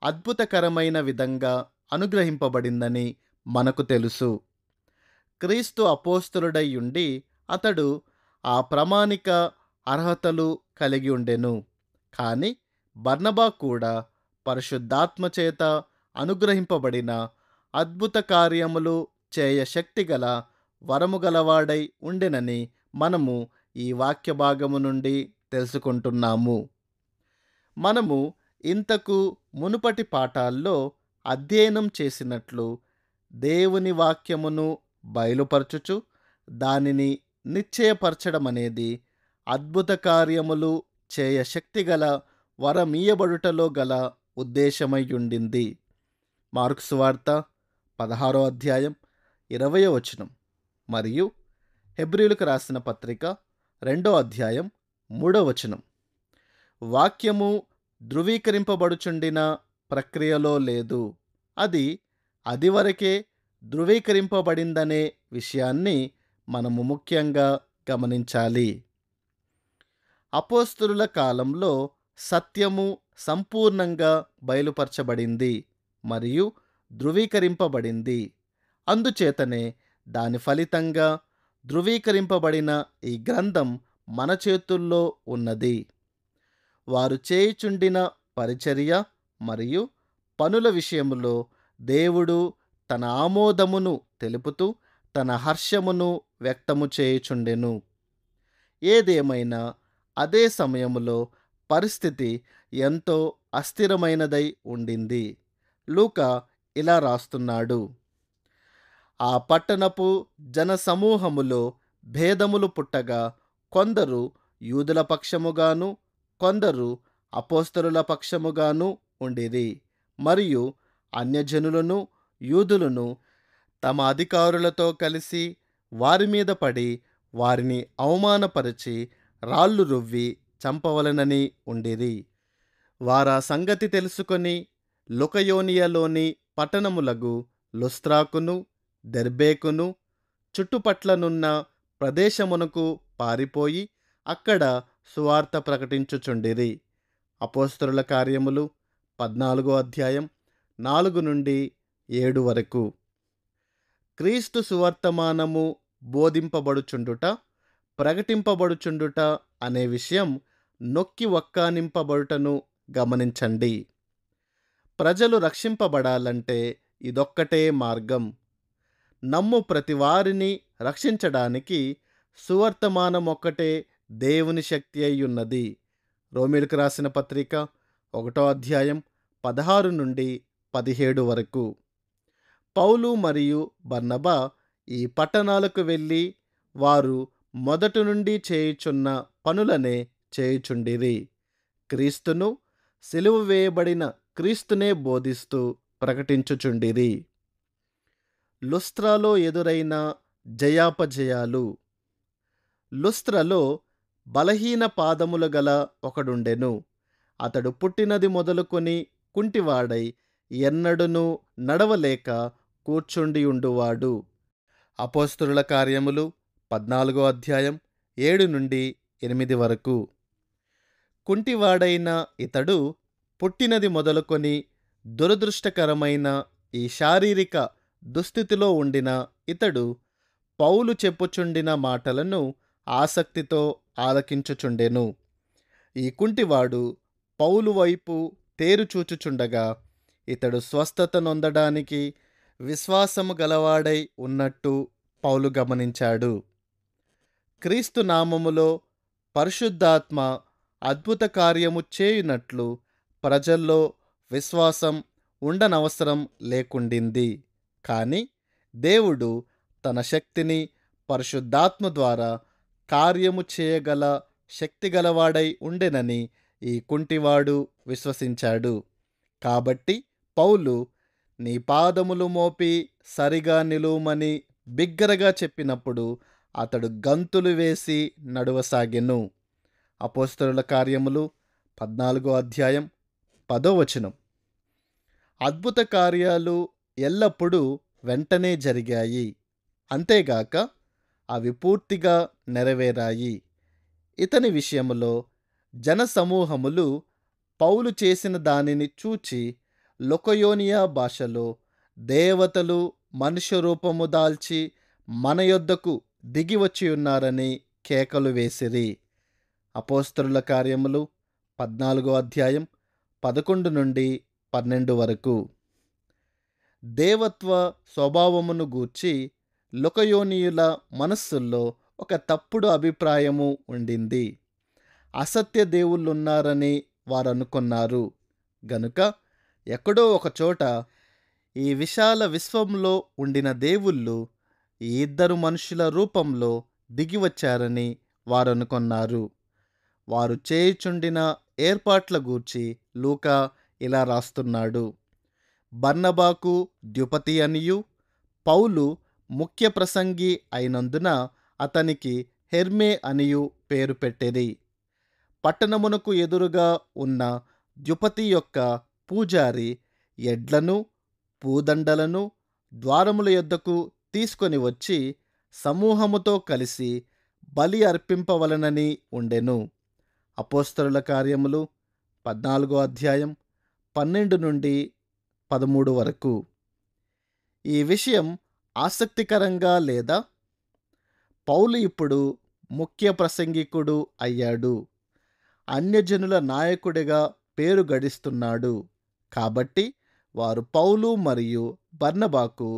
అద్భుతకరమైన విధంగా అనుగ్రహింపబడిందని మనకు తెలుసు. క్రీస్తు అపోస్తలుడై ఉండి అతడు ఆ ప్రామాణిక అర్హతలు కలిగి ఉండెను. కానీ బర్నబా కూడా పరిశుద్ధాత్మ చేత అనుగ్రహింపబడిన అద్భుత కార్యములు చేయ శక్తిగల వరము గలవాడై ఉండెనని మనము ఈ వాక్య భాగము నుండి తెలుసుకుంటున్నాము. మనము ఇంతకు మునుపటి పాఠాల్లో అధ్యయనం చేసినట్లు దేవుని వాక్యమును బయలుపరచుచు దానిని నిశ్చయపరచడం అనేది అద్భుత కార్యములు చేయ శక్తిగల వరమీయబడుటలో గల ఉద్దేశమయ్యుండింది. మార్కు సువార్త 16వ అధ్యాయం 20వ వచనం మరియు హెబ్రీయులకు రాసిన పత్రిక 2వ అధ్యాయం 3వ వచనం. వాక్యము ధృవీకరింపబడుచుండిన ప్రక్రియలో లేదు. అది వరకే ధృవీకరింపబడిందనే విషయాన్ని మనము ముఖ్యంగా గమనించాలి. అపోస్తలుల కాలంలో సత్యము సంపూర్ణంగా బయలుపరచబడింది మరియు ధృవీకరింపబడింది. అందుచేతనే దాని ఫలితంగా ధృవీకరింపబడిన ఈ గ్రంథం మన చేతుల్లో ఉన్నది. వారు చేయుచుండిన పరిచర్య మరియు పనుల విషయములో దేవుడు తన ఆమోదమును తెలుపుతూ తన హర్షమును వ్యక్తము చేయుచుండెను. ఏదేమైనా అదే సమయములో పరిస్థితి ఎంతో అస్థిరమైనదై ఉండింది. లూకా ఇలా రాస్తున్నాడు: ఆ పట్టణపు జనసమూహములో భేదములు పుట్టగా కొందరు యూదుల పక్షముగాను కొందరు అపోస్తలుల పక్షముగాను ఉండిరి. మరియు అన్యజనులను యూదులను తమ అధికారులతో కలిసి వారి మీద పడి వారిని అవమానపరిచి రాళ్ళు రువ్వి చంపవలెనని ఉండిరి. వారా సంగతి తెలుసుకొని లుకయోనియలోని పట్టణములగు లుస్త్రాకును దెర్బేకును చుట్టుపట్లనున్న ప్రదేశమునకు పారిపోయి అక్కడ సువార్త ప్రకటించుచుండిరి. అపోస్తలుల కార్యములు 14 4 నుండి 7 వరకు. క్రీస్తు సువర్తమానము బోధింపబడుచుండుట ప్రకటింపబడుచుండుట అనే విషయం నొక్కి వక్కానింపబడుటను గమనించండి. ప్రజలు రక్షింపబడాలంటే ఇదొక్కటే మార్గం. నమ్ము ప్రతి వారిని రక్షించడానికి సువర్తమానమొక్కటే దేవుని శక్తి అయ్యున్నది. రోమీయులకు రాసిన పత్రిక 1 నుండి 17 వరకు. పౌలు మరియు బర్నబా ఈ పట్టణాలకు వెళ్ళి వారు మొదటి నుండి చేయుచున్న పనులనే చేయుచుండిరి. క్రీస్తును, సిలువ వేయబడిన క్రీస్తునే బోధిస్తూ ప్రకటించుచుండిరి. లుస్త్రాలో ఎదురైన జయాపజయాలు. లుస్త్రలో బలహీన పాదములు గల ఒకడుండెను. అతడు పుట్టినది మొదలుకొని కుంటివాడై ఎన్నడునూ నడవలేక కూర్చుండి ఉండువాడు. అపోస్తలుల కార్యములు 14 7 నుండి 8 వరకు. కుంటివాడైన ఇతడు పుట్టినది మొదలుకొని దురదృష్టకరమైన ఈ శారీరక దుస్థితిలో ఉండిన ఇతడు పౌలు చెప్పుచుండిన మాటలను ఆసక్తితో ఆలకించుచుండెను. ఈ కుంటివాడు పౌలు వైపు తేరుచూచుచుండగా ఇతడు స్వస్థత నొందడానికి విశ్వాసము గలవాడై ఉన్నట్టు పౌలు గమనించాడు. క్రీస్తు నామములో పరిశుద్ధాత్మ అద్భుత కార్యము చేయునట్లు ప్రజల్లో విశ్వాసం ఉండనవసరం లేకుండింది. కాని దేవుడు తన శక్తిని పరిశుద్ధాత్మ ద్వారా కార్యము చేయగల శక్తిగలవాడై ఉండెనని ఈ కుంటివాడు విశ్వసించాడు. కాబట్టి పౌలు నీ పాదములు మోపి సరిగా నిలువుమని బిగ్గరగా చెప్పినప్పుడు అతడు గంతులు వేసి నడువసాగెను. అపోస్తలుల కార్యములు 14 10. అద్భుత కార్యాలు ఎల్లప్పుడూ వెంటనే జరిగాయి. అంతేగాక అవి పూర్తిగా నెరవేరాయి. ఇతని విషయములో జనసమూహములు పౌలు చేసిన దానిని చూచి లుకయోనియా భాషలో దేవతలు మనుష్య రూపము దాల్చి మన యొద్దకు దిగివచ్చియున్నారని కేకలు వేసిరి. అపోస్తలుల కార్యములు 14 11 నుండి 12 వరకు. దేవత్వ స్వభావమును గూర్చి లుకయోనీయుల మనస్సుల్లో ఒక తప్పుడు అభిప్రాయము ఉండింది. అసత్య దేవుళ్ళున్నారని వారనుకున్నారు గనుక ఎక్కడో ఒకచోట ఈ విశాల విశ్వంలో ఉండిన దేవుళ్ళు ఈ ఇద్దరు మనుషుల రూపంలో దిగివచ్చారని వారనుకున్నారు. వారు చేయుచుండిన ఏర్పాట్ల గూర్చి లూకా ఇలా రాస్తున్నాడు. బర్నబాకు ద్యుపతి అనియు పౌలు ముఖ్య ప్రసంగి అయినందున అతనికి హెర్మే అనియు పేరు పెట్టిరి. పట్టణమునకు ఎదురుగా ఉన్న ద్యుపతి యొక్క పూజారి ఎడ్లను పూదండలను ద్వారముల యొద్దకు తీసుకొని వచ్చి సమూహముతో కలిసి బలి అర్పింపవలనని ఉండెను. అపోస్తలుల కార్యములు 14 12 నుండి 13 వరకు. ఈ విషయం ఆసక్తికరంగా లేదా? పౌలు ఇప్పుడు ముఖ్య ప్రసంగికుడు అయ్యాడు. అన్యజనుల నాయకుడిగా పేరు గడిస్తున్నాడు. కాబట్టి వారు పౌలు మరియు బర్నబాకు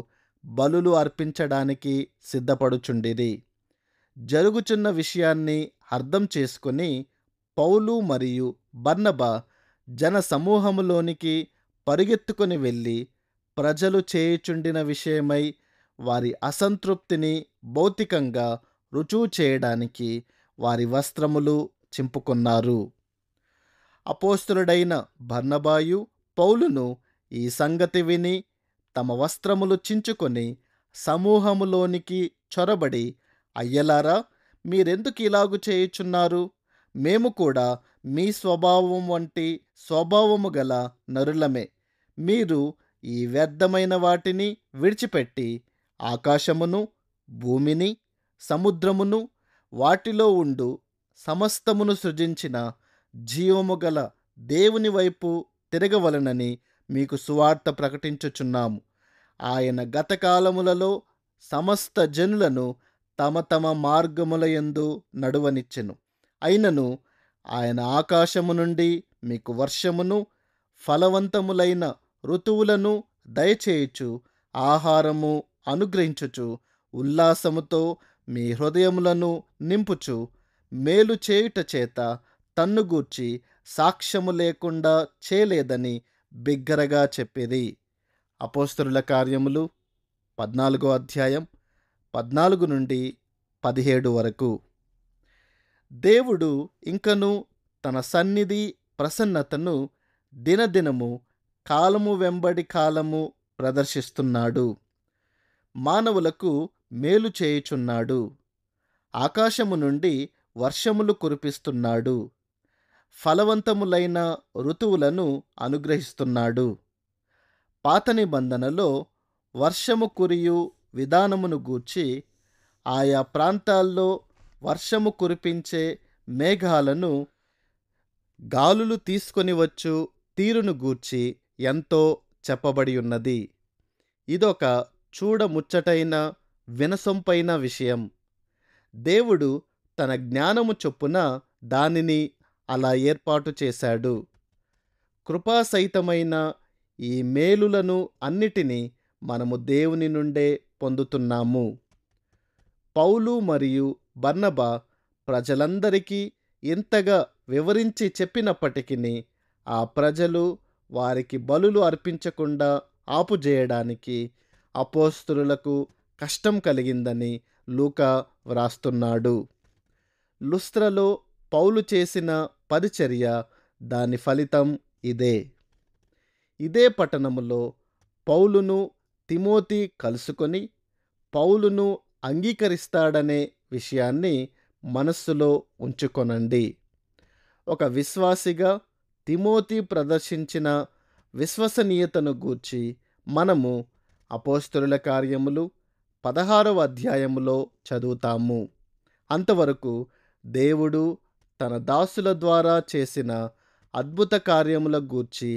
బలులు అర్పించడానికి సిద్ధపడుచుండిరి. జరుగుచున్న విషయాన్ని అర్థం చేసుకుని పౌలు మరియు బర్నబా జన సమూహములోనికి పరుగెత్తుకొని వెళ్ళి ప్రజలు చేయుచుండిన విషయమై వారి అసంతృప్తిని భౌతికంగా రుజువు చేయడానికి వారి వస్త్రములు చింపుకొన్నారు. అపోస్తలుడైన బర్నబాయు, పౌలును ఈ సంగతి విని తమ వస్త్రములు చించుకొని సమూహములోనికి చొరబడి, అయ్యలారా, మీరెందుకు ఇలాగు చేయుచున్నారు? మేము కూడా మీ స్వభావం వంటి స్వభావము గల నరులమే. మీరు ఈ వ్యర్థమైన వాటిని విడిచిపెట్టి ఆకాశమును, భూమిని, సముద్రమును, వాటిలో ఉండు సమస్తమును సృజించిన జీవము గల దేవుని వైపు తిరగవలనని మీకు సువార్త ప్రకటించుచున్నాము. ఆయన గతకాలములలో సమస్త జనులను తమ తమ మార్గముల యందు నడువనిచ్చెను. అయినను ఆయన ఆకాశము నుండి మీకు వర్షమును, ఫలవంతములైన ఋతువులను దయచేయుచు, ఆహారము అనుగ్రహించుచు, ఉల్లాసముతో మీ హృదయములను నింపుచు, మేలు చేయుట చేత తన్నుగూర్చి సాక్ష్యము లేకుండా చేయలేదని బిగ్గరగా చెప్పిరి. అపోస్తలుల కార్యములు 14వ అధ్యాయం 14 నుండి 17 వరకు. దేవుడు ఇంకను తన సన్నిధి ప్రసన్నతను దినదినము, కాలము వెంబడి కాలము ప్రదర్శిస్తున్నాడు. మానవులకు మేలు చేయుచున్నాడు. ఆకాశము నుండి వర్షములు కురిపిస్తున్నాడు. ఫలవంతములైన ఋతువులను అనుగ్రహిస్తున్నాడు. పాత నిబంధనలో వర్షము కురియు విధానమును గూర్చి, ఆయా ప్రాంతాల్లో వర్షము కురిపించే మేఘాలను, గాలులు తీసుకొని వచ్చు తీరును గూర్చి ఎంతో చెప్పబడి ఉన్నది. ఇదొక చూడముచ్చటైన, వినసొంపైన విషయం. దేవుడు తన జ్ఞానము చొప్పున దానిని అలా ఏర్పాటు చేశాడు. కృపాసహితమైన ఈ మేలులను అన్నిటినీ మనము దేవుని నుండే పొందుతున్నాము. పౌలు మరియు బర్నబా ప్రజలందరికీ ఇంతగా వివరించి చెప్పినప్పటికీ ఆ ప్రజలు వారికి బలులు అర్పించకుండా ఆపుజేయడానికి అపోస్తలులకు కష్టం కలిగిందని లూకా వ్రాస్తున్నాడు. లుస్త్రలో పౌలు చేసిన పరిచర్య, దాని ఫలితం ఇదే. ఇదే పట్టణములో పౌలును తిమోతి కలుసుకొని పౌలును అంగీకరిస్తాడనే విషయాన్ని మనస్సులో ఉంచుకొనండి. ఒక విశ్వాసిగా తిమోతి ప్రదర్శించిన విశ్వసనీయతను గూర్చి మనము అపోస్తలుల కార్యములు 16వ అధ్యాయములో చదువుతాము. అంతవరకు దేవుడు తన దాసుల ద్వారా చేసిన అద్భుత కార్యముల గూర్చి,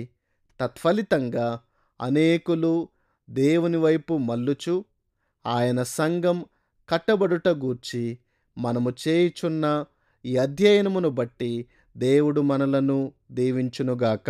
తత్ఫలితంగా అనేకులు దేవుని వైపు మల్లుచు ఆయన సంఘం కట్టబడుట గూర్చి మనము చేయుచున్న ఈ అధ్యయనమును బట్టి దేవుడు మనలను దీవించునుగాక.